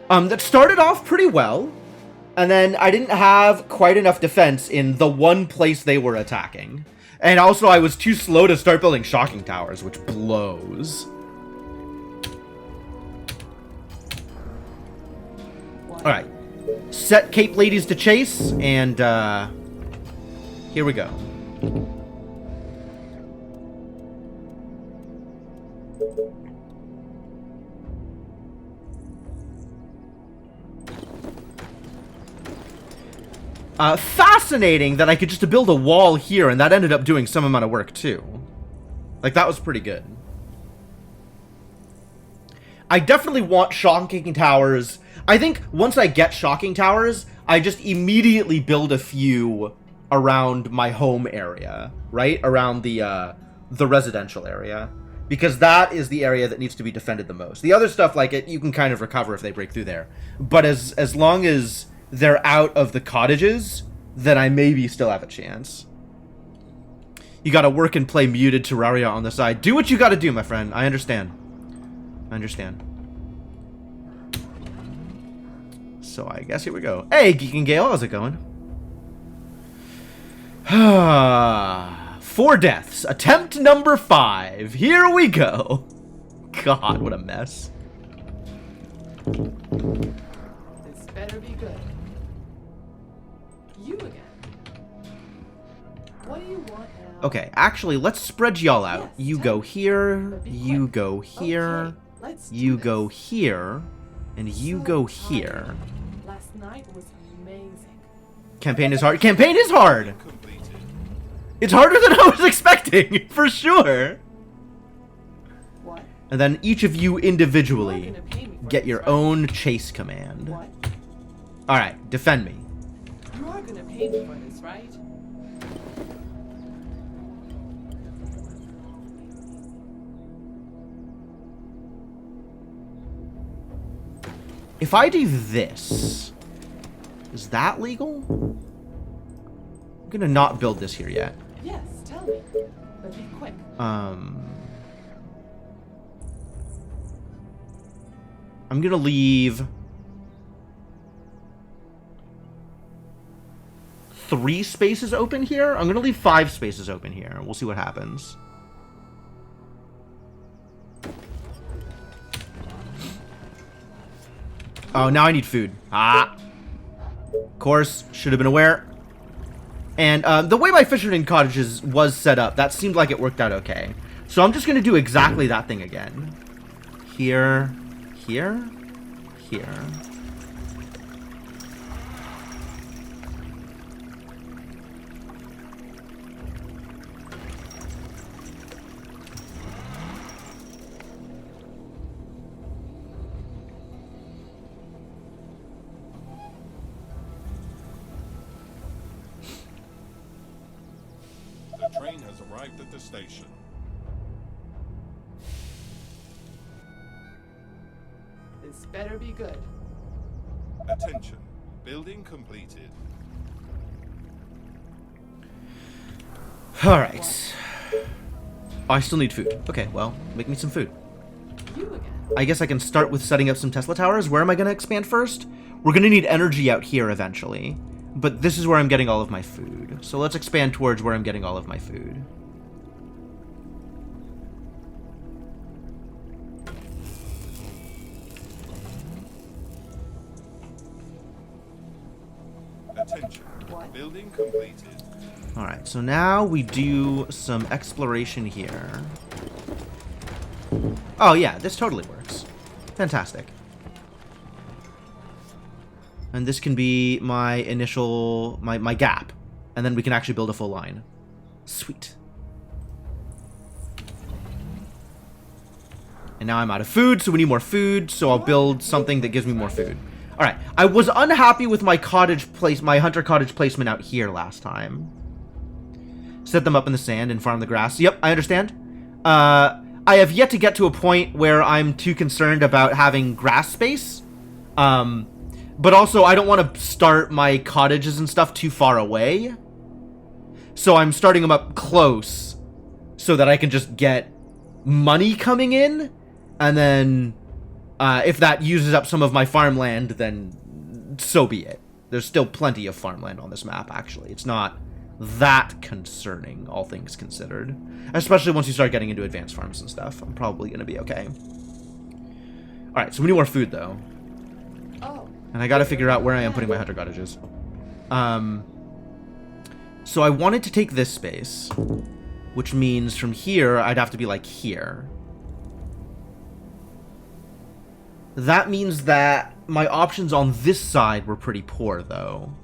That started off pretty well, and then I didn't have quite enough defense in the one place they were attacking. And also, I was too slow to start building shocking towers, which blows. Alright. Set Cape Ladies to chase, and, here we go. Fascinating that I could just build a wall here, and that ended up doing some amount of work, too. Like, that was pretty good. I definitely want shocking towers. I think once I get shocking towers, I just immediately build a few around my home area, right? Around the residential area. Because that is the area that needs to be defended the most. The other stuff, like, you can kind of recover if they break through there. But as long as they're out of the cottages, then I maybe still have a chance. You gotta work and play muted Terraria on the side. Do what you gotta do, my friend. I understand. I understand. So I guess here we go. Hey, Geek and Gale, how's it going? 4 deaths. Attempt number 5. Here we go. God, what a mess. This better be good. You again. What do you want now? Okay, actually, let's spread y'all out. Yes, You tell go me. here, But be you quick. go here, Okay, let's do you this. go here, and you So go tired. here. Last night was amazing. Campaign is hard. Campaign is hard! Completed. It's harder than I was expecting, for sure! What? And then each of you You are individually gonna pay me for get this, your right? own chase command. What? Alright, defend me. You are gonna pay me for this, right? If I do this, is that legal? I'm gonna not build this here yet. Yes, tell me. But be quick. I'm gonna leave 3 spaces open here. I'm gonna leave 5 spaces open here. We'll see what happens. Oh, now I need food. Ah. Of course, should have been aware. And the way my fisherman cottages was set up, that seemed like it worked out okay. So I'm just going to do exactly that thing again. Here, here, here. The train has arrived at the station. This better be good. Attention. Building completed. Alright. Oh, I still need food. Okay, well, make me some food. You again. I guess I can start with setting up some Tesla towers. Where am I going to expand first? We're going to need energy out here eventually. But this is where I'm getting all of my food. So let's expand towards where I'm getting all of my food. Attention. What? Building completed. Alright, so now we do some exploration here. Oh yeah, this totally works. Fantastic. And this can be my initial, my gap. And then we can actually build a full line. Sweet. And now I'm out of food, so we need more food, so I'll build something that gives me more food. Alright, I was unhappy with my cottage place, my hunter cottage placement out here last time. Set them up in the sand and farm the grass. Yep, I understand. I have yet to get to a point where I'm too concerned about having grass space. But also, I don't want to start my cottages and stuff too far away. So I'm starting them up close so that I can just get money coming in. And then if that uses up some of my farmland, then so be it. There's still plenty of farmland on this map, actually. It's not that concerning, all things considered. Especially once you start getting into advanced farms and stuff. I'm probably going to be okay. Alright, so we need more food, though. Oh. And I gotta figure out where I am putting my hunter cottages. So I wanted to take this space, which means from here, I'd have to be like here. That means that my options on this side were pretty poor, though.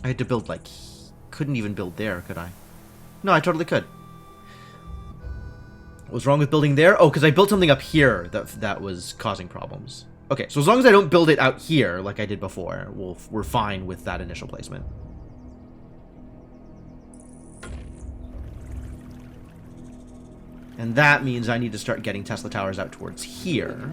I had to build, like, couldn't even build there, could I? No, I totally could. What was wrong with building there? Oh, because I built something up here that was causing problems. Okay, so as long as I don't build it out here like I did before, we're fine with that initial placement. And that means I need to start getting Tesla towers out towards here.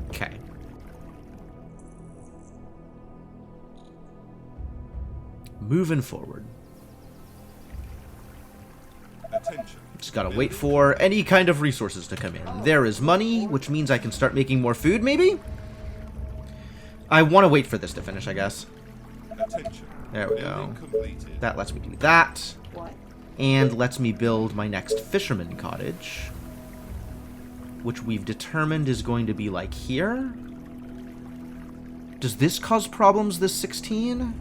Okay. Moving forward. Attention. Just gotta wait for any kind of resources to come in. There is money, which means I can start making more food, maybe? I want to wait for this to finish, I guess. Attention. There we Building go. completed. That lets me do that. What? And lets me build my next fisherman cottage, which we've determined is going to be like here. Does this cause problems, this 16?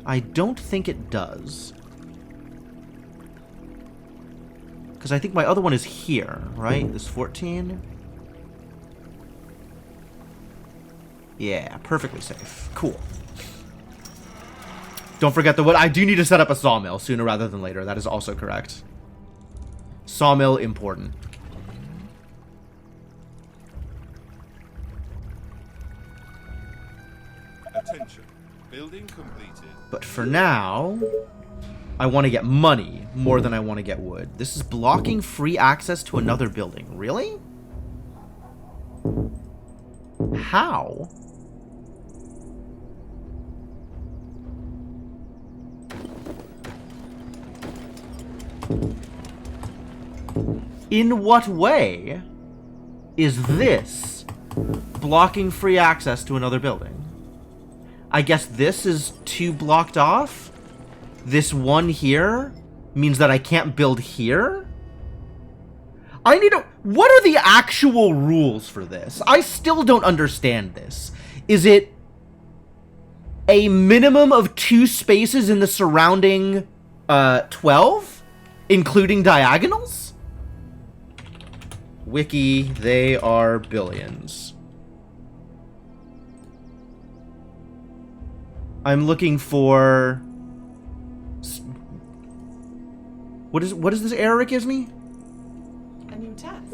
I don't think it does. Because I think my other one is here, right? This 14? Yeah, perfectly safe. Cool. Don't forget the wood. I do need to set up a sawmill sooner rather than later. That is also correct. Sawmill important. Attention. Building completed. But for now, I want to get money more than I want to get wood. This is blocking free access to another building. Really? How? In what way is this blocking free access to another building? I guess this is 2 blocked off? This one here means that I can't build here? I need to... What are the actual rules for this? I still don't understand this. Is it a minimum of 2 spaces in the surrounding 12? Including diagonals? Wiki, they are billions. I'm looking for... What is this error it gives me? A new task.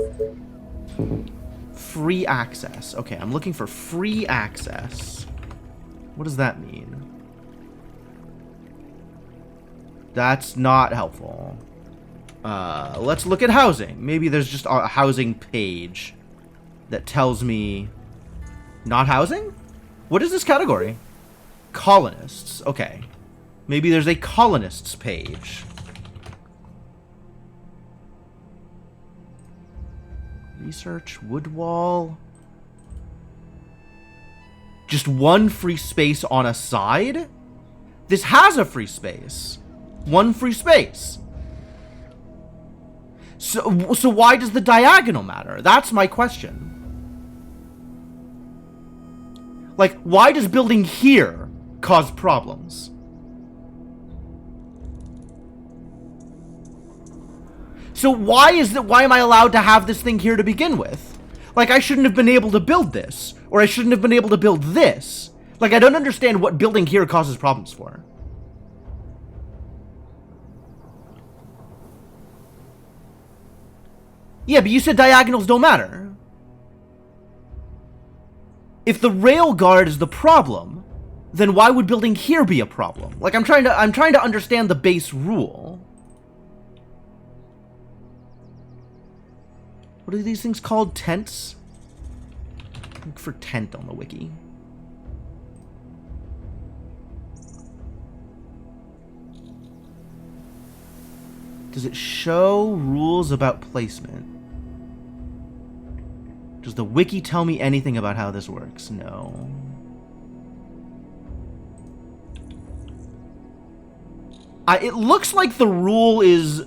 Free access. Okay, I'm looking for free access. What does that mean? That's not helpful. Let's look at housing. Maybe there's just a housing page that tells me... Not housing? What is this category? Colonists. Okay. Maybe there's a colonists page. Research, wood wall. Just 1 free space on a side? This has a free space. 1 free space. So why does the diagonal matter? That's my question. Like, why does building here cause problems? So why am I allowed to have this thing here to begin with? Like, I shouldn't have been able to build this, or I shouldn't have been able to build this. Like, I don't understand what building here causes problems for. Yeah, but you said diagonals don't matter. If the rail guard is the problem, then why would building here be a problem? Like, I'm trying to understand the base rule. What are these things called? Tents? Look for tent on the wiki. Does it show rules about placement? Does the wiki tell me anything about how this works? No. It looks like the rule is...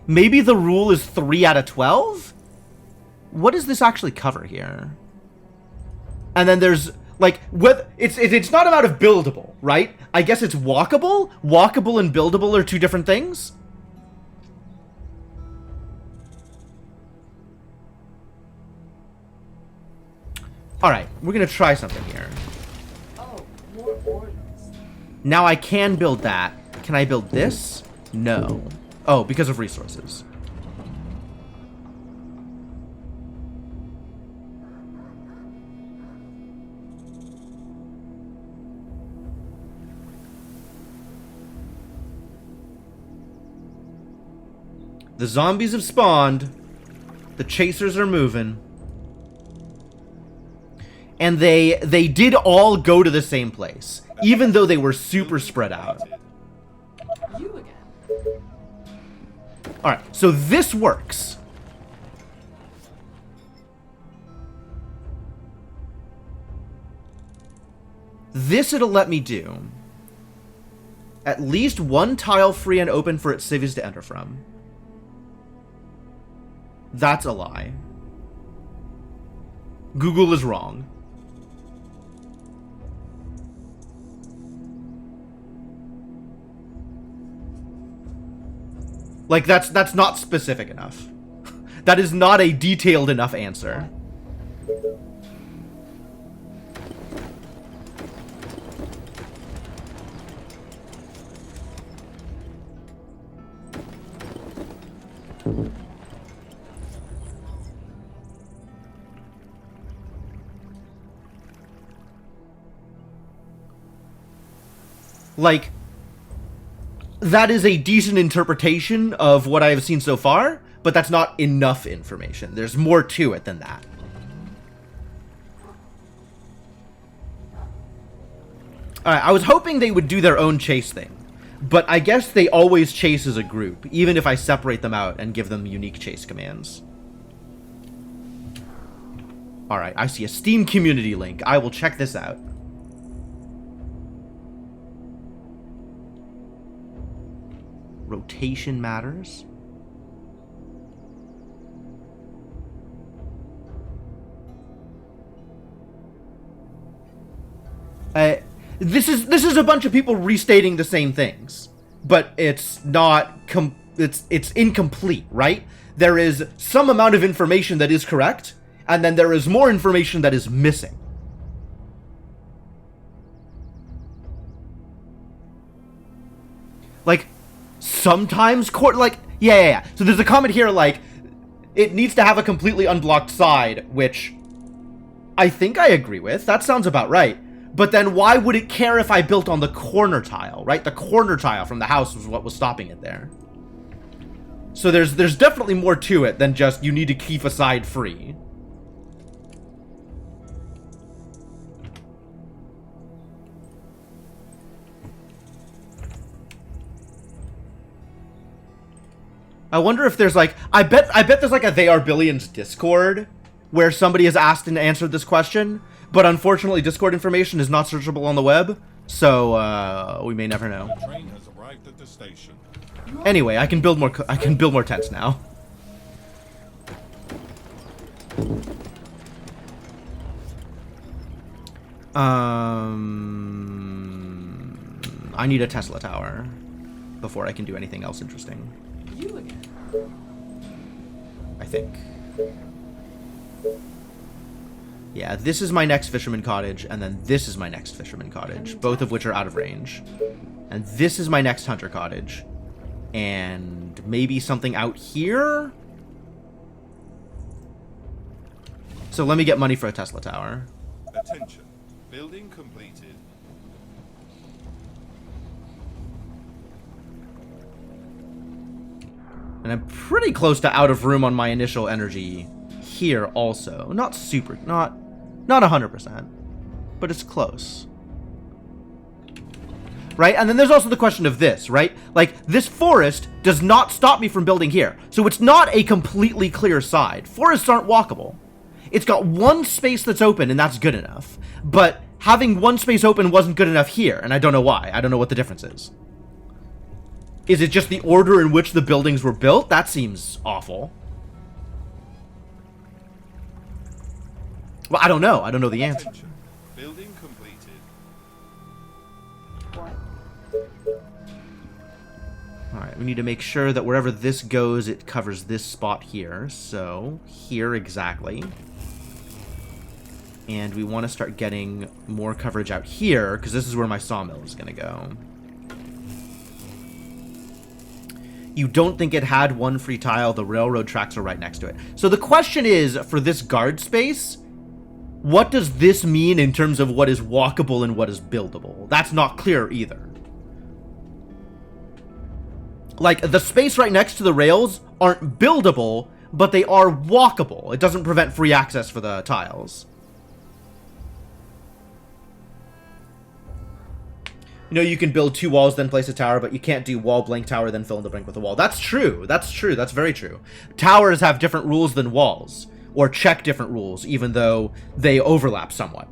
Maybe the rule is 3 out of 12? What does this actually cover here? And then there's... Like, it's not about if buildable, right? I guess it's walkable? Walkable and buildable are 2 different things? Alright, we're gonna try something here. Oh, more orders. Now I can build that. Can I build this? No. Oh, because of resources. The zombies have spawned. The chasers are moving. And they did all go to the same place, even though they were super spread out. You again. Alright, so this works. This it'll let me do. At least 1 tile free and open for its civvies to enter from. That's a lie. Google is wrong. Like, that's not specific enough. That is not a detailed enough answer. Like, that is a decent interpretation of what I have seen so far, but that's not enough information. There's more to it than that. Alright, I was hoping they would do their own chase thing. But I guess they always chase as a group, even if I separate them out and give them unique chase commands. Alright, I see a Steam community link. I will check this out. Rotation matters. This is a bunch of people restating the same things, but it's not it's incomplete, right? There is some amount of information that is correct, and then there is more information that is missing. Like, sometimes yeah. So there's a comment here like, it needs to have a completely unblocked side, which I think I agree with. That sounds about right. But then why would it care if I built on the corner tile, right? The corner tile from the house was what was stopping it there. So there's definitely more to it than just you need to keep a side free. I wonder if there's like, I bet there's like a They Are Billions Discord where somebody has asked and answered this question, but unfortunately Discord information is not searchable on the web, so we may never know. The train has arrived at the station. Anyway, I can build more tents now. I need a Tesla tower before I can do anything else interesting. You again. I think. Yeah, this is my next fisherman cottage, and then this is my next fisherman cottage, both of which are out of range. And this is my next hunter cottage. And maybe something out here? So let me get money for a Tesla tower. Attention. Building completed. And I'm pretty close to out of room on my initial energy here also. Not 100%, but it's close. Right? And then there's also the question of this, right? Like, this forest does not stop me from building here. So it's not a completely clear side. Forests aren't walkable. It's got one space that's open, and that's good enough. But having one space open wasn't good enough here, and I don't know why. I don't know what the difference is. Is it just the order in which the buildings were built? That seems awful. Well, I don't know. I don't know the answer. Attention. Building completed. Alright, we need to make sure that wherever this goes, it covers this spot here. So, here exactly. And we want to start getting more coverage out here, because this is where my sawmill is going to go. You don't think it had one free tile, the railroad tracks are right next to it. So the question is, for this guard space, what does this mean in terms of what is walkable and what is buildable? That's not clear either. Like, the space right next to the rails aren't buildable, but they are walkable. It doesn't prevent free access for the tiles. You know, you can build 2 walls, then place a tower, but you can't do wall, blank, tower, then fill in the blank with a wall. That's true. That's true. That's very true. Towers have different rules than walls, or check different rules, even though they overlap somewhat.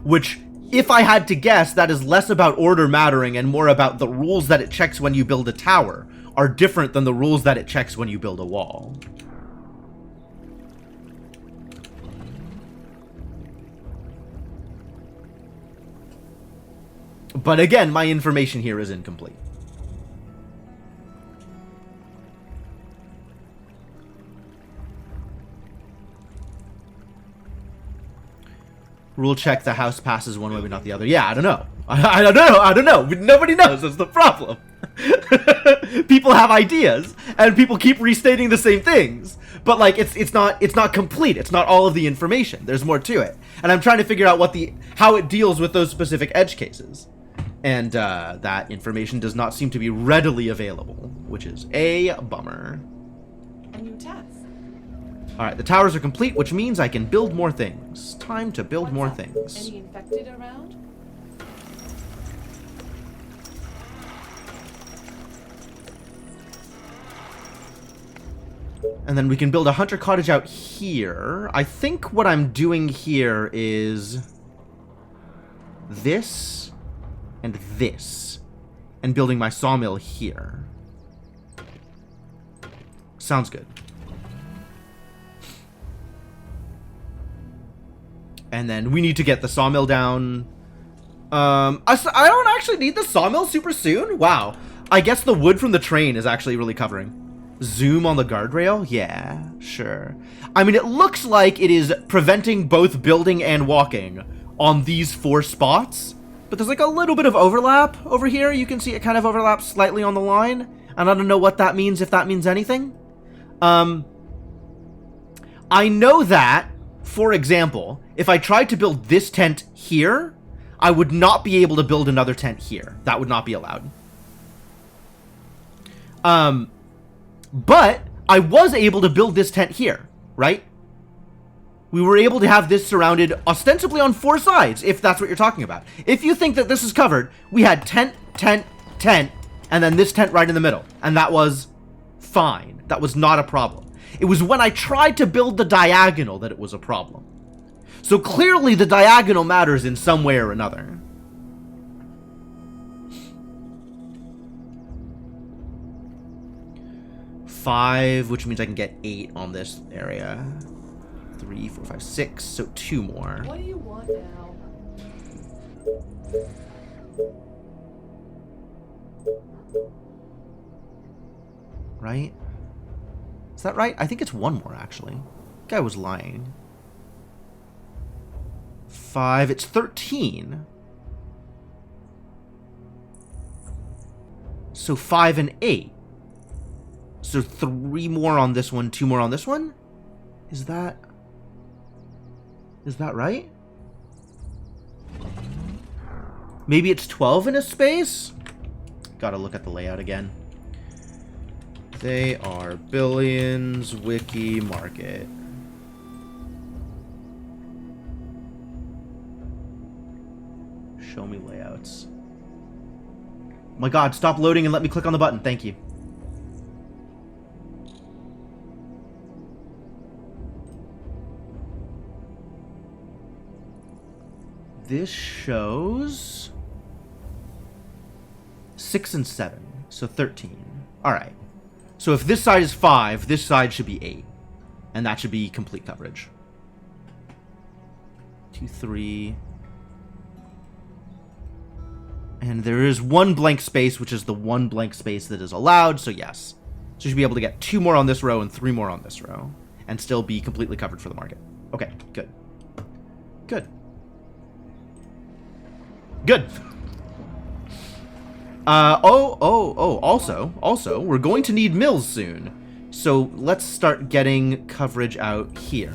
Which, if I had to guess, that is less about order mattering and more about the rules that it checks when you build a tower are different than the rules that it checks when you build a wall. But again, my information here is incomplete. Rule check, the house passes one way but not the other. Yeah, I don't know. I don't know. Nobody knows. That's the problem. People have ideas, and people keep restating the same things. But like, it's not complete. It's not all of the information. There's more to it, and I'm trying to figure out how it deals with those specific edge cases. And that information does not seem to be readily available, which is a bummer. A new task. Alright, the towers are complete, which means I can build more things. Time to build more What's up? things. Any infected around? And then we can build a hunter cottage out here. I think what I'm doing here is this and this. And building my sawmill here. Sounds good. And then we need to get the sawmill down. I don't actually need the sawmill super soon. Wow. I guess the wood from the train is actually really covering. Zoom on the guardrail? Yeah, sure. I mean, it looks like it is preventing both building and walking on these 4 spots. But there's like a little bit of overlap over here. You can see it kind of overlaps slightly on the line. And I don't know what that means, if that means anything. I know that, for example, if I tried to build this tent here, I would not be able to build another tent here. That would not be allowed. But I was able to build this tent here, right? We were able to have this surrounded ostensibly on 4 sides, if that's what you're talking about. If you think that this is covered, we had tent, tent, tent, and then this tent right in the middle. And that was fine. That was not a problem. It was when I tried to build the diagonal that it was a problem. So clearly the diagonal matters in some way or another. Five, which means I can get 8 on this area. 3, 4, 5, 6, so 2 more. What do you want now? Right? Is that right? I think it's 1 more, actually. Guy was lying. 5, it's 13. So 5 and 8. So 3 more on this one, 2 more on this one? Is that right? Maybe it's 12 in a space? Gotta look at the layout again. They are Billions Wiki Market. Show me layouts. Oh my god, stop loading and let me click on the button. Thank you. This shows 6 and 7, so 13. Alright. So if this side is 5, this side should be 8. And that should be complete coverage. 2, 3. And there is 1 blank space, which is the 1 blank space that is allowed, so yes. So you should be able to get 2 more on this row and 3 more on this row. And still be completely covered for the market. Okay, good. Good. Good. Also, we're going to need mills soon. So let's start getting coverage out here.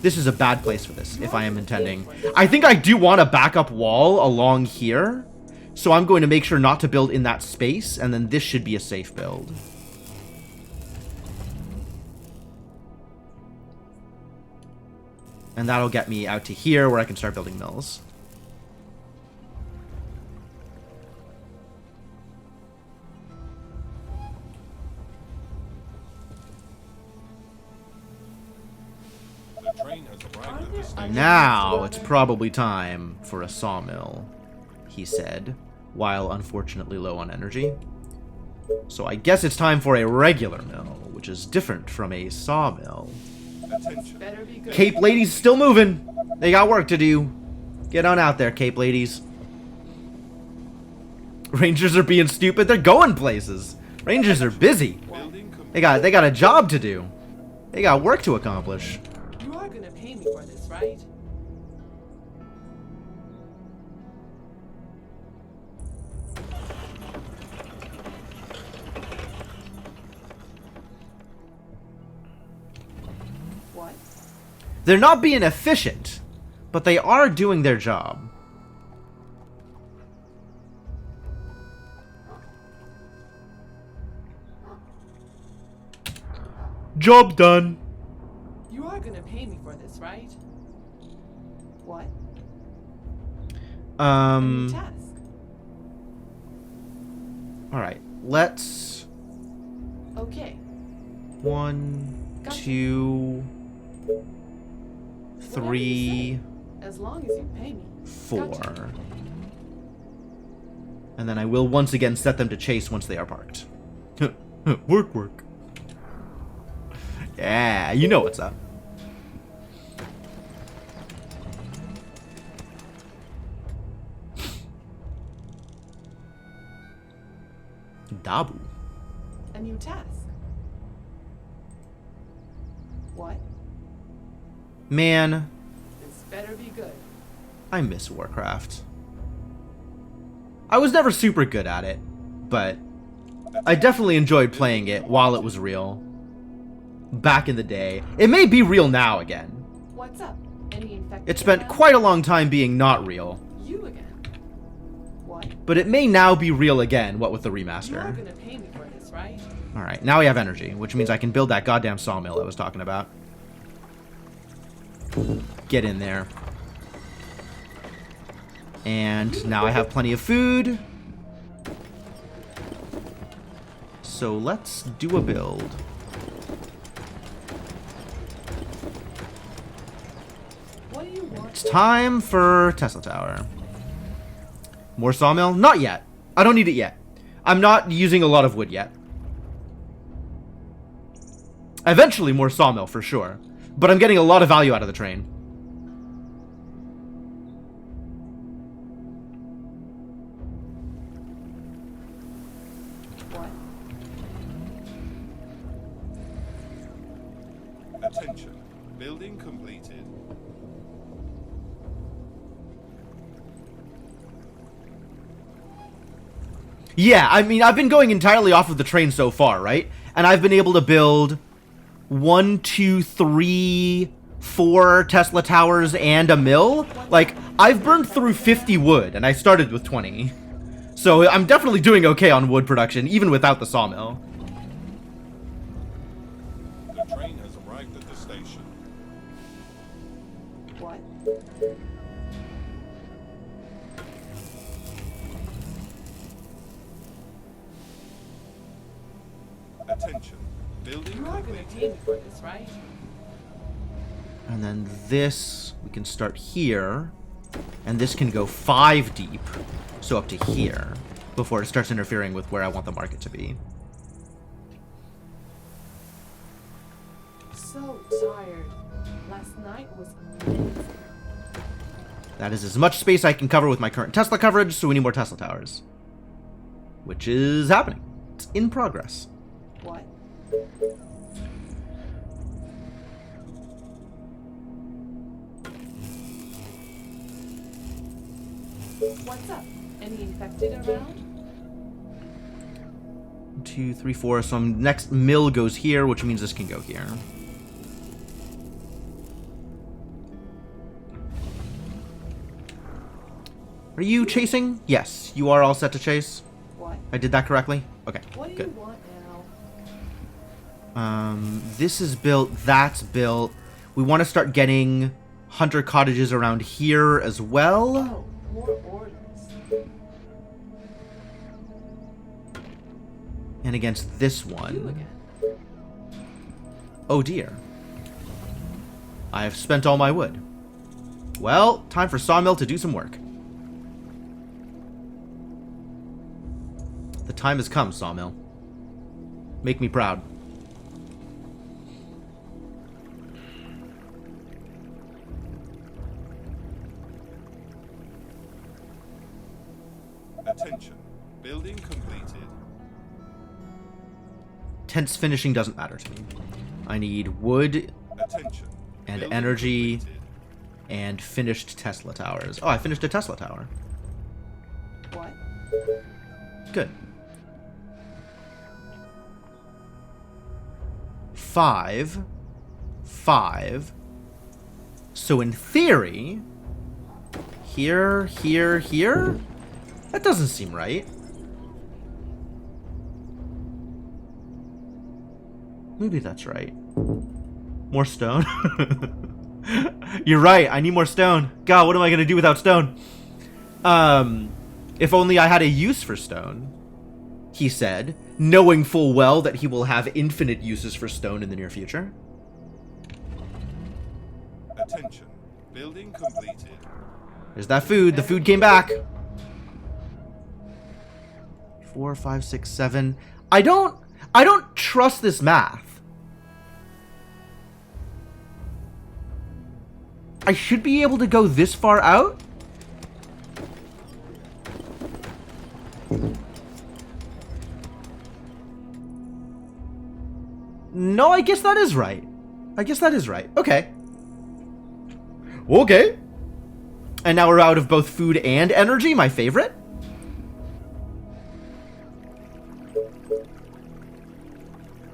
This is a bad place for this, if I am intending. I think I do want a backup wall along here. So I'm going to make sure not to build in that space, and then this should be a safe build. And that'll get me out to here where I can start building mills. Now it's probably time for a sawmill, he said, while unfortunately low on energy. So I guess it's time for a regular mill, which is different from a sawmill. Better be good. Cape ladies still moving. They got work to do. Get on out there, Cape ladies. Rangers are being stupid. They're going places. Rangers are busy. They got a job to do. They got work to accomplish. You are gonna pay me for this, right? What? They're not being efficient, but they are doing their job. Job done. You are gonna pay me for this, right? What? New task. Alright, let's... Okay. 1, Gotcha. 2, Whatever you 3, say, as long as you pay me. 4. Gotcha. And then I will once again set them to chase once they are parked. Work, work. Yeah, you know what's up. Dabu. A new task. What? Man, This better be good. I miss Warcraft. I was never super good at it, but I definitely enjoyed playing it while it was real. Back in the day. It may be real now again. What's up? Any infected? It spent around? quite a long time being not real, You again. What? but it may now be real again, what with the You are remaster. gonna pay me for this, right? Alright, now we have energy, which means I can build that goddamn sawmill I was talking about. Get in there. And now I have plenty of food. So let's do a build. What do you want? It's time for Tesla Tower. More sawmill? Not yet. I don't need it yet. I'm not using a lot of wood yet. Eventually more sawmill for sure. But I'm getting a lot of value out of the train. What? Attention. Building completed. Yeah, I mean, I've been going entirely off of the train so far, right? And I've been able to build 1, 2, 3, 4 Tesla towers and a mill. Like, I've burned through 50 wood, and I started with 20. So I'm definitely doing okay on wood production, even without the sawmill. The train has arrived at the station. What? Attention. Building You are gonna completed. pay me for this, right? And then this, we can start here. And this can go 5 deep. So up to here. Before it starts interfering with where I want the market to be. So tired. Last night was amazing. That is as much space I can cover with my current Tesla coverage, so we need more Tesla towers. Which is happening. It's in progress. What? What's up? Any infected around? 1, 2, 3, 4. So next mill goes here, which means this can go here. Are you chasing? Yes, you are all set to chase. What? I did that correctly? Okay, What do good. you want now? This is built, that's built. We want to start getting hunter cottages around here as well. Oh, more orders. And against this You one. again. Oh dear. I have spent all my wood. Well, time for Sawmill to do some work. The time has come, Sawmill. Make me proud. Attention. Building completed. Tents finishing doesn't matter to me. I need wood Attention. and Building energy completed. and finished Tesla towers. Oh, I finished a Tesla tower. What? Good. 5. 5. So in theory, here, here, here? That doesn't seem right. Maybe that's right. More stone? You're right, I need more stone. God, what am I gonna do without stone? If only I had a use for stone, he said, knowing full well that he will have infinite uses for stone in the near future. Attention. Building completed. There's that food. The food came back. 4, 5, 6, 7. I don't trust this math. I should be able to go this far out. No, I guess that is right. I guess that is right. Okay. Okay. And now we're out of both food and energy, my favorite.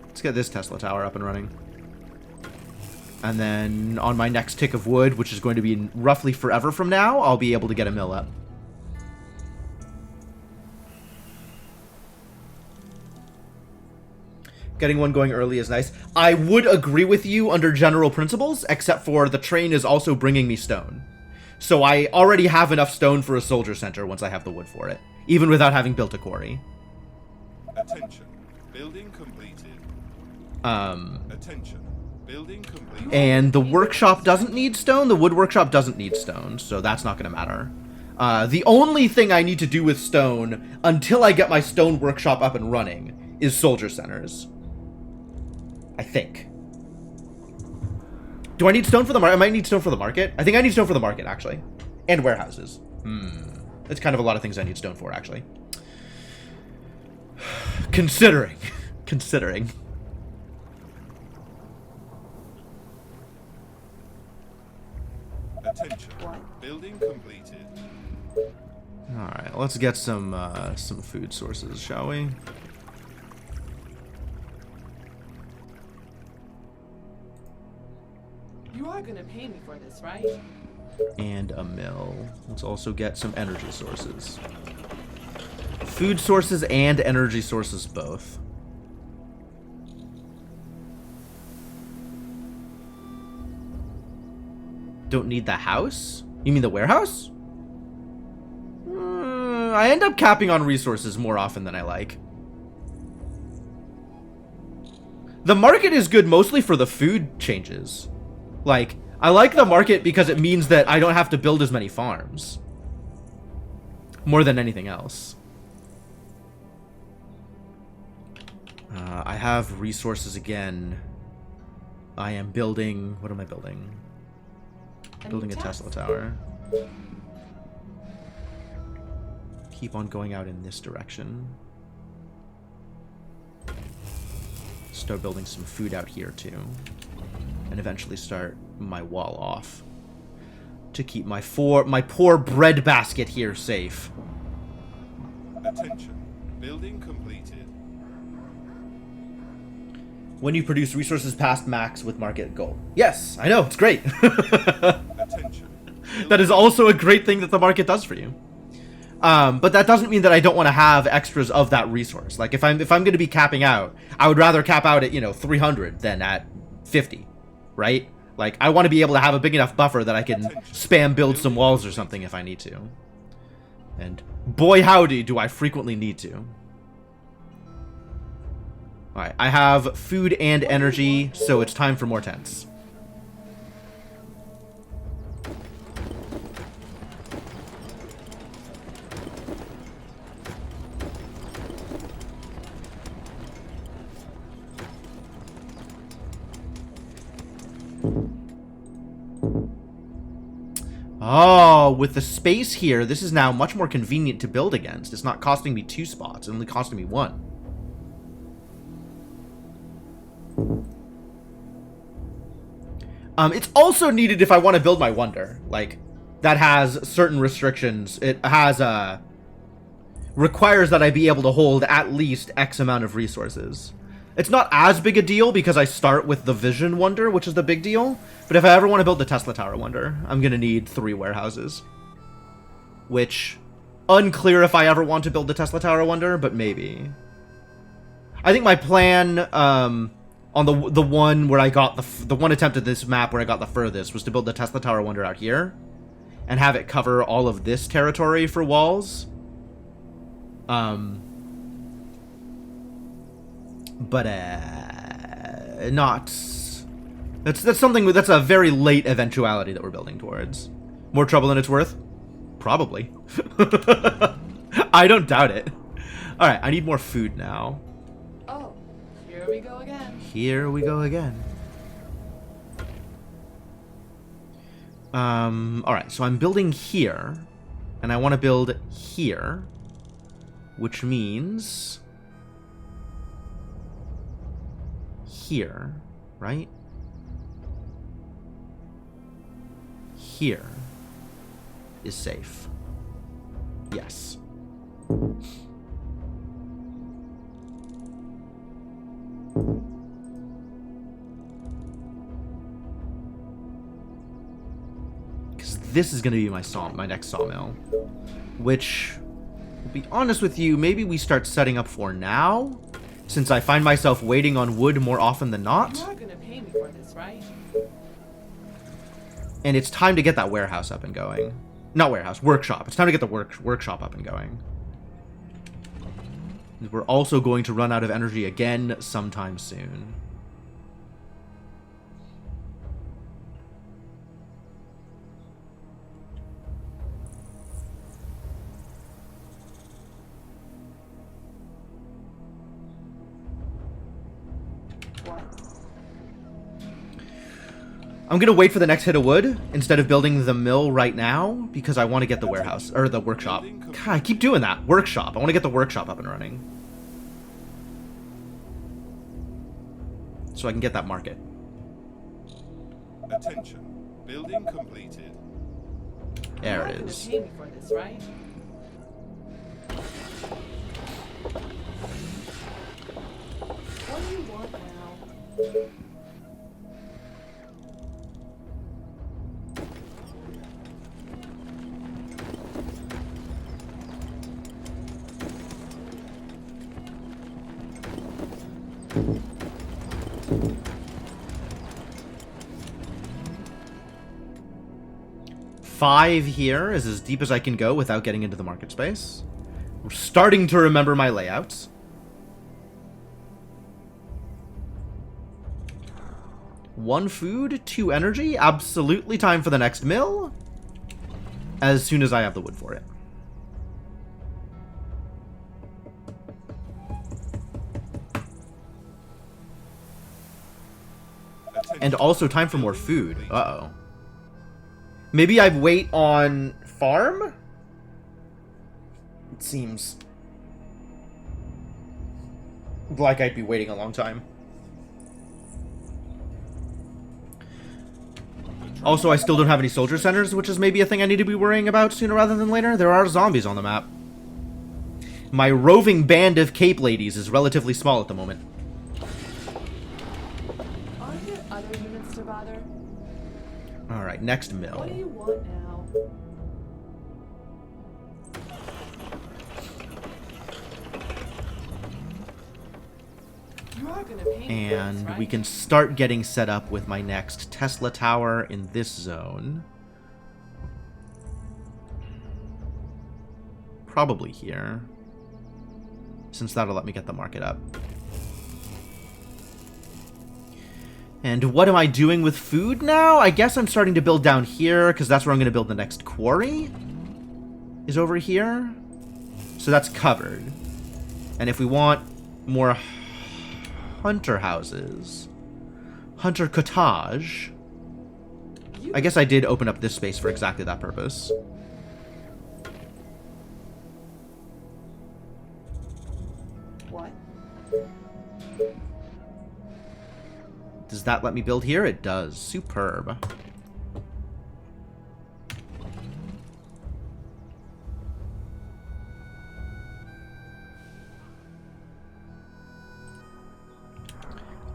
Let's get this Tesla tower up and running. And then on my next tick of wood, which is going to be roughly forever from now, I'll be able to get a mill up. Getting one going early is nice. I would agree with you under general principles, except for the train is also bringing me stone. So I already have enough stone for a soldier center once I have the wood for it, even without having built a quarry. Attention. Building completed. Attention. Building completed. And the workshop doesn't need stone. The wood workshop doesn't need stone, so that's not going to matter. The only thing I need to do with stone until I get my stone workshop up and running is soldier centers. I think. Do I need stone for the market? I might need stone for the market. I think I need stone for the market, actually. And warehouses. That's kind of a lot of things I need stone for, actually. Considering. Considering. Attention. Building completed. Alright, let's get some food sources, shall we? You are gonna pay me for this, right? And a mill. Let's also get some energy sources. Food sources and energy sources both. Don't need the house? You mean the warehouse? I end up capping on resources more often than I like. The market is good mostly for the food changes. Like, I like the market because it means that I don't have to build as many farms. More than anything else. I have resources again. I am building... What am I building? Building a Tesla tower. Keep on going out in this direction. Start building some food out here too. And eventually start my wall off. To keep my poor bread basket here safe. Attention. Building completed. When you produce resources past max with market goal. Yes, I know, it's great. Attention. That is also a great thing that the market does for you. But that doesn't mean that I don't want to have extras of that resource. Like if I'm going to be capping out, I would rather cap out at 300 than at 50, right? Like I want to be able to have a big enough buffer that I can spam build some walls or something if I need to. And boy howdy do I frequently need to. Alright, I have food and energy, so it's time for more tents. Oh, with the space here, this is now much more convenient to build against. It's not costing me 2 spots, it's only costing me 1. It's also needed if I want to build my wonder. Like, that has certain restrictions. It has, requires that I be able to hold at least X amount of resources. It's not as big a deal because I start with the Vision Wonder, which is the big deal. But if I ever want to build the Tesla Tower Wonder, I'm going to need 3 warehouses. Which, unclear if I ever want to build the Tesla Tower Wonder, but maybe. I think my plan, On the one where I got the one attempt at this map where I got the furthest was to build the Tesla Tower Wonder out here and have it cover all of this territory for walls. But not. That's something that's a very late eventuality that we're building towards. More trouble than it's worth? Probably. I don't doubt it. All right, I need more food now. Oh, here we go again. Here we go again. All right, so I'm building here, and I want to build here, which means here, right? Here is safe. Yes. Because this is going to be my next sawmill, which, to be honest with you, maybe we start setting up for now, since I find myself waiting on wood more often than not. You are gonna pay me for this, right? And it's time to get that warehouse up and going. Not warehouse, workshop. It's time to get the workshop up and going. We're also going to run out of energy again sometime soon. I'm gonna wait for the next hit of wood instead of building the mill right now because I want to get the warehouse or the workshop. God, I keep doing that. Workshop. I want to get the workshop up and running so I can get that market. Attention. Building completed. There You it are is. gonna pay me for this, right? What do you want now? Five here is as deep as I can go without getting into the market space. We're starting to remember my layouts. One food, two energy. Absolutely time for the next mill. As soon as I have the wood for it. And also time for more food. Uh-oh. Maybe I wait on farm? It seems like I'd be waiting a long time. Also, I still don't have any soldier centers, which is maybe a thing I need to be worrying about sooner rather than later. There are zombies on the map. My roving band of Cape ladies is relatively small at the moment. Aren't there other units to bother? Alright, next What mill. do you want now? You are gonna pay me for this, And right? we can start getting set up with my next Tesla tower in this zone. Probably here, since that'll let me get the market up. And what am I doing with food now? I guess I'm starting to build down here, because that's where I'm going to build the next quarry. Is over here. So that's covered. And if we want more hunter houses, hunter cottage, I guess I did open up this space for exactly that purpose. What? Does that let me build here? It does. Superb.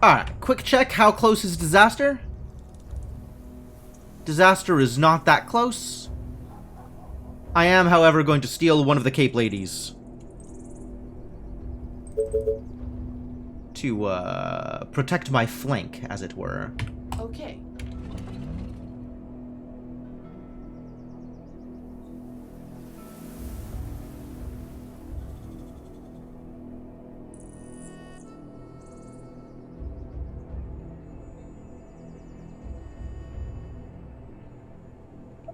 Alright, quick check. How close is disaster? Disaster is not that close. I am, however, going to steal one of the Cape ladies to protect my flank, as it were. Okay.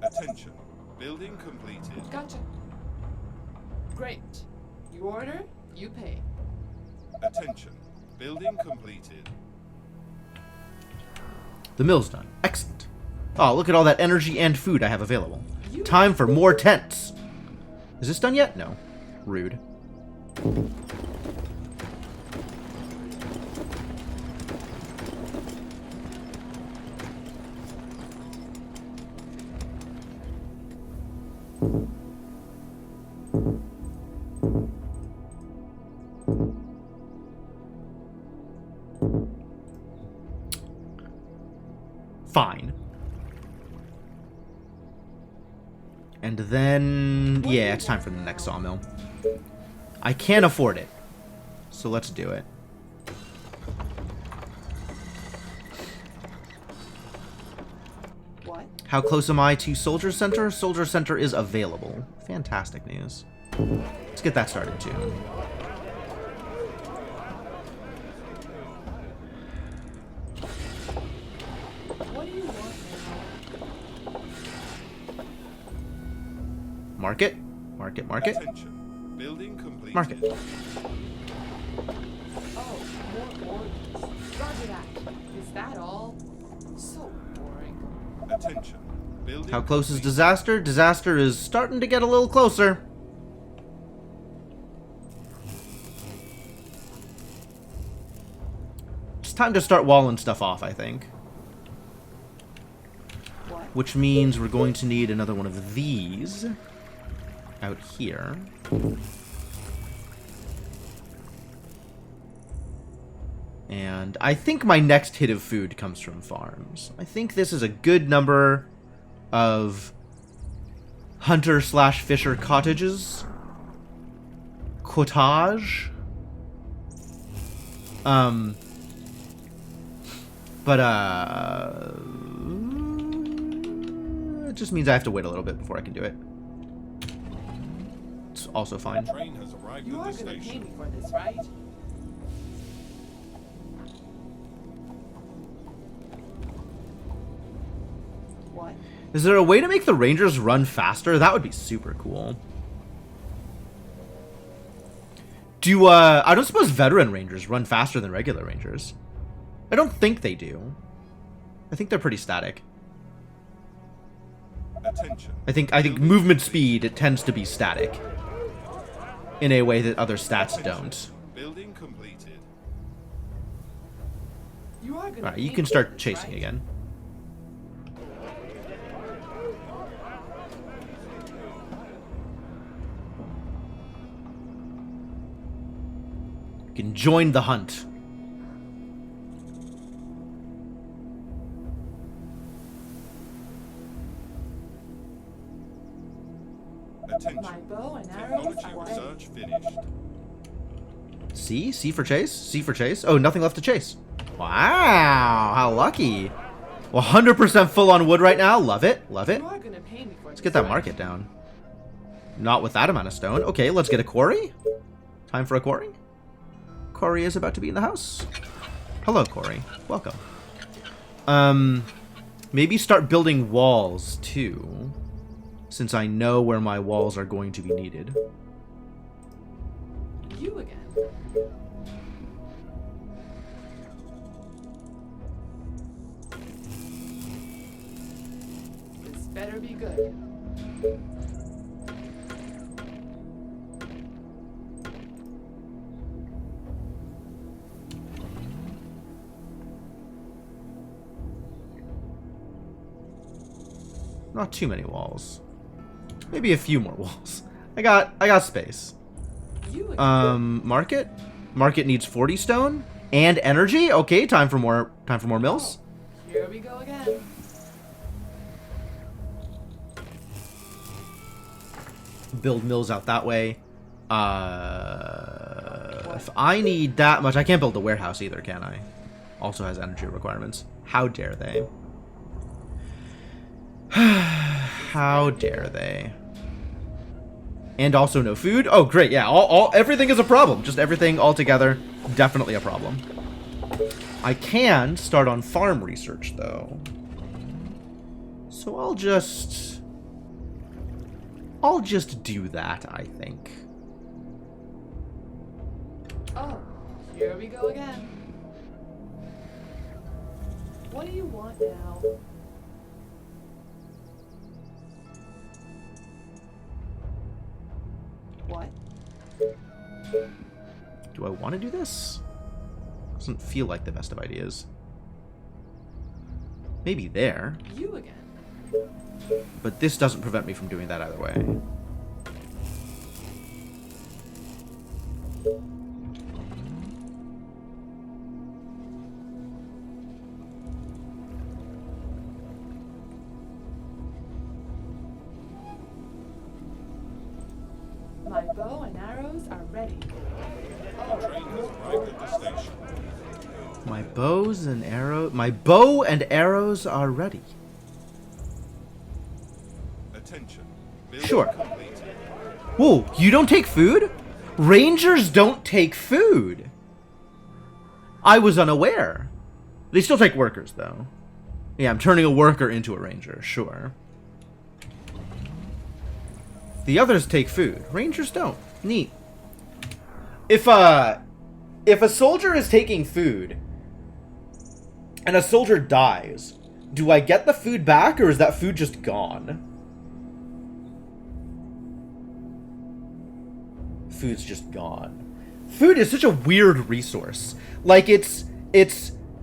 Attention. Building completed. Gotcha. Great. You order, you pay. Attention. Building completed. The mill's done. Excellent. Oh, look at all that energy and food I have available. You Time for more tents. Is this done yet? No. Rude. Fine. And then... yeah, it's time for the next sawmill. I can't afford it. So let's do it. What? How close am I to Soldier Center? Soldier Center is available. Fantastic news. Let's get that started too. What do you want now? Market. Market, market. Attention. Building completed. Market. Oh, more orders. Roger that. Is that all? So boring. Attention. Building How close is completed. Disaster? Disaster is starting to get a little closer. It's time to start walling stuff off, I think. What? Which means we're going to need another one of these out here. And I think my next hit of food comes from farms. I think this is a good number of hunter/fisher cottages. Cottage. But it just means I have to wait a little bit before I can do it. It's also fine. Train has arrived You at are the gonna pay station. me for this, right? What? Is there a way to make the Rangers run faster? That would be super cool. I don't suppose veteran Rangers run faster than regular Rangers. I don't think they do. I think they're pretty static. Attention. I think movement speed, it tends to be static. In a way that other stats don't. Building completed. You are gonna Alright, pay you me can for start this, chasing right? again. You can join the hunt. Attention. My bow and arrows Technology are ready. research finished. C? C for chase? C for chase? Oh, nothing left to chase. Wow, how lucky. 100% full on wood right now. Love it, love it. You are gonna pay me for Let's get that market down. Not with that amount of stone. Okay, let's get a quarry. Time for a quarry. Quarry is about to be in the house. Hello, Quarry. Welcome. Maybe start building walls, too. Since I know where my walls are going to be needed. You again. This better be good. Not too many walls. Maybe a few more walls. I got space. You again. Market? Market needs 40 stone and energy? Okay, time for more mills. Here we go again. Build mills out that way. if I need that much, I can't build a warehouse either, can I? Also has energy requirements. How dare they? How dare they? And also no food? Oh, great, yeah, everything is a problem. Just everything altogether, definitely a problem. I can start on farm research, though. So I'll just do that, I think. Oh, here we go again. What do you want now? What? Do I want to do this? Doesn't feel like the best of ideas. Maybe there. You again. But this doesn't prevent me from doing that either way. My bow and arrows are ready. The train has arrived at the station. My bow and arrows are ready. Attention. Building Sure. completed. Whoa, you don't take food? Rangers don't take food. I was unaware. They still take workers, though. Yeah, I'm turning a worker into a ranger, sure. The others take food. Rangers don't. Neat. If a soldier is taking food and a soldier dies, do I get the food back or is that food just gone? Food's just gone. Food is such a weird resource. Like it's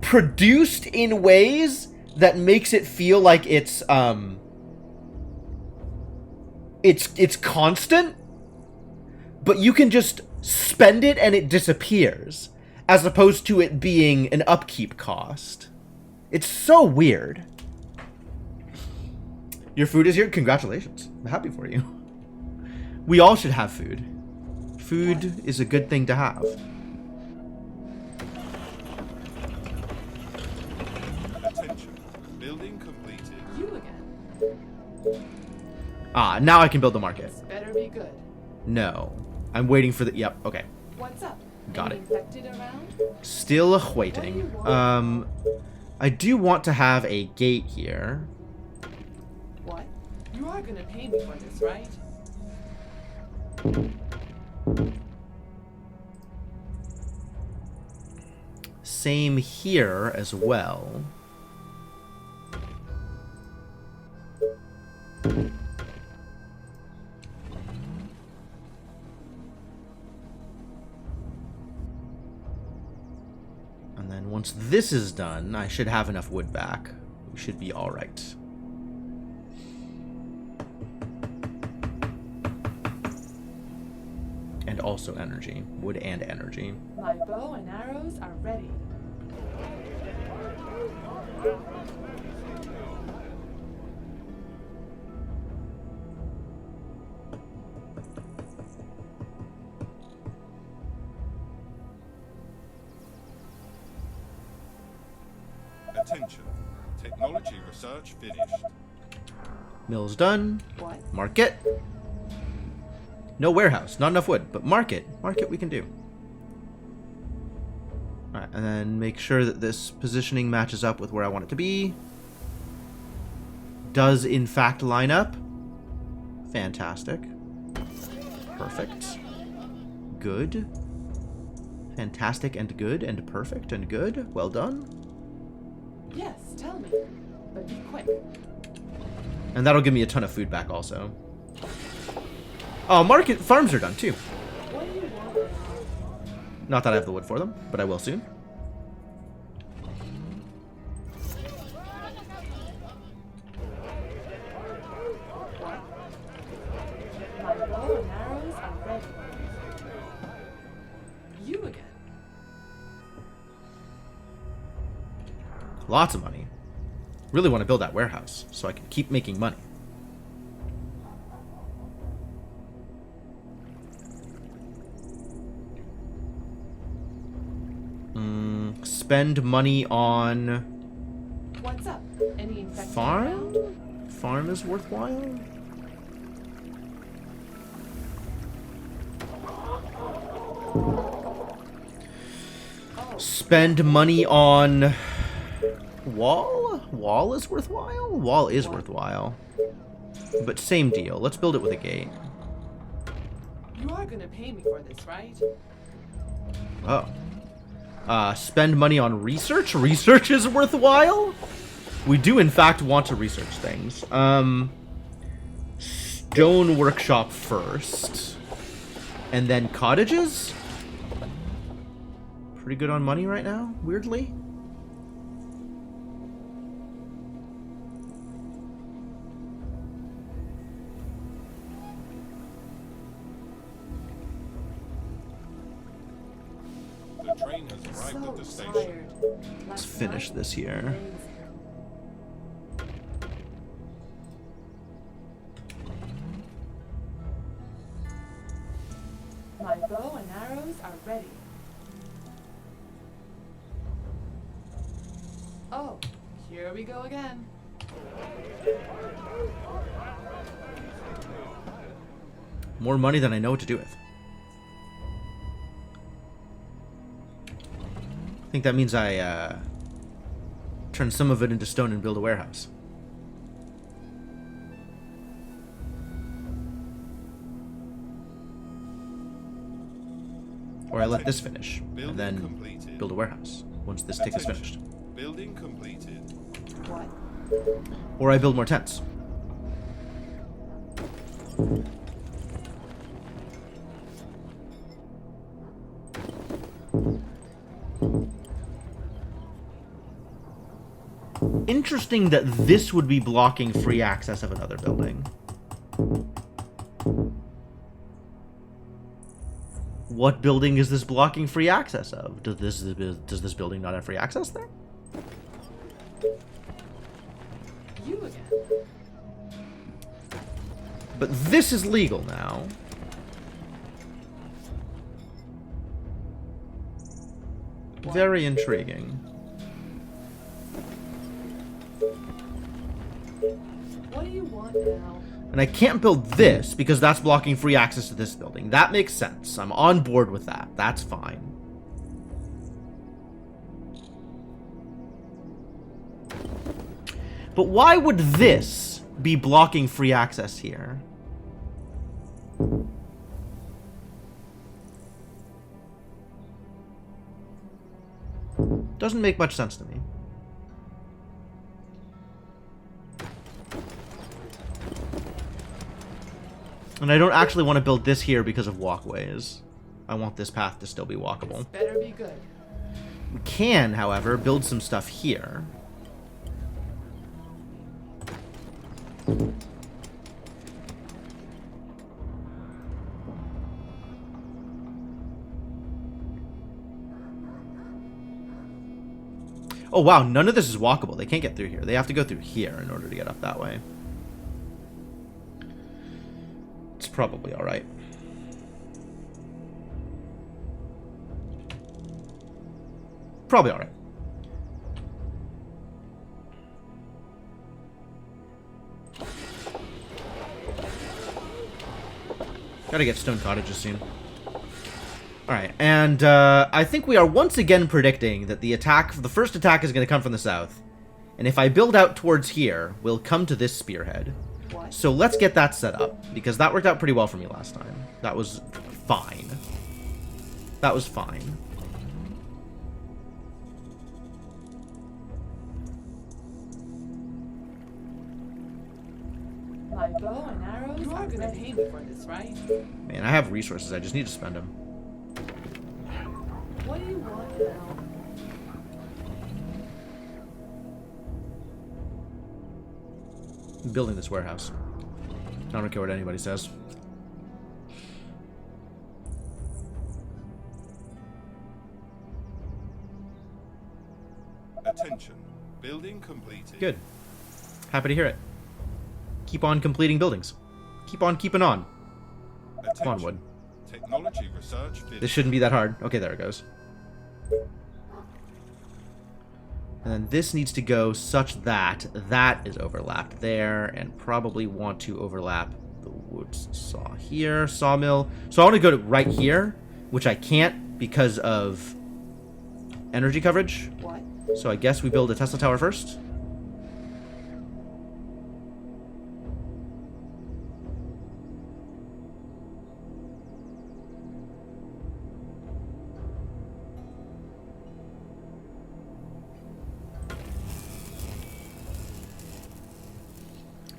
produced in ways that makes it feel like it's constant, but you can just spend it and it disappears, as opposed to it being an upkeep cost. It's so weird. Your food is here? Congratulations. I'm happy for you. We all should have food. Food is a good thing to have. Attention. Building completed. You again. Ah, now I can build the market. This better be good. No. I'm waiting for the... Yep, okay. What's up? Got Any it. infected around? Still waiting. I do want to have a gate here. What? You are gonna pay me for this, right? Same here as well. And then once this is done, I should have enough wood back. We should be alright. And also energy. Wood and energy. My bow and arrows are ready. Attention. Technology research finished. Mill's done. What? Market. No warehouse. Not enough wood. But market. Market we can do. Alright, and then make sure that this positioning matches up with where I want it to be. Does in fact line up. Fantastic. Perfect. Good. Fantastic and good and perfect and good. Well done. Yes, tell me. But be quick. And that'll give me a ton of food back also. Oh, market farms are done too. What do you want? Not that I have the wood for them, but I will soon. My bow and arrows are ready. You again. Lots of money. Really want to build that warehouse so I can keep making money. spend money on What's up? Any infected farm? around? Farm is worthwhile? Oh, Spend money on wall? Wall is worthwhile? Wall is worthwhile. But same deal. Let's build it with a gate. you are gonna pay me for this, right? Oh. Spend money on research? Research is worthwhile? We do, in fact, want to research things. Stone workshop first. And then cottages? Pretty good on money right now, weirdly. The train has arrived at the So station. tired. Let's Last finish night this was here. amazing. My bow and arrows are ready. Oh, here we go again. More money than I know what to do with. I think that means I turn some of it into stone and build a warehouse. Or I let this finish, and Building then completed. build a warehouse once this tick is finished. Building completed. What? Or I build more tents. Interesting that this would be blocking free access of another building. What building is this blocking free access of? Does this building not have free access there? You again. But this is legal now. Very intriguing. What do you want now? And I can't build this because that's blocking free access to this building. That makes sense. I'm on board with that. That's fine. But why would this be blocking free access here? Doesn't make much sense to me. And I don't actually want to build this here because of walkways. I want this path to still be walkable. Better be good. We can, however, build some stuff here. Oh wow, none of this is walkable. They can't get through here. They have to go through here in order to get up that way. It's probably alright. Probably alright. Gotta get stone cottages soon. Alright, and I think we are once again predicting that the first attack is going to come from the south. And if I build out towards here, we'll come to this spearhead. What? So let's get that set up, because that worked out pretty well for me last time. That was fine. That was fine. My bow and arrows you are gonna pay me for this, right? Man, I have resources, I just need to spend them. What do you want now? I'm building this warehouse. I don't care what anybody says. Attention. Building completed. Good. Happy to hear it. Keep on completing buildings. Keep on keeping on. Attention. Come on, wood. Technology research This finished. shouldn't be that hard. Okay, there it goes. And then this needs to go such that that is overlapped there, and probably want to overlap the wood saw here, sawmill. So I want to go to right here, which I can't because of energy coverage. What? So I guess we build a Tesla tower first.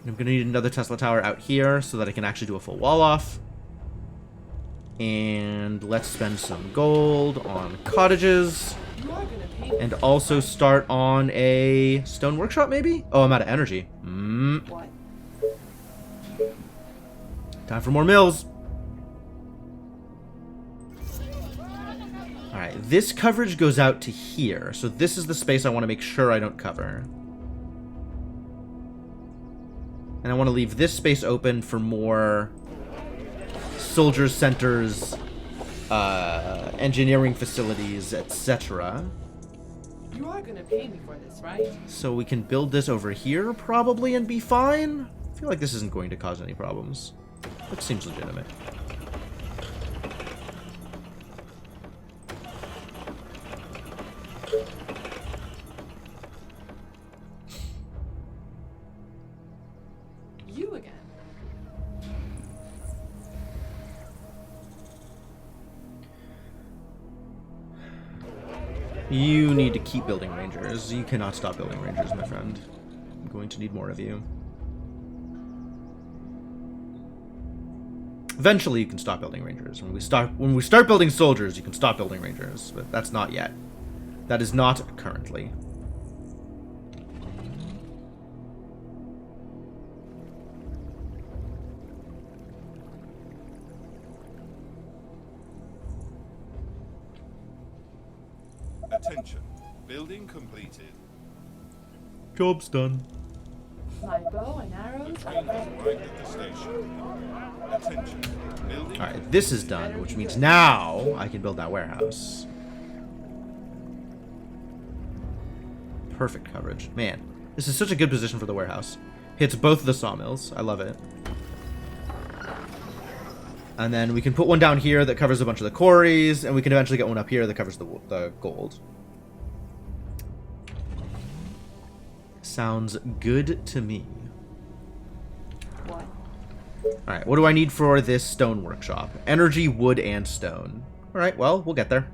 I'm going to need another Tesla tower out here so that I can actually do a full wall off. And let's spend some gold on cottages. You are gonna pay me. And also start on a stone workshop, maybe? Oh, I'm out of energy. What? Time for more mills. Alright, this coverage goes out to here. So this is the space I want to make sure I don't cover. And I want to leave this space open for more soldiers' centers, engineering facilities, etc. You are gonna pay me for this, right? So we can build this over here, probably, and be fine. I feel like this isn't going to cause any problems. That seems legitimate. You again. You need to keep building rangers. You cannot stop building rangers, my friend. I'm going to need more of you. Eventually, you can stop building rangers. When we start building soldiers, you can stop building rangers, but that's not yet. That is not currently. Attention. Building completed. Job's done. My bow and The arrows train are has ready. arrived at the station. Attention. Building. Alright, this is done, which means now I can build that warehouse. Perfect coverage. Man, this is such a good position for the warehouse. Hits both of the sawmills. I love it. And then we can put one down here that covers a bunch of the quarries, and we can eventually get one up here that covers the gold. Sounds good to me. What? Alright, what do I need for this stone workshop? Energy, wood, and stone. Alright, well, we'll get there.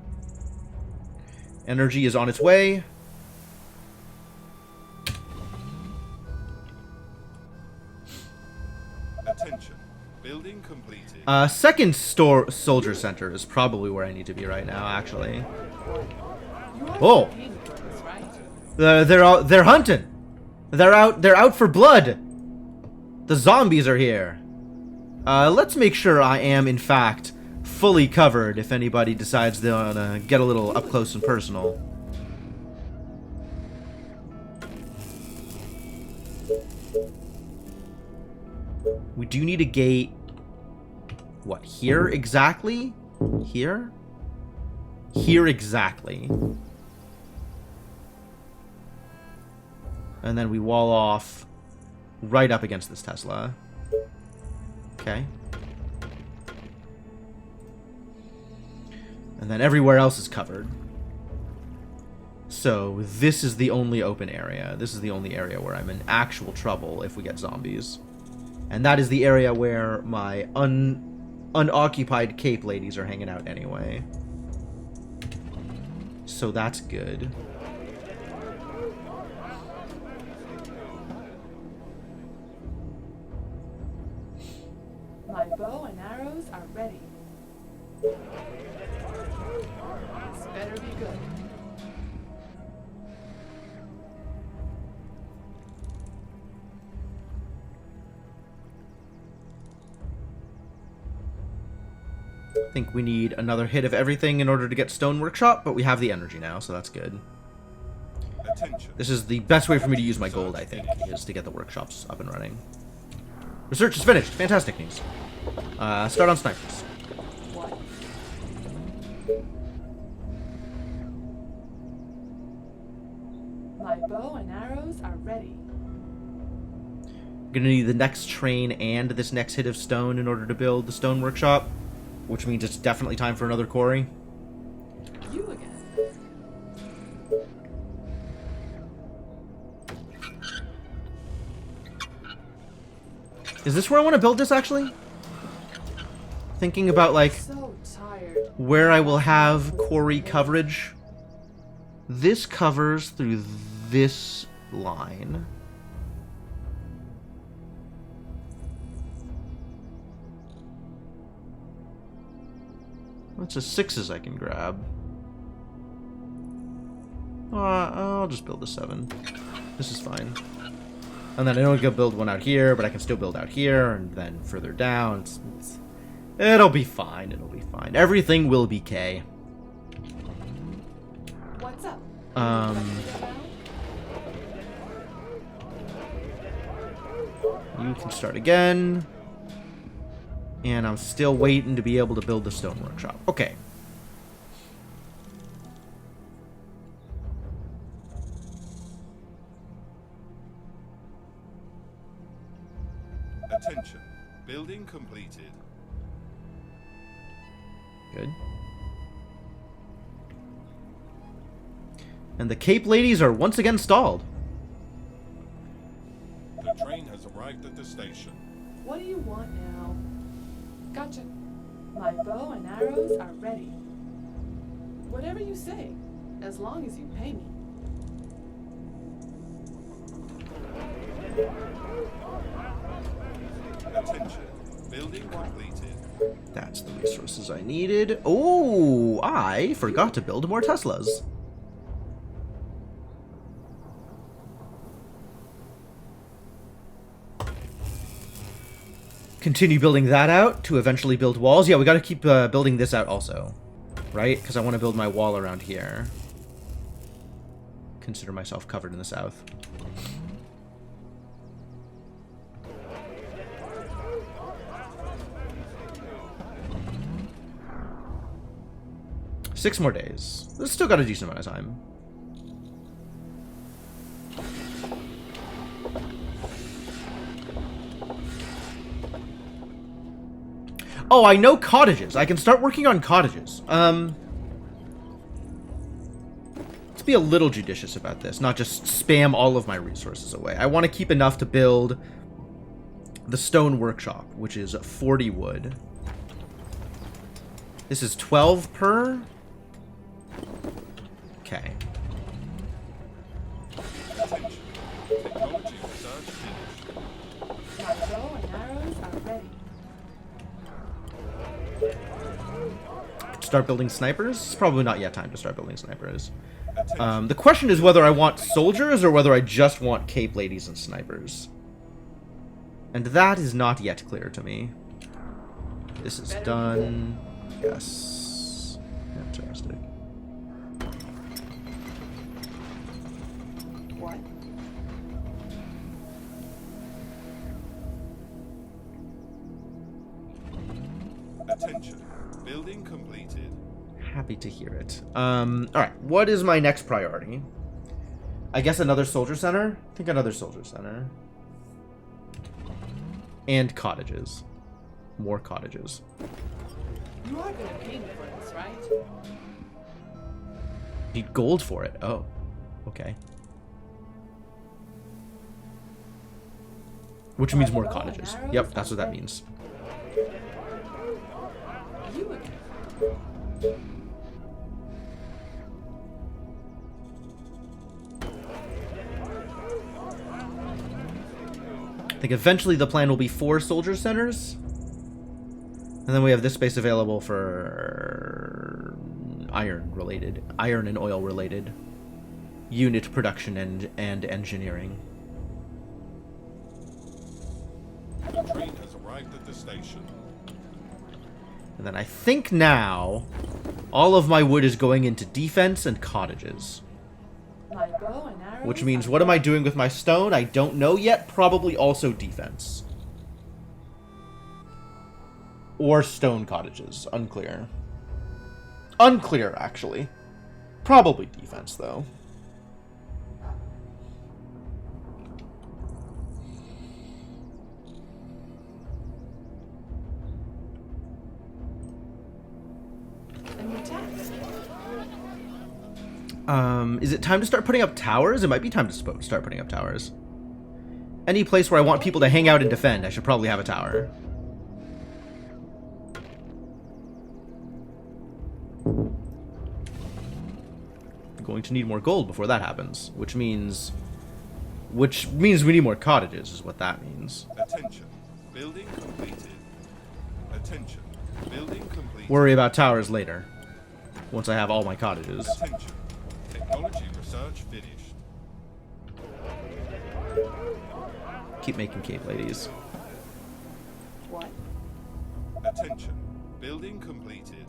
Energy is on its way. Attention. Building completed. Second soldier center is probably where I need to be right now, actually. You are Oh. gonna pay me for this, right? They're hunting. They're out for blood. The zombies are here. Let's make sure I am in fact fully covered if anybody decides they wanna get a little up close and personal. We do need a gate. What, here exactly? Here? Here exactly. And then we wall off right up against this Tesla. Okay. And then everywhere else is covered. So this is the only open area. This is the only area where I'm in actual trouble if we get zombies. And that is the area where my unoccupied cape ladies are hanging out anyway. So that's good. My bow and arrows are ready. This better be good. I think we need another hit of everything in order to get Stone Workshop, but we have the energy now, so that's good. Attention. This is the best way for me to use my gold, I think, is to get the workshops up and running. Research is finished. Fantastic news. Start on snipers. What? My bow and arrows are ready. Gonna need the next train and this next hit of stone in order to build the stone workshop, which means it's definitely time for another quarry. You again. Is this where I want to build this, actually? Thinking about, like, So tired. where I will have quarry coverage. This covers through this line. What's the 6s I can grab? I'll just build a 7. This is fine. And then I don't go build one out here, but I can still build out here, and then further down. It'll be fine. It'll be fine. Everything will be K. What's up? You can start again. And I'm still waiting to be able to build the stone workshop. Okay. Attention. Building completed. Good. And the Cape ladies are once again stalled. The train has arrived at the station. What do you want now? Gotcha. My bow and arrows are ready. Whatever you say, as long as you pay me. Attention. Building completed. That's the resources I needed. Oh, I forgot to build more Teslas. Continue building that out to eventually build walls. Yeah, we got to keep building this out also, right? Because I want to build my wall around here. Consider myself covered in the south. Six more days. This still got a decent amount of time. Oh, I know cottages. I can start working on cottages. Let's be a little judicious about this, not just spam all of my resources away. I want to keep enough to build the stone workshop, which is 40 wood. This is 12 per. Okay. Attention. Technology research finished. My bow and arrows are ready. Start building snipers? It's probably not yet time to start building snipers. Attention. The question is whether I want soldiers or whether I just want cape ladies and snipers. And that is not yet clear to me. This is done. Yes. Fantastic. What? Attention. Building completed. Happy to hear it. Alright, what is my next priority? I guess another soldier center? I think another soldier center. And cottages. More cottages. You are gonna pay me for this, right? Need gold for it. Oh. Okay. Which means more cottages. Yep, that's what that means. You again. I think eventually the plan will be 4 soldier centers. And then we have this space available for iron and oil related unit production and engineering. The train has arrived at the station. And then I think now all of my wood is going into defense and cottages. My bow and arrows. Which means are what am I ready. doing with my stone? I don't know yet. Probably also defense. Or stone cottages. Unclear. Unclear, actually. Probably defense, though. Is it time to start putting up towers? It might be time to start putting up towers. Any place where I want people to hang out and defend, I should probably have a tower. I'm going to need more gold before that happens, which means we need more cottages, is what that means. Attention. Building completed. Attention. Building completed. Worry about towers later, once I have all my cottages. Attention. Technology research finished. Keep making cave ladies. What? Attention. Building completed.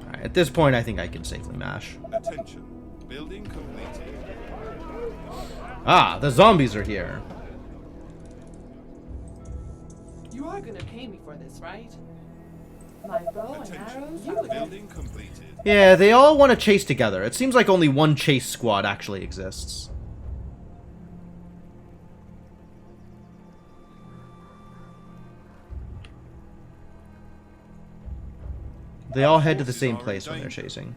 Alright, at this point I think I can safely mash. Attention. Building completed. Ah, the zombies are here. You are gonna pay me for this, right? My bow and arrows Attention. are ready. Building completed. Yeah, they all want to chase together. It seems like only one chase squad actually exists. They all head to the same place when they're chasing.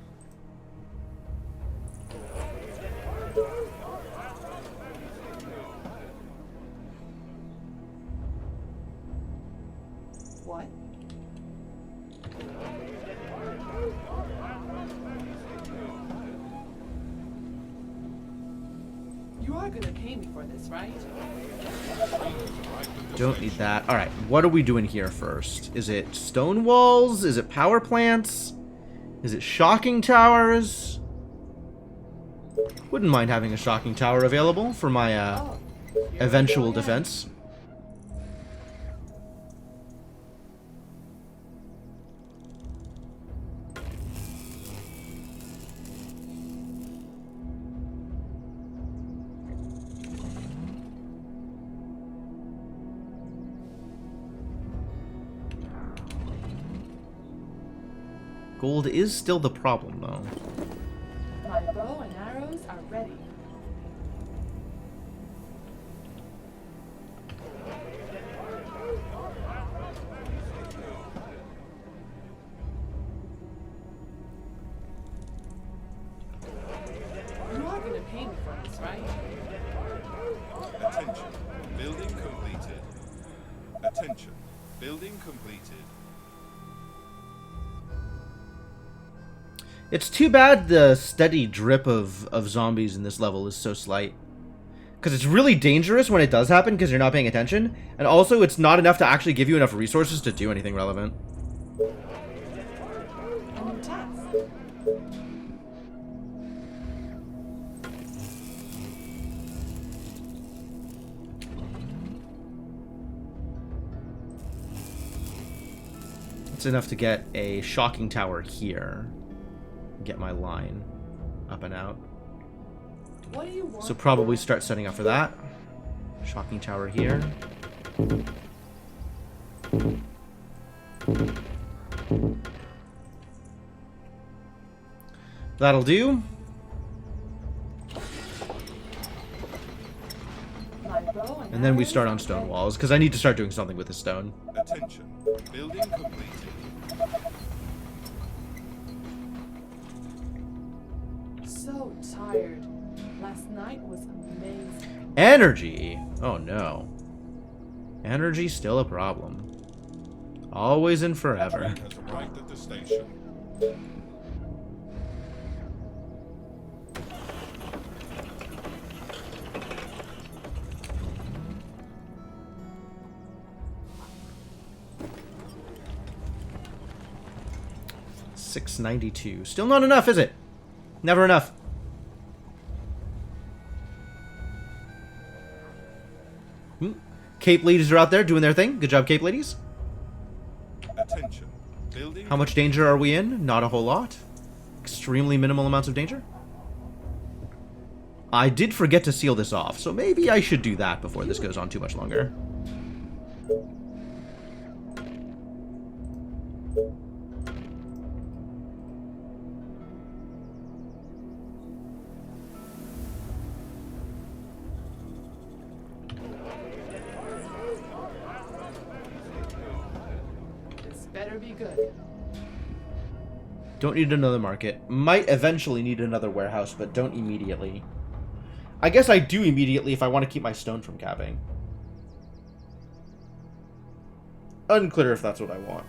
What? You are gonna pay me for this, right? Don't need that. Alright, what are we doing here first? Is it stone walls? Is it power plants? Is it shocking towers? Wouldn't mind having a shocking tower available for my Oh, eventual defense. Gold is still the problem, though. my bow and arrows are ready. You are gonna pay me for this, right? Attention. Building completed. Attention. Building completed. It's too bad the steady drip of zombies in this level is so slight. Because it's really dangerous when it does happen because you're not paying attention. And also, it's not enough to actually give you enough resources to do anything relevant. A new task. It's enough to get a shocking tower here. Get my line up and out. What do you want? So probably start setting up for that. Shocking tower here. That'll do. My bow And then we arrows start are on stone ready. walls, because I need to start doing something with the stone. Attention. Building completed. So tired. Last night was amazing. Energy! Oh no. Energy's still a problem. Always and forever. Train has arrived at the station. $692. Still not enough, is it? Never enough. Cape ladies are out there doing their thing. Good job, Cape ladies. Attention. Building. How much danger are we in? Not a whole lot. Extremely minimal amounts of danger. I did forget to seal this off, so maybe I should do that before this goes on too much longer. better be good. Don't need another market. Might eventually need another warehouse, but don't immediately. I guess I do immediately if I want to keep my stone from capping. Unclear if that's what I want.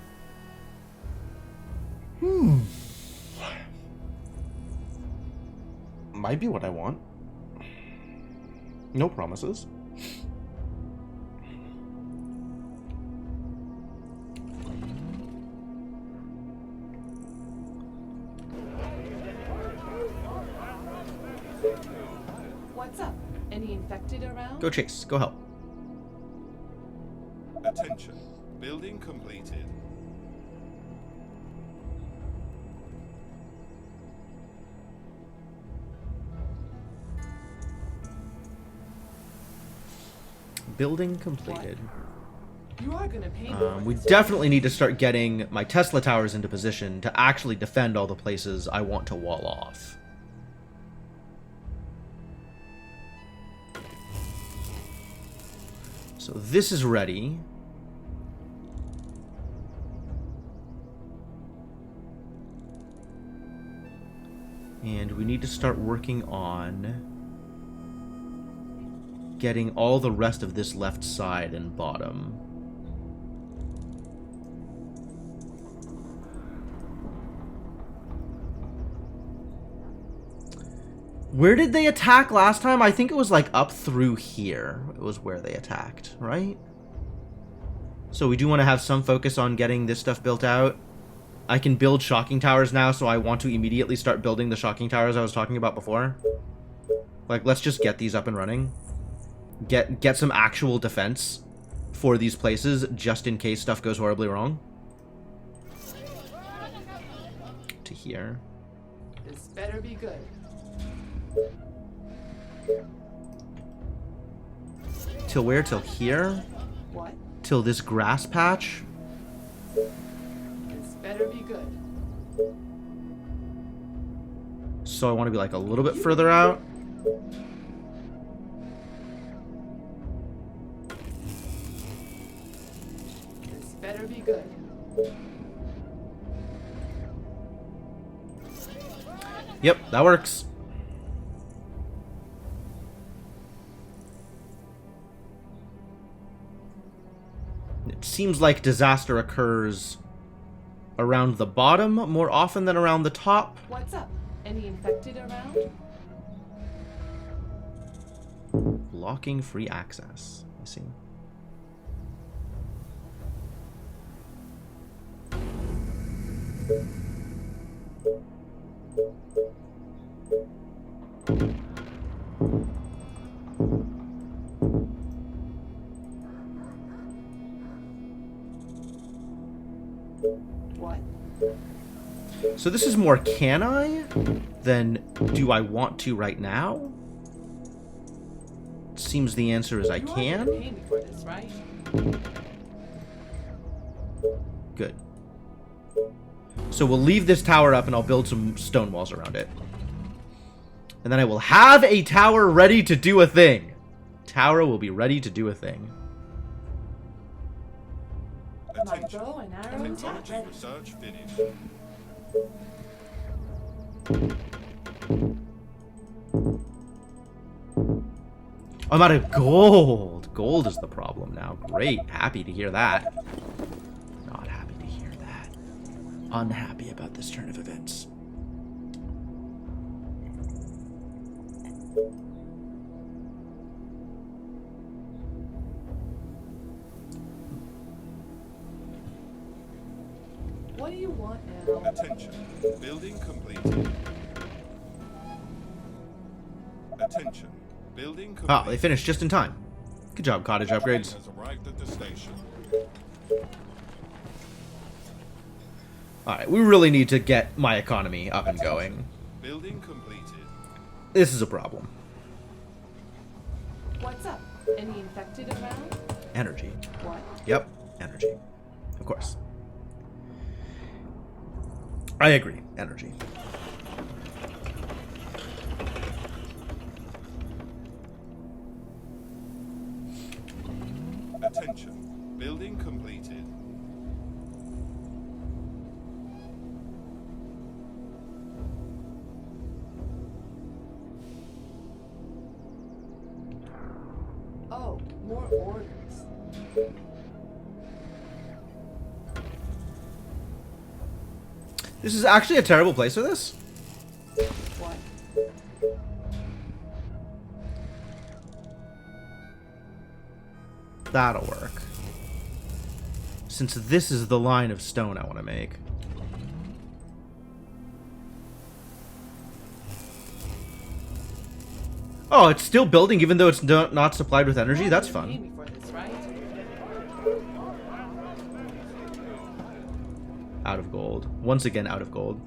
Might be what I want. No promises. What's up? Any infected around? Go chase. Go help. Attention. Building completed. Building completed. You are gonna pay me for We this. definitely need to start getting my Tesla towers into position to actually defend all the places I want to wall off. So this is ready. And we need to start working on getting all the rest of this left side and bottom. Where did they attack last time? I think it was like up through here. It was where they attacked, right? So we do want to have some focus on getting this stuff built out. I can build shocking towers now, so I want to immediately start building the shocking towers I was talking about before. Like, let's just get these up and running. Get some actual defense for these places, just in case stuff goes horribly wrong. To here. This better be good. Till where? Till here? What? Till this grass patch? This better be good. So I want to be like a little bit further out. This better be good. Yep, that works. It seems like disaster occurs around the bottom more often than around the top. What's up? Any infected around? Blocking free access. I see. What? So this is more can I than do I want to right now? Seems the answer is I You are gonna can. pay me for this, right? Good. So we'll leave this tower up and I'll build some stone walls around it. And then I will have a tower ready to do a thing. Tower will be ready to do a thing. My Attention. bow and arrow attack Technology ready. research finished. I'm out of gold. Gold is the problem now. Great. Happy to hear that. Not happy to hear that. Unhappy about this turn of events. What do you want now? Attention. Building completed. Attention. Building completed. Ah, they finished just in time. Good job, cottage Train upgrades. has arrived at the station. Alright, we really need to get my economy up and going. Building completed. This is a problem. What's up? Any infected around? Energy. What? Yep, energy. Of course. I agree. Energy. Attention. Building completed. This is actually a terrible place for this. What? That'll work. Since this is the line of stone I want to make. Oh, it's still building even though it's not supplied with energy? That's You're gonna pay fun. me for this, right? Out of gold. Once again, out of gold.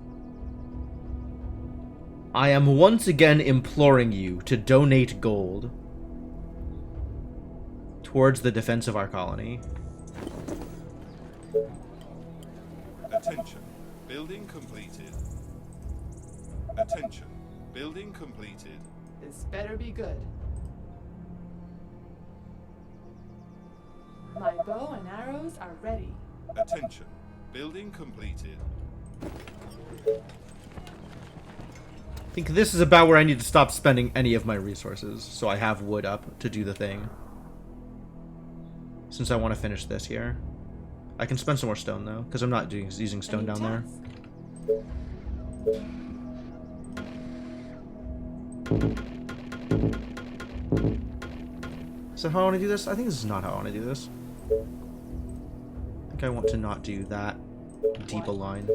I am once again imploring you to donate gold towards the defense of our colony. Attention. Building completed. Attention. Building completed. This better be good. My bow and arrows are ready. Attention. Building completed. I think this is about where I need to stop spending any of my resources, so I have wood up to do the thing. Since I want to finish this here. I can spend some more stone, though, because I'm not using stone Any down there. task? Is that how I want to do this? I think this is not how I want to do this. I think I want to not do that deep a line.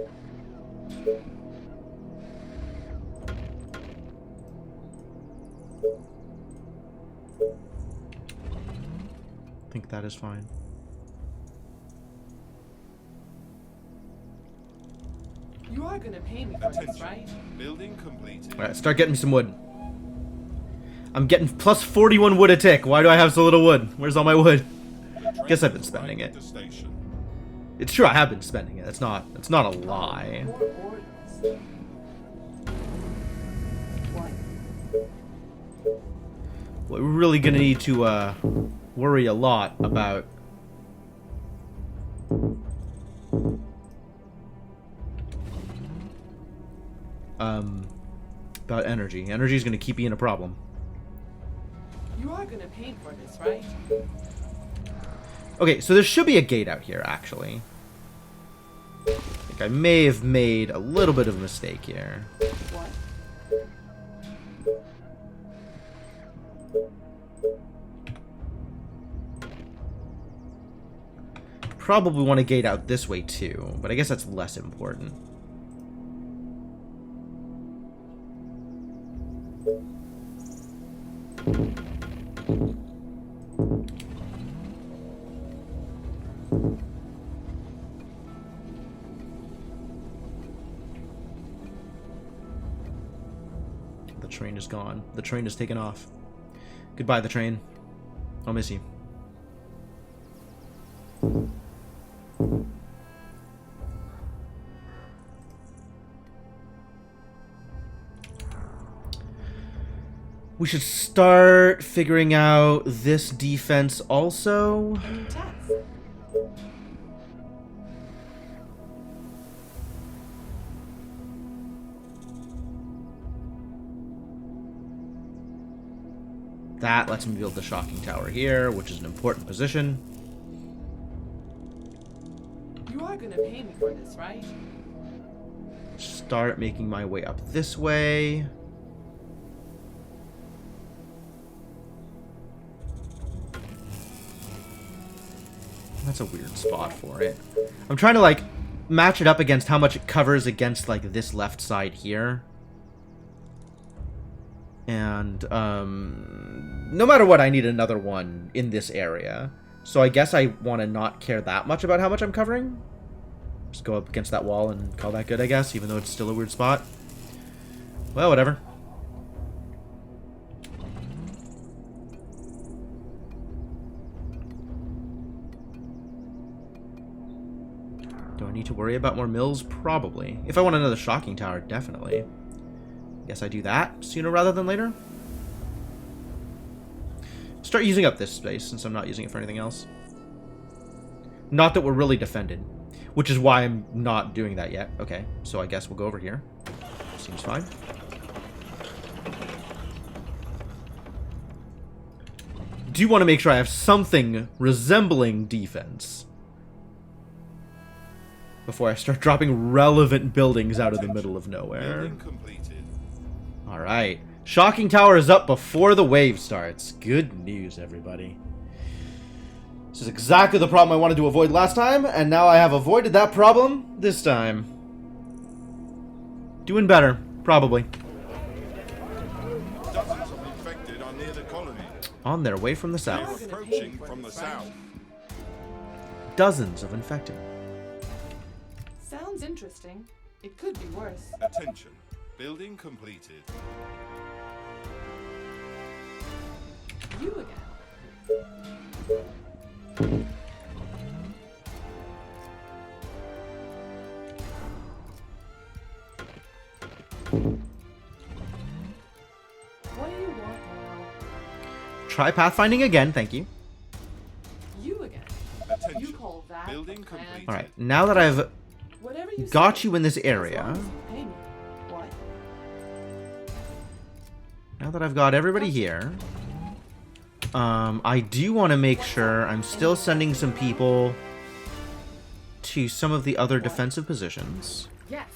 I think that is fine. You are gonna pay me for this, Attention. right? Building completed. Alright, start getting me some wood. I'm getting plus 41 wood a tick. Why do I have so little wood? Where's all my wood? The train Guess I've been has spending arrived it. at the station. It's true, I have been spending it. It's not a lie. More orders. What? We're really gonna need to worry a lot about energy. Energy is gonna keep being a problem. You are gonna pay for this, right? Okay, so there should be a gate out here, actually. I think I may have made a little bit of a mistake here. What? Probably want to gate out this way too, but I guess that's less important. The train is gone. The train is taken off. Goodbye, the train. I'll miss you. We should start figuring out this defense also. Any task? That lets me build the shocking tower here, which is an important position. You are gonna pay me for this, right? Start making my way up this way. That's a weird spot for it. I'm trying to, like, match it up against how much it covers against, like, this left side here. And, no matter what, I need another one in this area. So I guess I want to not care that much about how much I'm covering. Just go up against that wall and call that good, I guess, even though it's still a weird spot. Well, whatever. Do I need to worry about more mills? Probably. If I want another shocking tower, definitely. Guess I do that sooner rather than later. Start using up this space since I'm not using it for anything else. Not that we're really defended, which is why I'm not doing that yet. Okay, so I guess we'll go over here. Seems fine. Do want to make sure I have something resembling defense. before I start dropping relevant buildings out of the middle of nowhere. Building completed. Alright. Shocking Tower is up before the wave starts. Good news, everybody. This is exactly the problem I wanted to avoid last time, and now I have avoided that problem this time. Doing better, probably. Dozens of infected are near the colony. On their way from the They're south. approaching from the south. Dozens of infected. Sounds interesting. It could be worse. Attention. Building completed. You again. What do you want now? Try pathfinding again, thank you. You again. Attention. You call that Building a plan? complete. Alright, now that I've Whatever you got say, you in this as long area, as you pay me. What? now that I've got everybody here, I do want to make sure I'm still sending some people to some of the other defensive positions, Yes.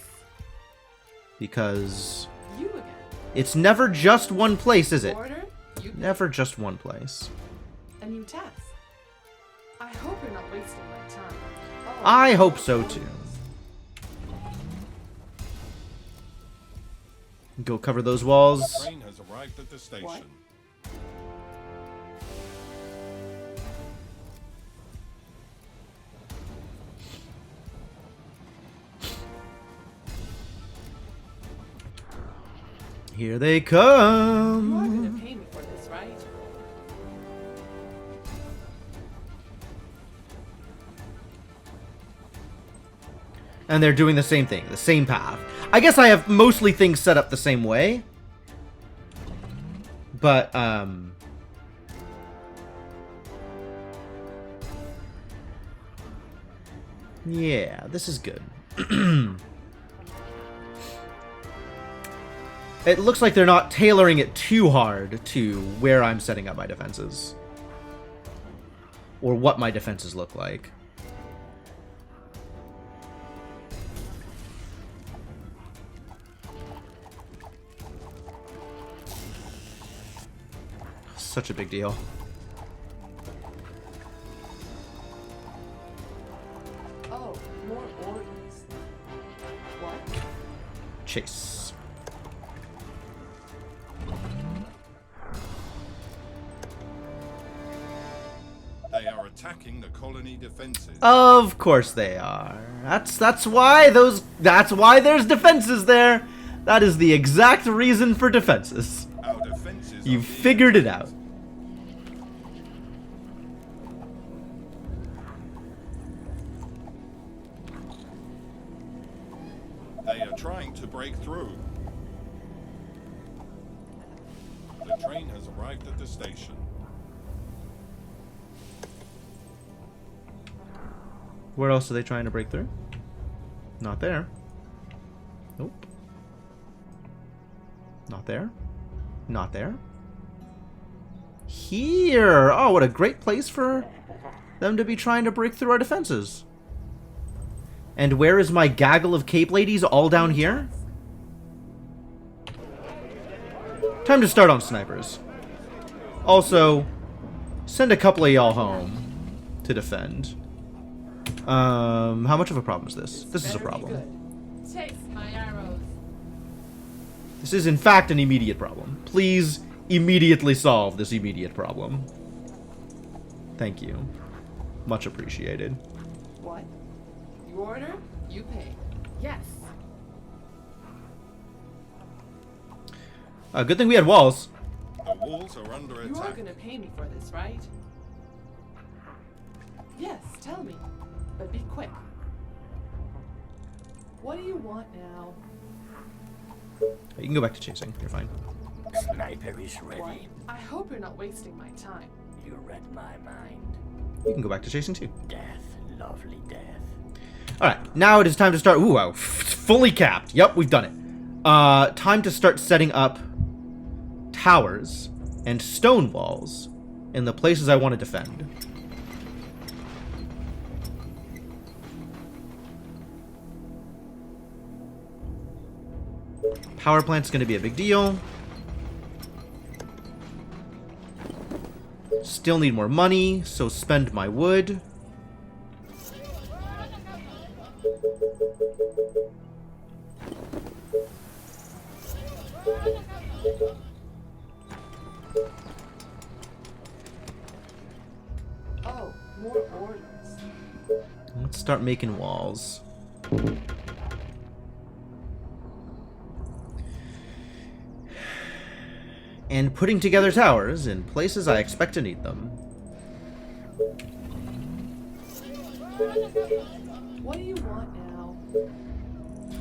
because You again. it's never just one place, is it? Order. You pay. Never just one place. A new task. I hope you're not wasting my time. Oh, I hope so too. Go cover those walls. The train has arrived at the station. What? Here they You are come. gonna pay me for this, right? And they're doing the same thing, the same path. I guess I have mostly things set up the same way. But, yeah, this is good. It looks like they're not tailoring it too hard to where I'm setting up my defenses. Or what my defenses look like. Such a big deal. Oh, more orders. What? Chase. They are attacking the colony defenses. Of course they are. That's why there's defenses there. That is the exact reason for defenses. Our defenses You are figured it out. They are trying to break through. The train has arrived at the station. Where else are they trying to break through? Not there. Nope. Not there. Not there. Here! Oh, what a great place for them to be trying to break through our defenses. And where is my gaggle of cape ladies? All down here? Time to start on snipers. Also, send a couple of y'all home to defend. How much of a problem is this? This is a Better be problem. good. Chase my arrows. This is in fact an immediate problem. Please immediately solve this immediate problem. Thank you. Much appreciated. What? You order, you pay. Yes. Good thing we had walls. The walls are under You are attack. gonna pay me for this, right? Yes, tell me. But be quick. What do you want now? You can go back to chasing. You're fine. Sniper is What? ready. I hope you're not wasting my time. You read my mind. You can go back to chasing too. Death, lovely death. Alright, now it is time to start. Ooh, wow. Fully capped. Yep, we've done it. Time to start setting up towers and stone walls in the places I want to defend. Power plant's gonna be a big deal. Still need more money, so spend my wood. Oh, more orders. Let's start making walls. And putting together towers in places I expect to need them. What do you want now?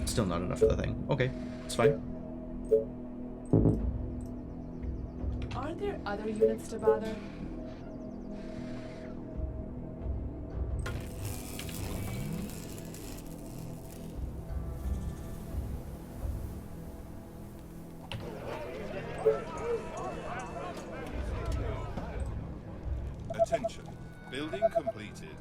Still not enough for the thing. Okay, it's fine. Aren't there other units to bother? Attention. Building completed.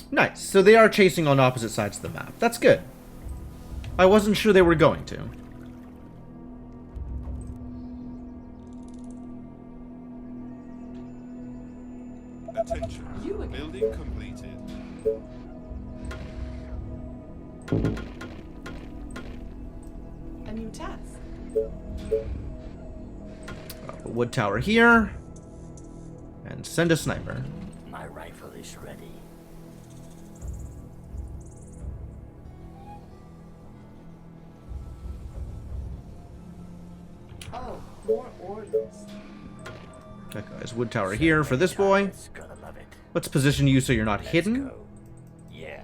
Nice. So they are chasing on opposite sides of the map. That's good. I wasn't sure they were going to. Attention. You again. Building completed. A new task. A wood tower here. And send a sniper. My rifle is ready. Oh, more orders. That guy's wood tower here for this boy. Target's gonna love it. Let's position you so you're not Let's hidden. go. Yeah.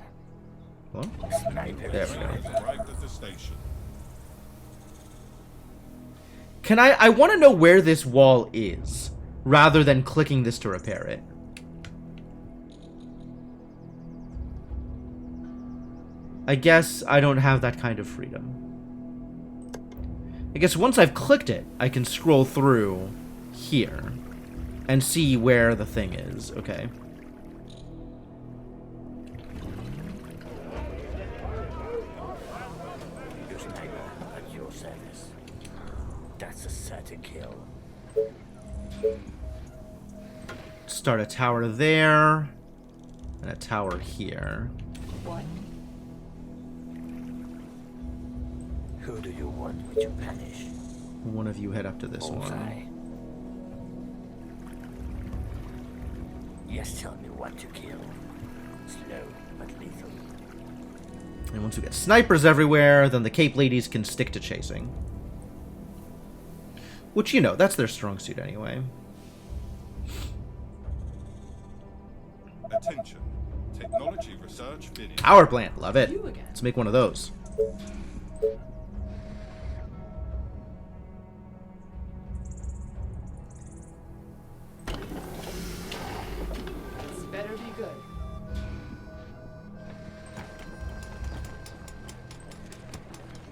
Well, Sniper There is we go. ready. Has arrived at the station. can I want to know where this wall is, rather than clicking this to repair it. I guess I don't have that kind of freedom. I guess once I've clicked it, I can scroll through here and see where the thing is. Okay. Your sniper at your service. That's a certain kill. Start a tower there and a tower here. What? Who do you want me to punish? One of you head up to this Bullseye. one. Yes, tell me what to kill. Slow but lethal. And once we get snipers everywhere, then the Cape Ladies can stick to chasing. Which, you know, that's their strong suit anyway. Attention. Technology research finished. Power plant, love it. You again. Let's make one of those. This better be good.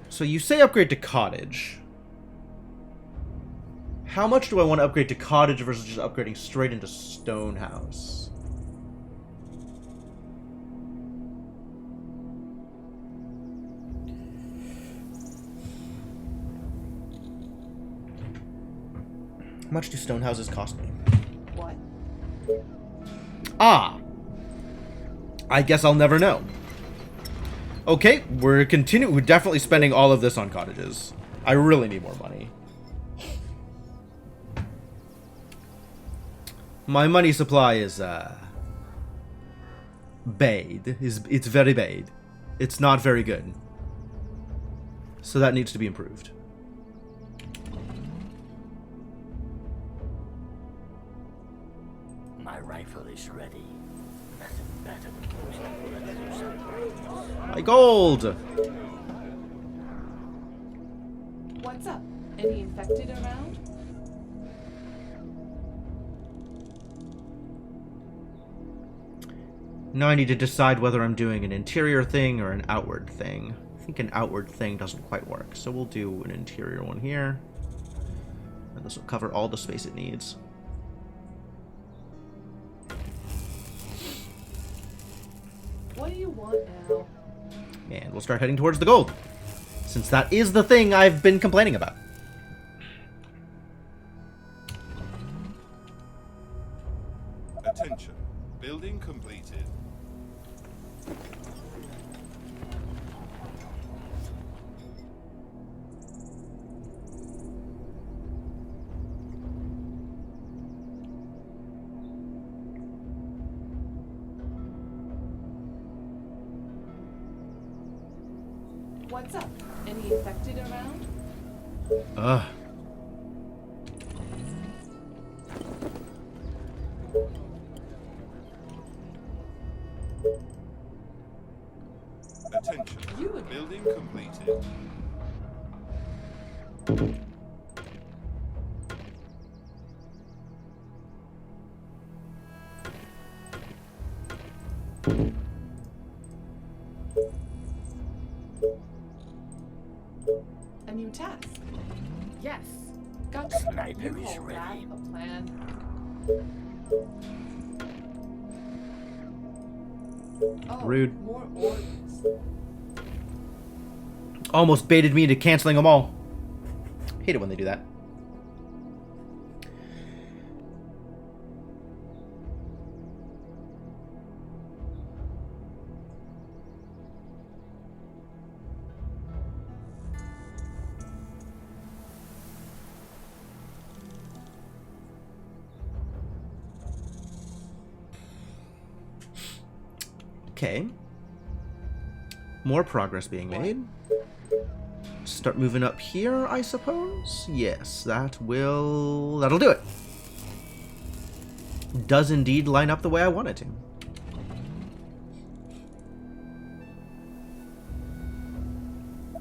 So you say upgrade to cottage. How much do I want to upgrade to cottage versus just upgrading straight into stone house? How much do stone houses cost me? What? Ah! I guess I'll never know. Okay, we're definitely spending all of this on cottages. I really need more money. My money supply is, bad. It's very bad. It's not very good. So that needs to be improved. My rifle is ready. Nothing better than pushing a bullet through some brains. My gold! What's up? Any infected around? Now I need to decide whether I'm doing an interior thing or an outward thing. I think an outward thing doesn't quite work, so we'll do an interior one here. And this will cover all the space it needs. What do you want now? And we'll start heading towards the gold, since that is the thing I've been complaining about. Attention. Building completed. What's up? Any infected around? Ugh. Attention. You again. Building completed. A new task. Yes. Gotcha. Sniper You is call that ready. a plan? Oh, Rude. more orders. Almost baited me into canceling them all. Hate it when they do that. Okay. More progress being made. Start moving up here, I suppose? Yes, that'll do it. Does indeed line up the way I want it to.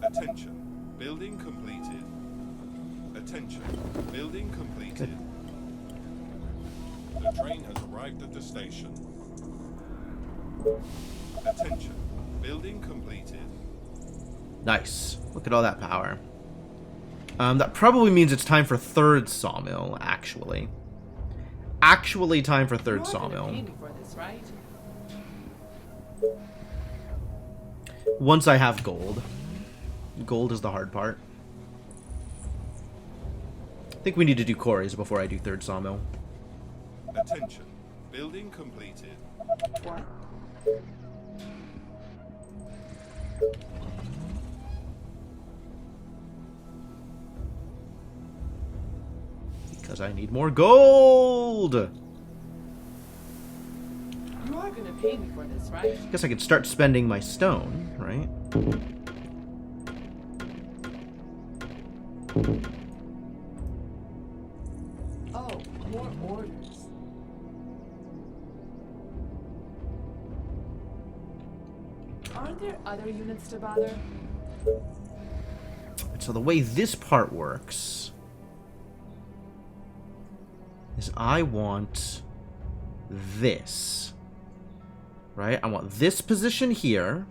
Attention. Building completed. Attention. Building completed. The train has arrived at the station. Attention. Building completed. Nice. Look at all that power. That probably means it's time for third sawmill, actually. Actually time for third You're gonna sawmill. pay me for this, right? Once I have gold. Gold is the hard part. I think we need to do quarries before I do third sawmill. Attention. Building completed. What? Because I need more gold! You are gonna pay me for this, right? Guess I could start spending my stone, right? Oh, more orders. Aren't there other units to bother? So the way this part works is I want this, right? I want this position here,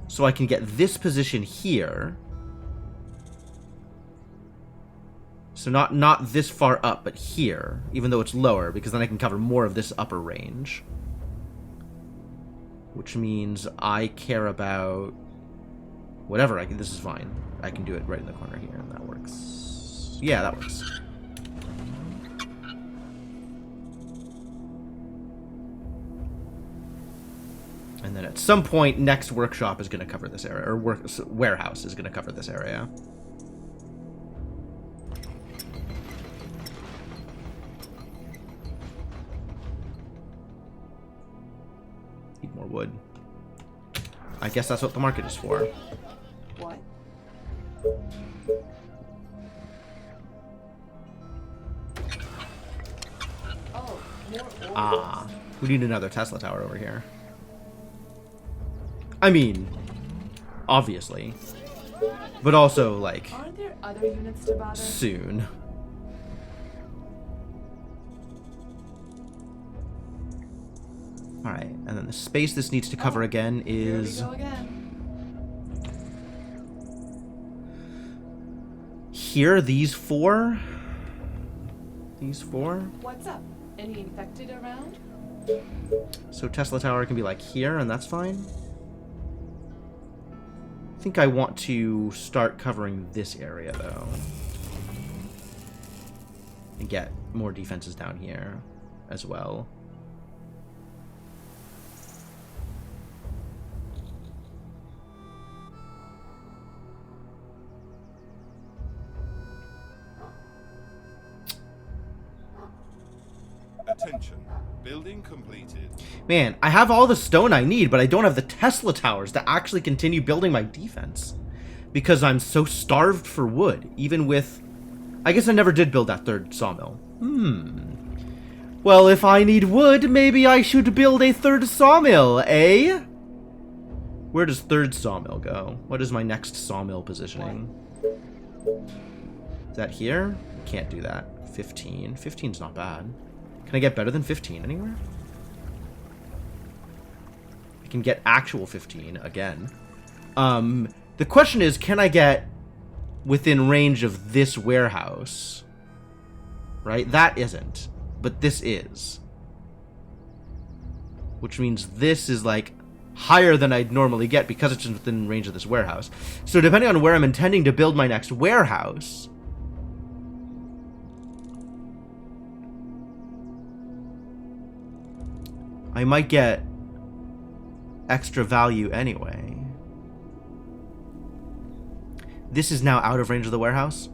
so I can get this position here. So not this far up, but here, even though it's lower, because then I can cover more of this upper range. Which means I care about whatever. This is fine. I can do it right in the corner here, and that works. Yeah, that works. And then at some point, next workshop is going to cover this area, or warehouse is going to cover this area. Need more wood. I guess that's what the market is for. What? Oh, more orders. Ah, we need another Tesla tower over here. I mean, obviously. But also, like, Aren't there other units to bother? soon. Alright, and then the space this needs to cover again is Here we go again. here, these four. These four? What's up? Any infected around? So Tesla Tower can be like here, and that's fine. I think I want to start covering this area, though. And get more defenses down here as well. Attention. Building completed. Man, I have all the stone I need, but I don't have the Tesla towers to actually continue building my defense. Because I'm so starved for wood, even with... I guess I never did build that third sawmill. Well, if I need wood, maybe I should build a third sawmill, eh? Where does third sawmill go? What is my next sawmill positioning? Is that here? Can't do that. 15. 15's not bad. Can I get better than 15 anywhere? I can get actual 15 again. The question is, can I get within range of this warehouse? Right? That isn't. But this is. Which means this is like higher than I'd normally get because it's within range of this warehouse. So depending on where I'm intending to build my next warehouse, I might get extra value anyway. This is now out of range of the warehouse.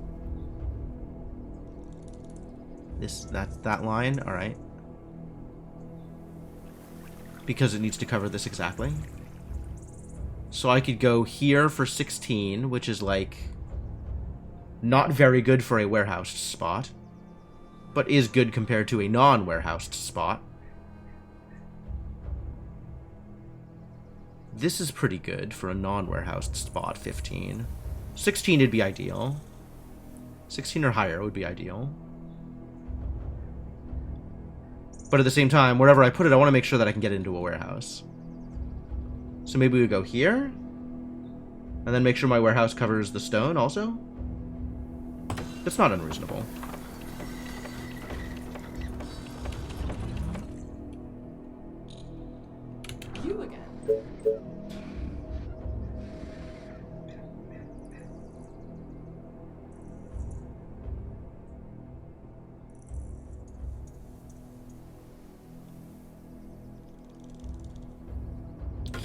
That line, all right. Because it needs to cover this exactly. So I could go here for 16, which is like not very good for a warehoused spot, but is good compared to a non-warehoused spot. This is pretty good for a non-warehoused spot, 15. 16 would be ideal. 16 or higher would be ideal. But at the same time, wherever I put it, I want to make sure that I can get into a warehouse. So maybe we go here. And then make sure my warehouse covers the stone also. That's not unreasonable. You again.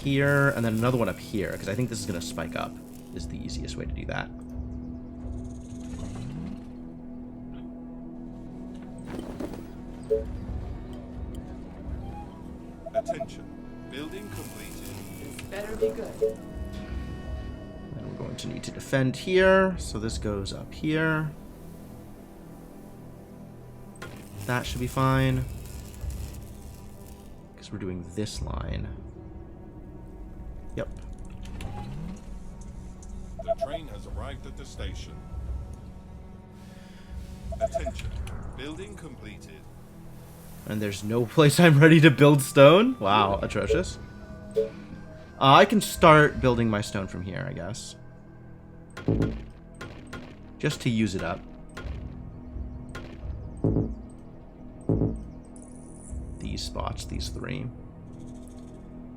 Here, and then another one up here, because I think this is going to spike up, is the easiest way to do that. Attention. Building completed. This better be good. And we're going to need to defend here, so this goes up here. That should be fine. Because we're doing this line. Yep. The train has arrived at the station. Attention. Building completed. And there's no place I'm ready to build stone? Wow, atrocious. I can start building my stone from here, I guess. Just to use it up. These spots, these three.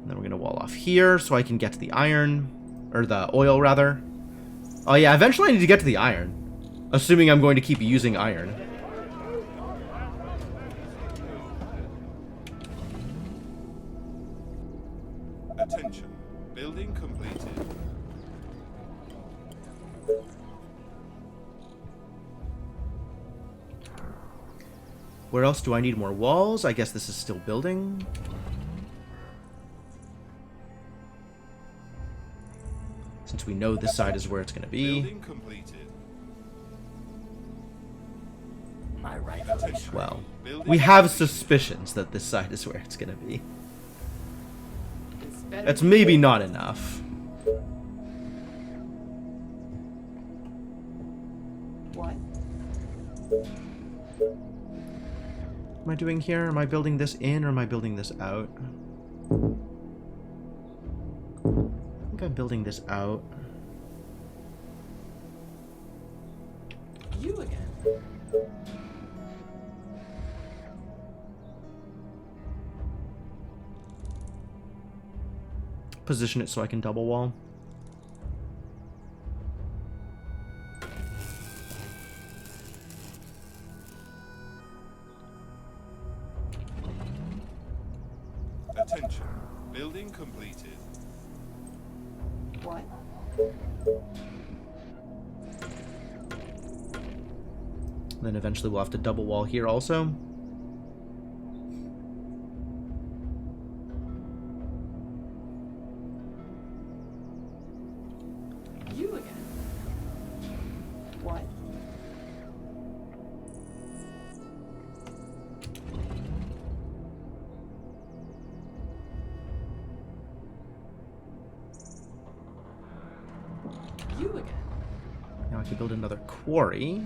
And then we're going to wall off here so I can get to the iron. Or the oil, rather. Oh yeah, eventually I need to get to the iron. Assuming I'm going to keep using iron. Attention. Building completed. Where else do I need more walls? I guess this is still building. Since we know this side is where it's going to be. Building completed. My rifle is Well, Building we have suspicions that this side is where it's going to be. This better That's be maybe good. not enough. What? What am I doing here? Am I building this in or am I building this out? I think I'm building this out. You again. position it so I can double wall. Attention. Building completed. What? Then eventually we'll have to double wall here also. You again? What? You again? Now I can build another quarry,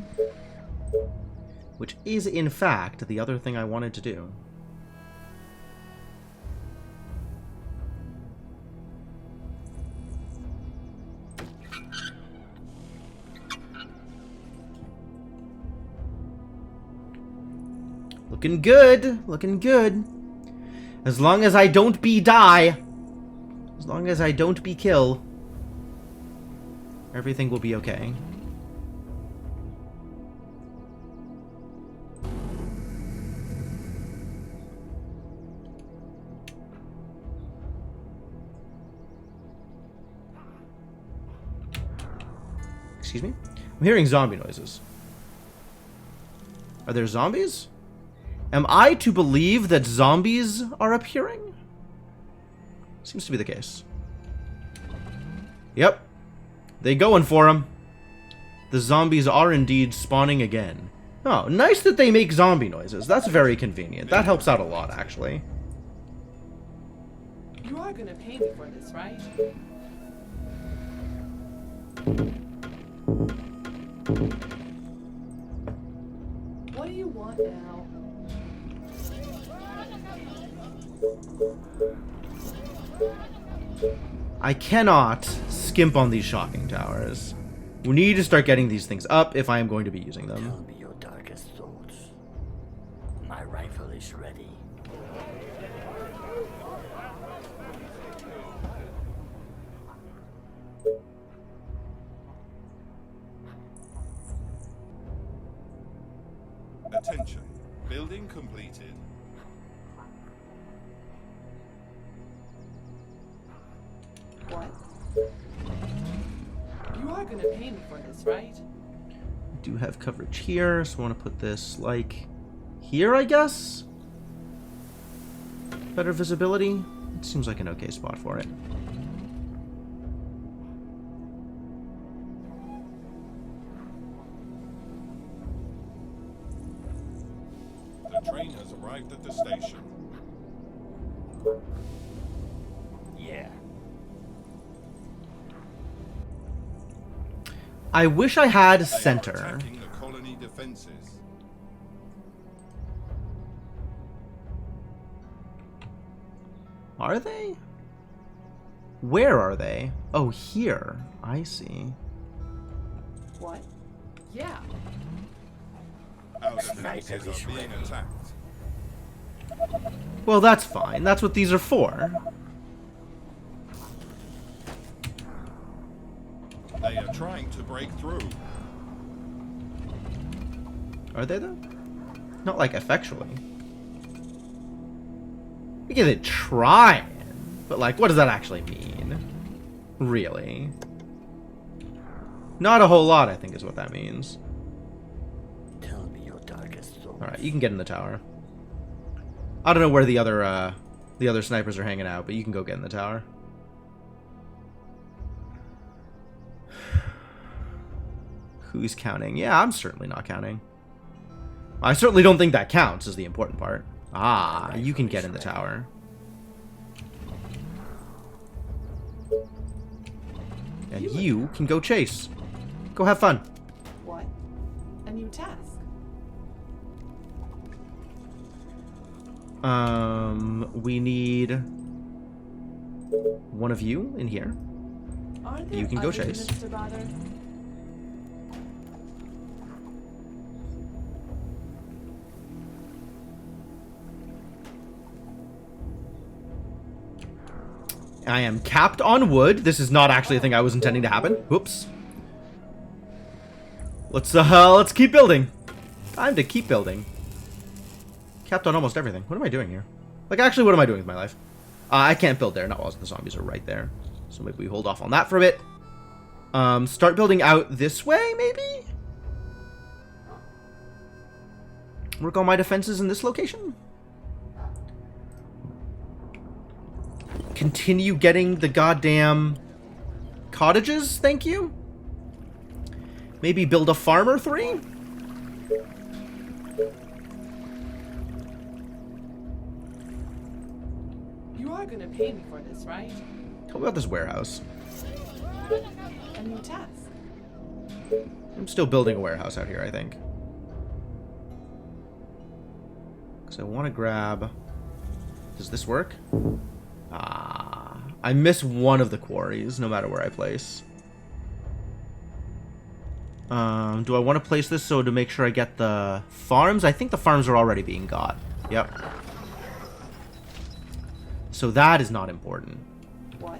which is in fact the other thing I wanted to do. Looking good, looking good. As long as I don't be die, as long as I don't be kill, everything will be okay. Excuse me? I'm hearing zombie noises. Are there zombies? Am I to believe that zombies are appearing? Seems to be the case. Yep. They going for him. The zombies are indeed spawning again. Oh, nice that they make zombie noises. That's very convenient. That helps out a lot, actually. You are gonna pay me for this, right? What do you want now? I cannot skimp on these shocking towers. We need to start getting these things up if I am going to be using them. Tell me your darkest thoughts. My rifle is ready. Attention. Building completed. What? You are gonna pay me for this, right? I do have coverage here, so I want to put this, like, here, I guess? Better visibility? It seems like an okay spot for it. The train has arrived at the station. Yeah. I wish I had They are center. attacking the colony defenses. Are they? Where are they? Oh, here. I see. What? Yeah. Our defenses is are being ready. attacked. Well, that's fine. That's what these are for. They are trying to break through. Are they, though? Not, like, effectually. We get it trying. But, like, what does that actually mean? Really? Not a whole lot, I think, is what that means. Tell me your darkest thoughts. Alright, you can get in the tower. I don't know where the other snipers are hanging out, but you can go get in the tower. Who's counting? Yeah, I'm certainly not counting. I certainly don't think that counts, is the important part. Ah, you can get in the tower. And you can go chase. Go have fun. What? A new task. We need one of you in here. Aren't there You can go other chase. units to bother? I am capped on wood. This is not actually a thing I was intending to happen. Whoops. Let's keep building. Time to keep building. Capped on almost everything. What am I doing here? Like, actually, what am I doing with my life? I can't build there. Not while the zombies are right there. So maybe we hold off on that for a bit. Start building out this way, maybe? Work on my defenses in this location? Continue getting the goddamn cottages, thank you? Maybe build a farmer 3? You are gonna pay me for this, right? Tell me about this warehouse. A new task. I'm still building a warehouse out here, I think. Because I want to grab... Does this work? Ah, I miss one of the quarries, no matter where I place. Do I want to place this so to make sure I get the farms? I think the farms are already being got. Yep. So that is not important. What?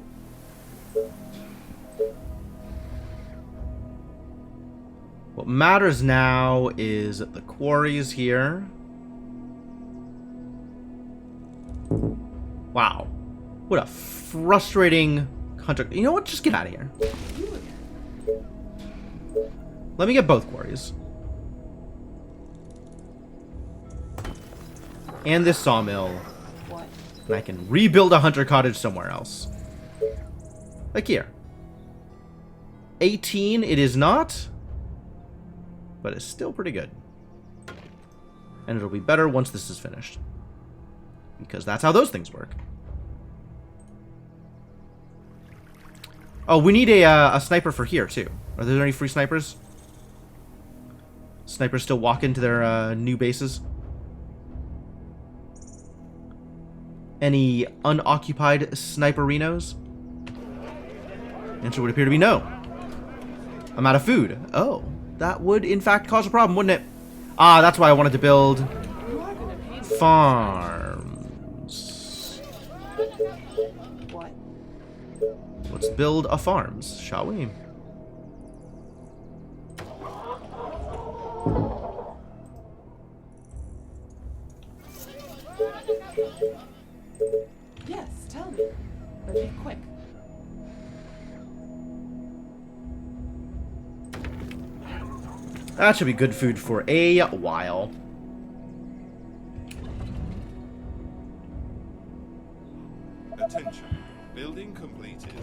What matters now is the quarries here. Wow. What a frustrating hunter. You know what? Just get out of here. You again. Let me get both quarries. And this sawmill. What? And I can rebuild a hunter cottage somewhere else. Like here. 18 it is not. But it's still pretty good. And it'll be better once this is finished. Because that's how those things work. Oh, we need a sniper for here, too. Are there any free snipers? Snipers still walk into their new bases? Any unoccupied sniperinos? Answer would appear to be no. I'm out of food. Oh, that would in fact cause a problem, wouldn't it? Ah, that's why I wanted to build You are gonna pay me. farms. What? Let's build a farms, shall we? Yes, tell me. But be quick. That should be good food for a while. Attention. Building completed.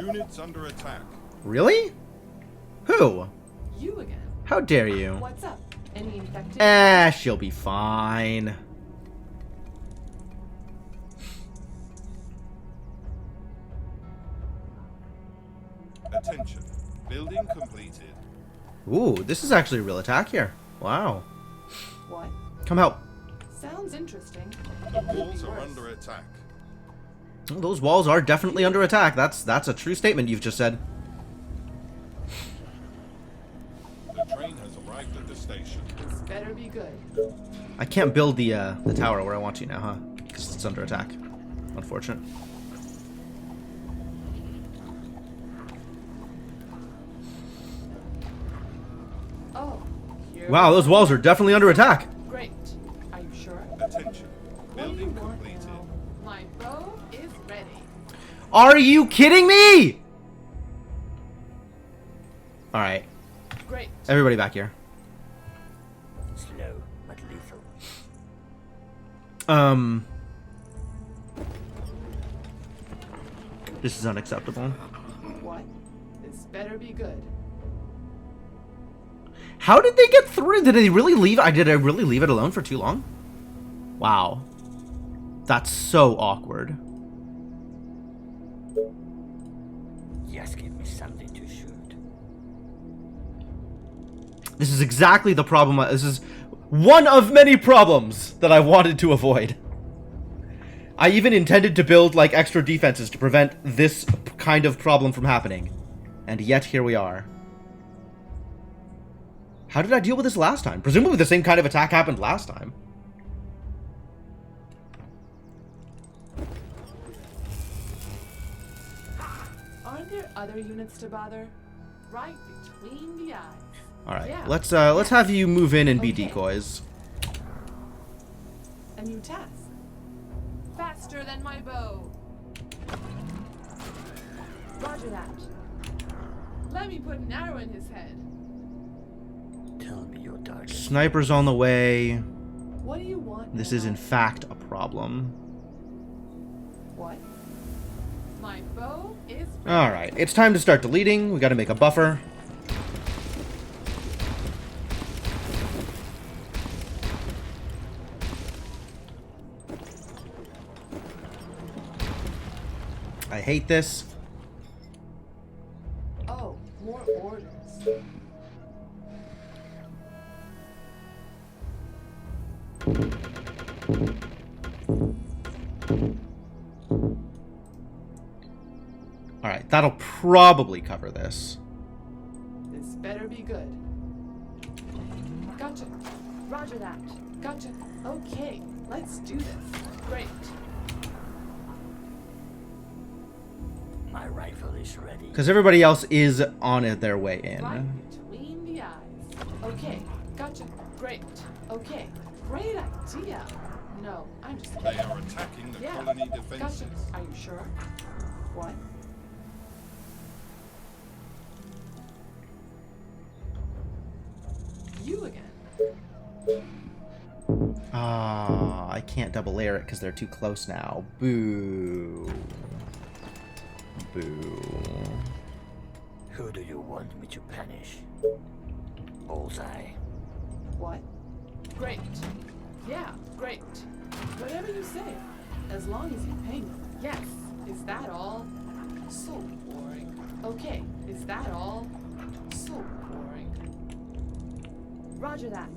Units under attack. Really? Who? You again. How dare you? What's up? Any infected? She'll be fine. Attention. Building completed. Ooh, this is actually a real attack here. Wow. What? Come help. Sounds interesting. The walls are under attack. Well, those walls are definitely under attack. That's a true statement you've just said. The train has arrived at the station. This better be good. I can't build the tower where I want to now, huh? Because it's under attack. Unfortunate. Oh. Here Wow, we those go. walls are definitely under attack. Great. Are you sure? Attention. What do you Building want completed. now? My bow is ready. Are you kidding me? Alright. Great. Everybody back here. Slow but lethal. This is unacceptable. What? This better be good. How did they get through? Did they really leave? Did I really leave it alone for too long? Wow. That's so awkward. Just give me something to shoot. This is exactly the problem. This is one of many problems that I wanted to avoid. I even intended to build, like, extra defenses to prevent this kind of problem from happening. And yet, here we are. How did I deal with this last time? Presumably the same kind of attack happened last time. other units to bother? Right between the eyes. All right, Yeah. let's have you move in and be Okay. decoys. A new task. Faster than my bow. Roger that. Let me put an arrow in his head. Tell me your darkest. Sniper's on the way. What do you want? This now? is in fact a problem. What? My bow is. All right, it's time to start deleting. We got to make a buffer. I hate this. Oh, more orders. All right, that'll probably cover this. This better be good. Gotcha. Roger that. Gotcha. Okay, let's do this. Great. My rifle is ready. Because everybody else is on it their way in. Right between the eyes. Okay, gotcha. Great. Okay, great idea. No, I'm just They kidding. are attacking the Yeah. colony Gotcha. defenses. Are you sure? What? You again. Ah, I can't double layer it because they're too close now. Boo. Boo. Who do you want me to punish? Bullseye. What? Great. Yeah, great. Whatever you say, as long as you pay me. Yes. Is that all? So boring. Okay. Is that all? So boring. Roger that.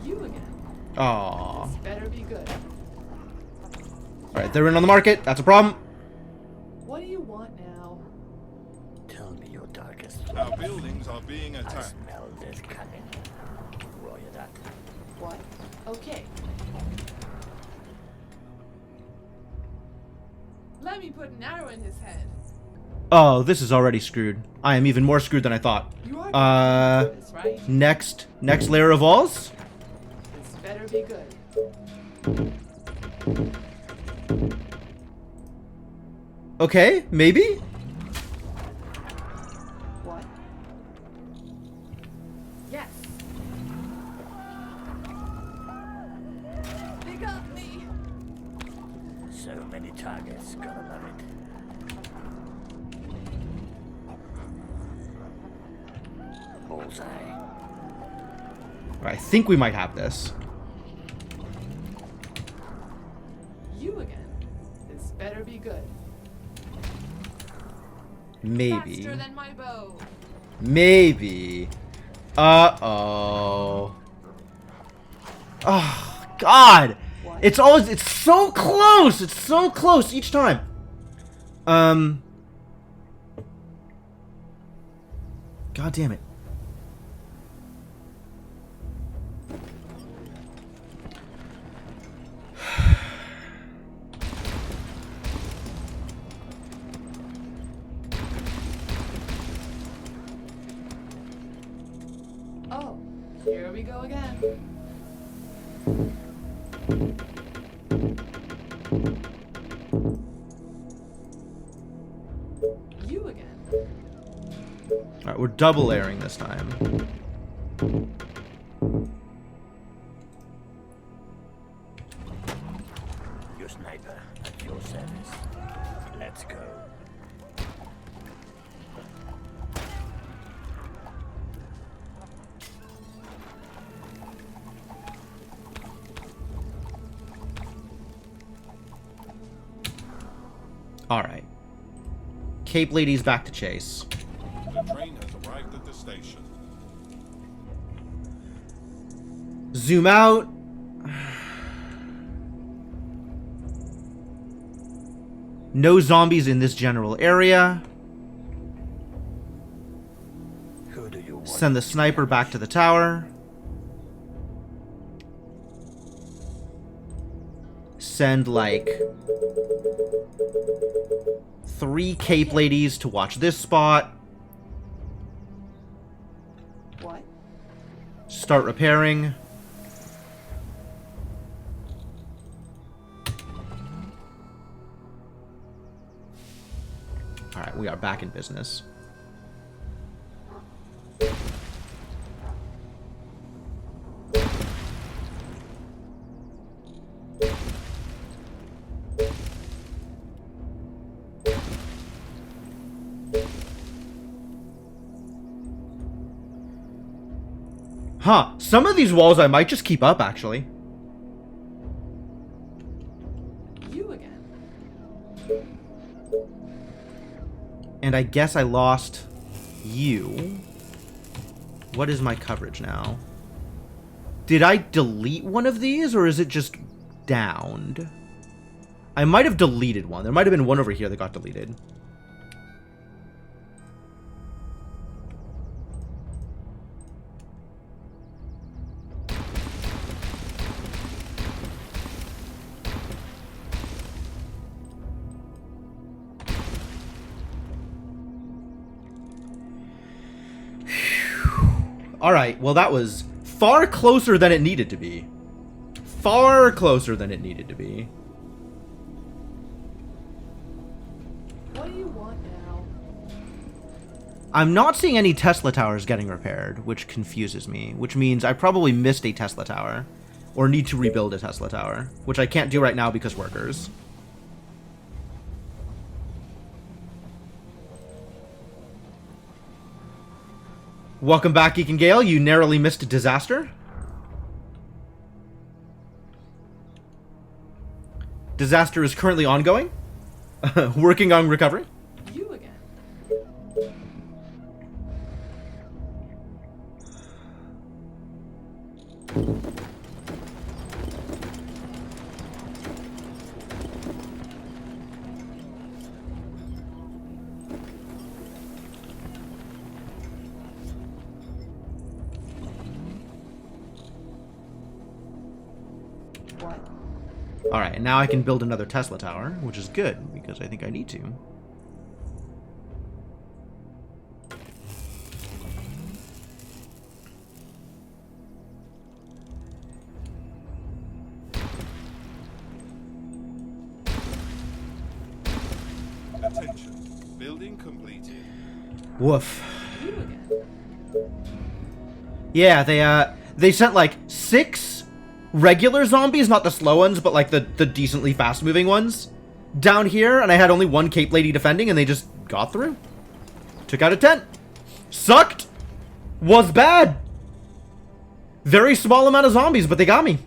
You again. Aw. This better be good. Alright, they're in on the market. That's a problem. What do you want now? Tell me your darkest. Our buildings are being I attacked. smell this coming. Roger that. What? Okay. Let me put an arrow in his head. Oh, this is already screwed. I am even more screwed than I thought. You are doing this, right? Next layer of walls? This better be good. Okay, maybe? What? Yes. They got me. So many targets. Gonna love it. Bullseye. I think we might have this. You again. This better be good. Maybe. Faster than my bow. Maybe. Uh-oh. Oh, God. What? It's so close. It's so close each time. God damn it. Oh, here we go again. You again. Alright, we're double layering this time. Your sniper at your service. Let's go. Alright. Cape Lady's back to chase. The train has arrived at the station. Zoom out. No zombies in this general area. Who do you want? Send the sniper back to the tower. Send like 3 cape ladies to watch this spot. What? Start repairing. Alright, we are back in business. Huh, some of these walls I might just keep up, actually. You again. And I guess I lost you. What is my coverage now? Did I delete one of these, or is it just downed? I might have deleted one. There might have been one over here that got deleted. Alright, well that was far closer than it needed to be. Far closer than it needed to be. What do you want now? I'm not seeing any Tesla towers getting repaired, which confuses me, which means I probably missed a Tesla tower. Or need to rebuild a Tesla tower, which I can't do right now because workers. Welcome back, Geek and Gale. You narrowly missed a disaster. Disaster is currently ongoing. Working on recovery. You again. What? Alright, and now I can build another Tesla tower, which is good, because I think I need to. Attention. Building completed. Woof. You again. Yeah, they sent like 6 regular zombies, not the slow ones, but like the decently fast-moving ones, down here, and I had only 1 cape lady defending, and they just got through. Took out a tent. Sucked. Was bad. Very small amount of zombies, but they got me.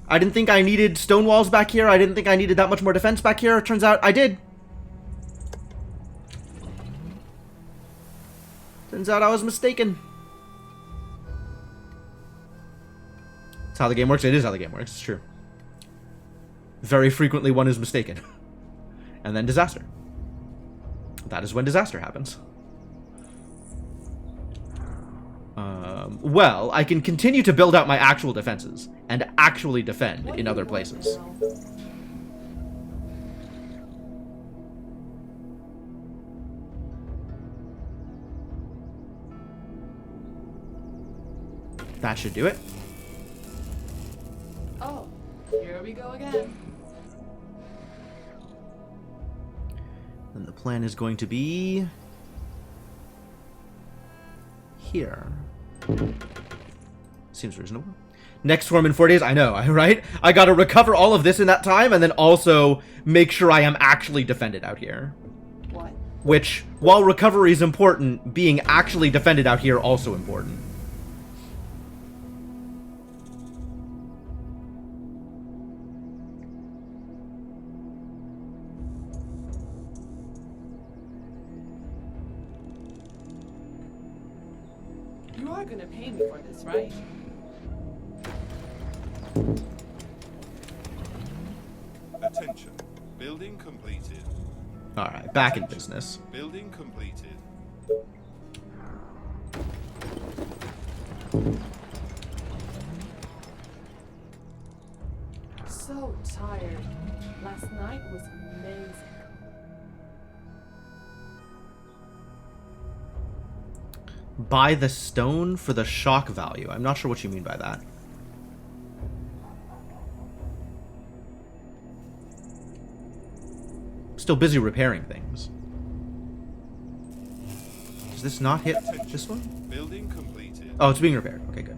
I didn't think I needed stone walls back here. I didn't think I needed that much more defense back here. Turns out I did. Turns out I was mistaken. That's how the game works. It is how the game works. It's true. Very frequently one is mistaken. And then disaster. That is when disaster happens. Well, I can continue to build out my actual defenses and actually defend What in do other you want places. now? That should do it. Oh, here we go again. And the plan is going to be here. Seems reasonable. Next swarm in 4 days. I know, right? I gotta recover all of this in that time, and then also make sure I am actually defended out here. What? Which, while recovery is important, being actually defended out here also important. You are gonna pay me for this, right? Attention. Building completed. Alright, back in business. Building completed. So tired. Last night was amazing. Buy the stone for the shock value. I'm not sure what you mean by that. Still busy repairing things. Does this not hit this one? Building completed. Oh, it's being repaired. Okay, good.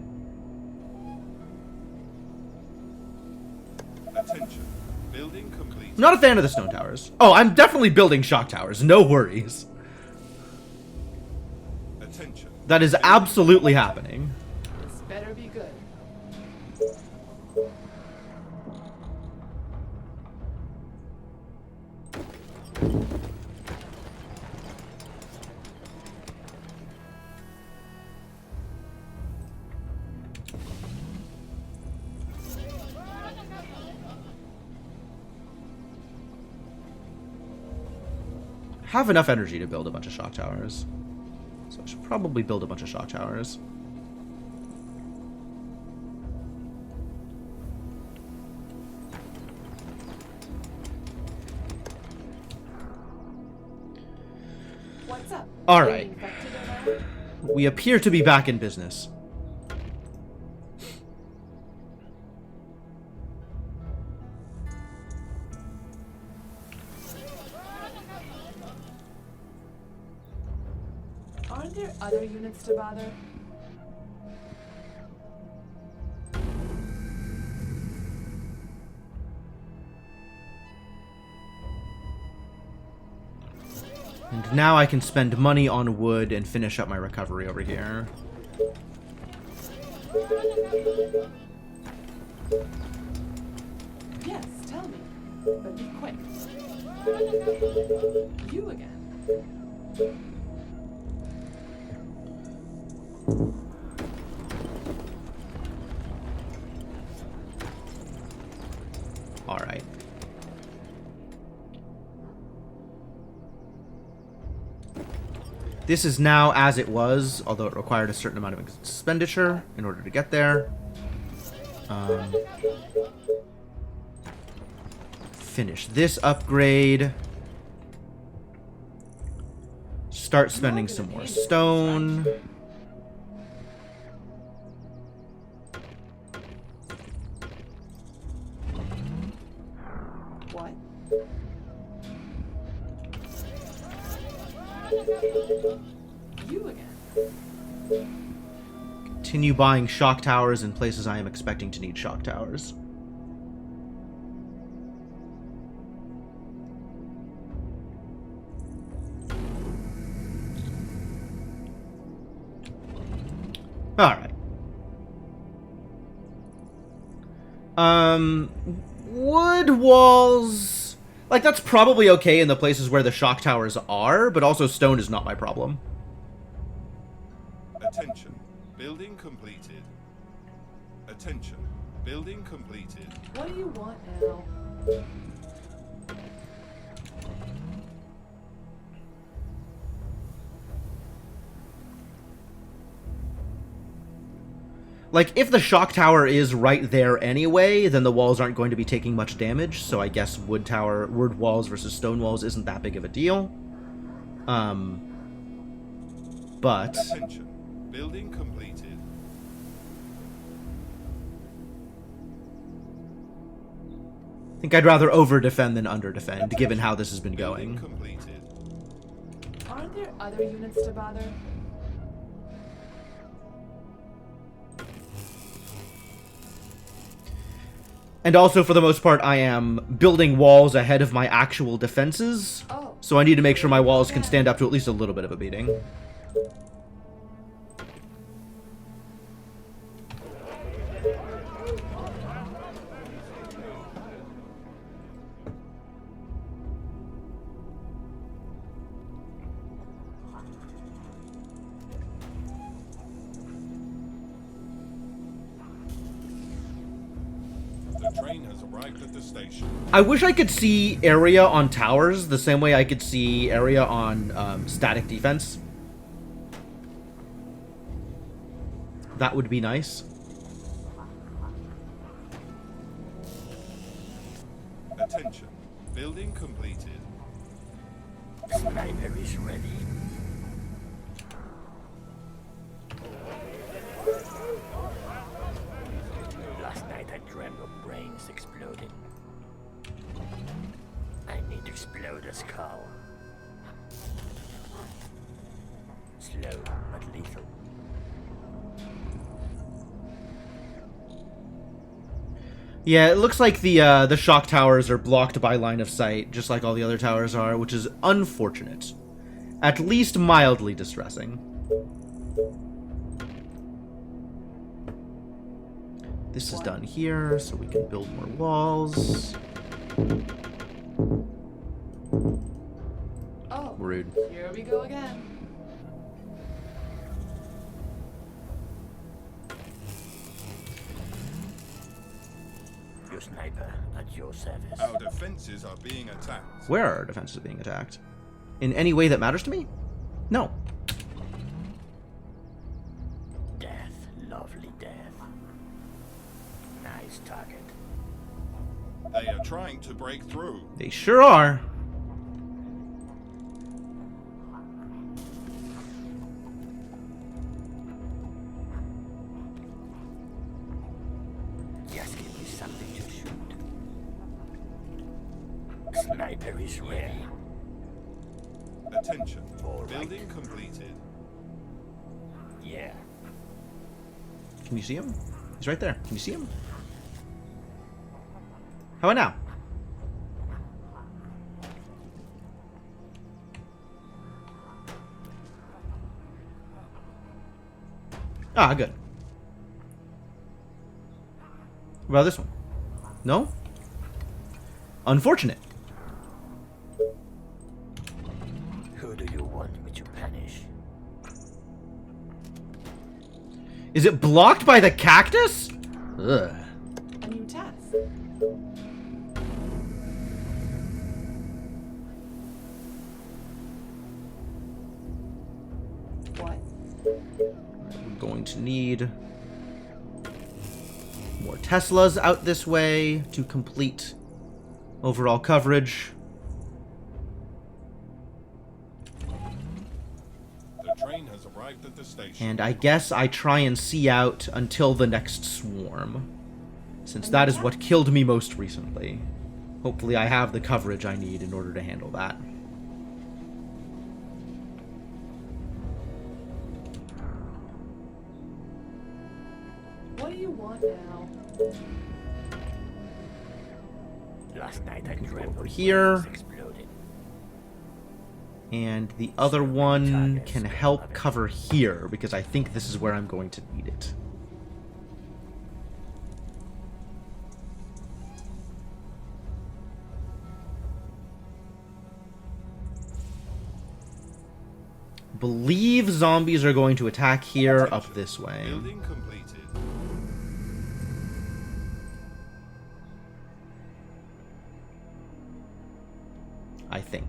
Attention. Building complete. I'm not a fan of the stone towers. Oh, I'm definitely building shock towers. No worries. Attention. That is absolutely happening. This better be good. Have enough energy to build a bunch of shock towers. So I should probably build a bunch of shock towers. What's up? All Are you right. infected or not? We appear to be back in business. Aren't there other units to bother? And now I can spend money on wood and finish up my recovery over here. Yes, tell me. But be quick. You again. Alright. This is now as it was, although it required a certain amount of expenditure in order to get there. Finish this upgrade. Start spending some more stone. What? You again. Continue buying shock towers in places I am expecting to need shock towers. Alright. Wood walls... Like, that's probably okay in the places where the shock towers are, but also stone is not my problem. Attention. Building completed. Attention. Building completed. What do you want now? Like, if the shock tower is right there anyway, then the walls aren't going to be taking much damage, so I guess wood walls versus stone walls isn't that big of a deal. But... Attention. Building completed. I think I'd rather over-defend than under-defend, given how this has been Building going. completed. Aren't there other units to bother? And also, for the most part, I am building walls ahead of my actual defenses, Oh. so I need to make sure my walls can stand up to at least a little bit of a beating. The train has arrived at the station. I wish I could see area on towers the same way I could see area on static defense. That would be nice. Attention. Yeah, it looks like the shock towers are blocked by line of sight, just like all the other towers are, which is unfortunate. At least mildly distressing. This is done here, so we can build more walls. Oh, Rude. here we go again. Your sniper at your service. Our defenses are being attacked. Where are our defenses being attacked? In any way that matters to me? No. Death, lovely death. Nice target. They are trying to break through. They sure are. Just give me something to shoot. Sniper is ready. Attention. All right. Building completed. Yeah. Can you see him? He's right there. Can you see him? How about now? Ah, good. What about this one? No? Unfortunate. Who do you want me to punish? Is it blocked by the cactus? Ugh. A new task. What? We're going to need more Teslas out this way to complete overall coverage. The train has arrived at the station. And I guess I try and see out until the next swarm, since that is what killed me most recently. Hopefully I have the coverage I need in order to handle that. What do you want now? Last night I dreamt Over here. bombs exploding. And the other one can help cover here, because I think this is where I'm going to need it. Believe zombies are going to attack here up this way. Building completed. I think.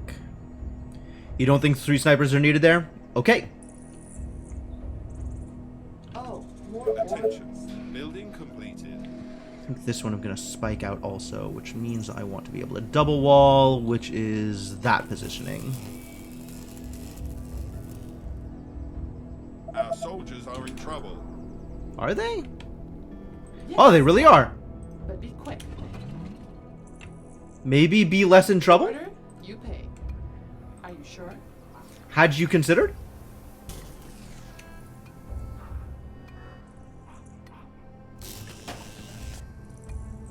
You don't think 3 snipers are needed there? Okay. Oh, more orders. Attention. Building completed. I think this one I'm going to spike out also, which means I want to be able to double wall, which is that positioning. Our soldiers are in trouble. Are they? Yes, Oh, they really are. but be quick. Maybe be less in trouble? Order, you pay. Are you sure? Had you considered?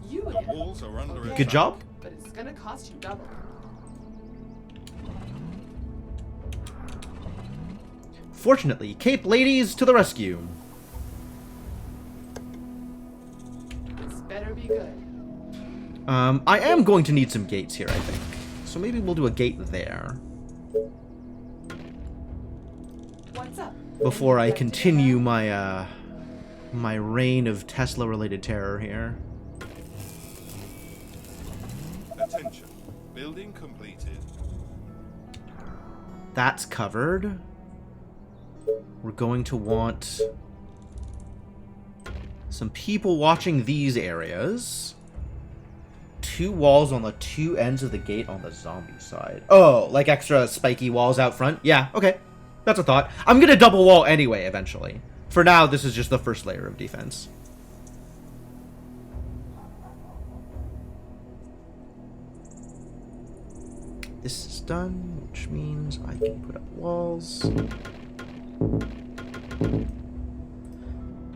You The again. walls are under Okay, attack. Good job. But it's gonna cost you double. Fortunately, Cape ladies to the rescue. This better be good. I am going to need some gates here, I think. So maybe we'll do a gate there What's up? before I Anything continue to my my reign of Tesla-related terror here. Attention. Building completed. That's covered. We're going to want some people watching these areas. 2 walls on the 2 ends of the gate on the zombie side. Oh, like extra spiky walls out front? Yeah, okay. That's a thought. I'm gonna double wall anyway, eventually. For now, this is just the first layer of defense. This is done, which means I can put up walls.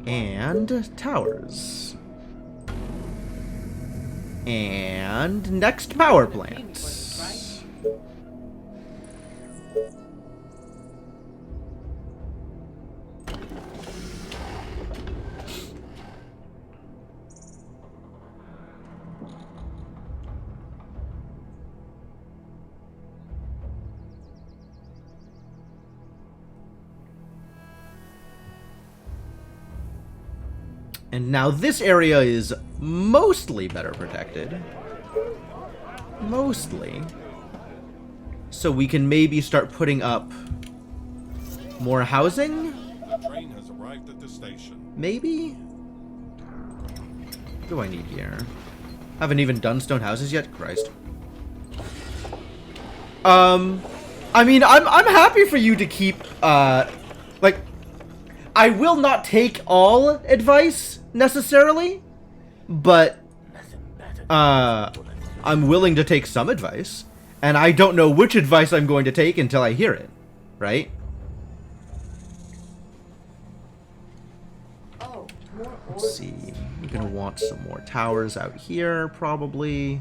And towers. And next power Pay me for plant. this, right? And now this area is mostly better protected. Mostly. So we can maybe start putting up more housing? The train has arrived at the station. Maybe? What do I need here? Haven't even done stone houses yet? Christ. I mean, I'm happy for you to keep, like, I will not take all advice, necessarily, but, I'm willing to take some advice, and I don't know which advice I'm going to take until I hear it, right? Oh, more Let's see, we're gonna want some more towers out here, probably.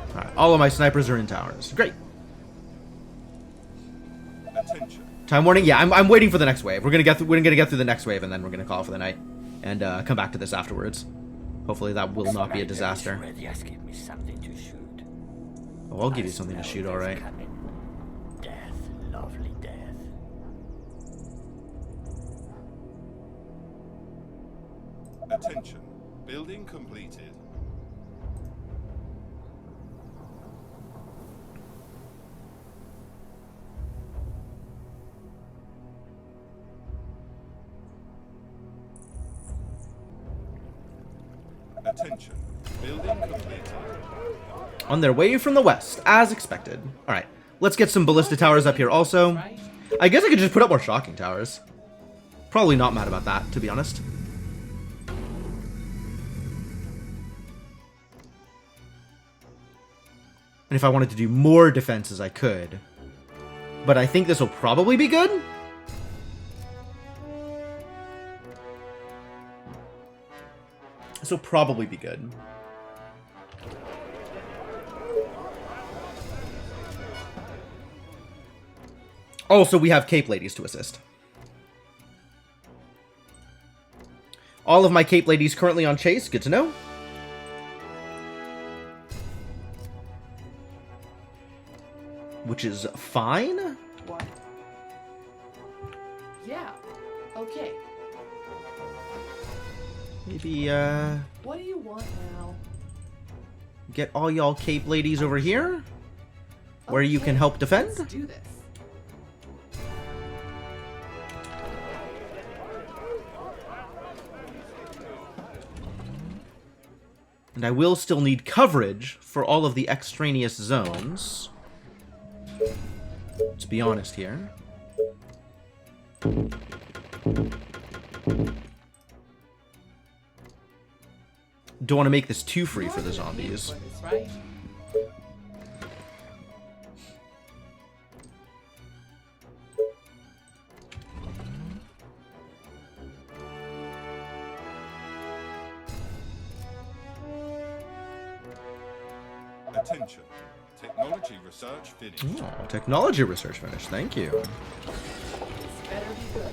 Alright, all of my snipers are in towers. Great. Attention. Time warning? Yeah, I'm waiting for the next wave. We're gonna get through the next wave, and then we're gonna call for the night. And come back to this afterwards. Hopefully that will not be a disaster. Ready has given me something to shoot. Oh, I'll give you something to shoot, alright. Death, lovely death. Attention. Building completed. Attention. Building completed. On their way from the west, as expected. Alright, let's get some ballista towers up here also. right? I guess I could just put up more shocking towers. Probably not mad about that, to be honest. And if I wanted to do more defenses, I could. But I think this will probably be good. This will probably be good. Also, we have Cape Ladies to assist. All of my Cape Ladies currently on chase. Good to know. Which is fine. What? Yeah. Okay. Maybe, What do you want now? get all y'all Cape Ladies over here, where you can Okay, help defend. Let's do this. And I will still need coverage for all of the extraneous zones. Let's be honest here. Don't want to make this too free for the You're gonna pay me zombies. for this, right? Attention. Technology research finished. Oh, technology research finished. Thank you. This better be good.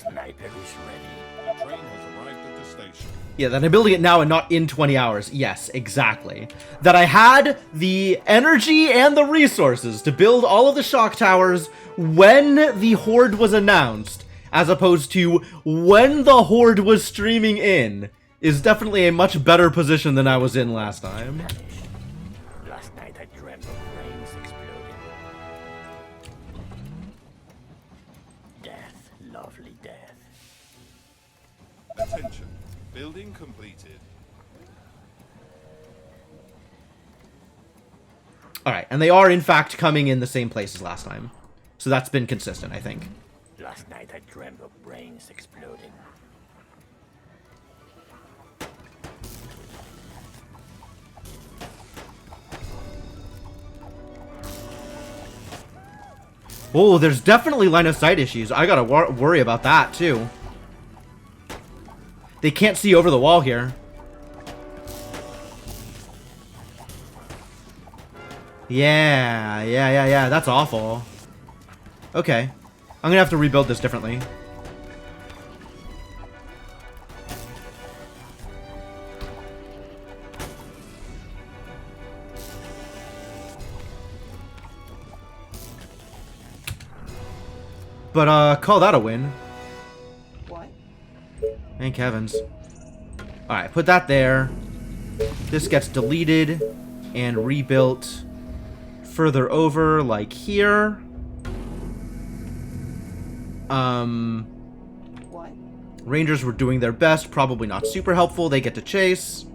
Sniper is ready. The train has arrived at the station. Yeah, that I'm building it now and not in 20 hours. Yes, exactly. That I had the energy and the resources to build all of the shock towers when the Horde was announced, as opposed to when the Horde was streaming in, is definitely a much better position than I was in last time. Vanish. Last night I dreamt of brains exploding. Death, lovely death. Attention. Building completed. Alright, and they are in fact coming in the same place as last time. So that's been consistent, I think. Last night I dreamt of brains exploding. Oh, there's definitely line of sight issues. I gotta worry about that, too. They can't see over the wall here. Yeah. That's awful. Okay. I'm gonna have to rebuild this differently. But, call that a win. What? Thank heavens. Alright, put that there. This gets deleted and rebuilt further over, like here. What? Rangers were doing their best, probably not super helpful. They get to chase.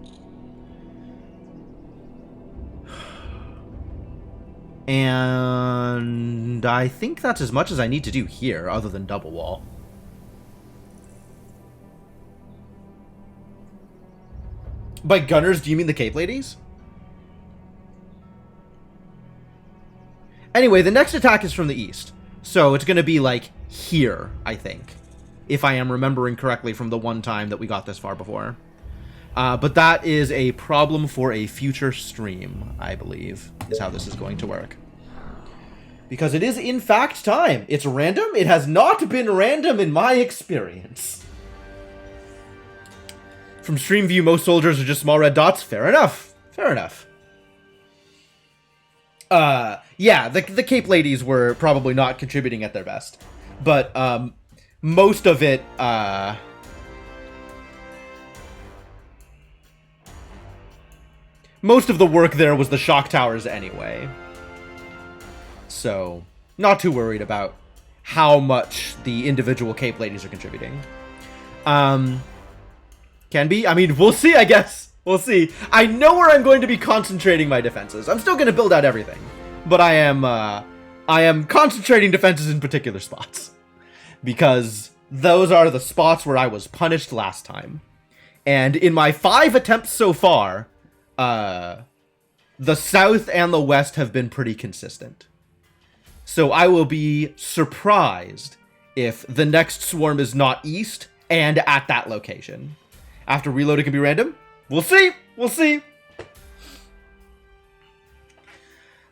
And I think that's as much as I need to do here, other than double wall. By gunners, do you mean the Cape Ladies? Anyway, the next attack is from the east. So it's going to be like here, I think. If I am remembering correctly from the one time that we got this far before. But that is a problem for a future stream, I believe, is how this is going to work. Because it is, in fact, time. It's random. It has not been random in my experience. From stream view, most soldiers are just small red dots. Fair enough. Fair enough. Yeah, the Cape Ladies were probably not contributing at their best. But, most of it, most of the work there was the shock towers anyway. So, not too worried about how much the individual Cape Ladies are contributing. Can be. I mean, we'll see, I guess. We'll see. I know where I'm going to be concentrating my defenses. I'm still going to build out everything. But I am concentrating defenses in particular spots. Because those are the spots where I was punished last time. And in my 5 attempts so far, the south and the west have been pretty consistent. So I will be surprised if the next swarm is not east and at that location. After reload, it can be random. We'll see. We'll see.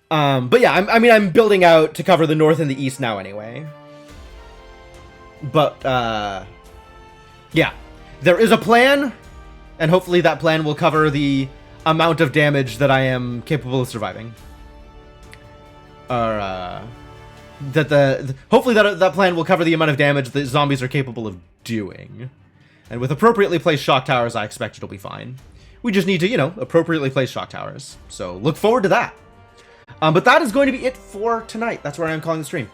But yeah, I'm building out to cover the north and the east now anyway. But, yeah. There is a plan, and hopefully that plan will cover the amount of damage that I am capable of surviving. Or, hopefully that plan will cover the amount of damage that zombies are capable of doing. And with appropriately placed shock towers, I expect it'll be fine. We just need to, you know, appropriately place shock towers. So look forward to that. But that is going to be it for tonight. That's where I am calling the stream.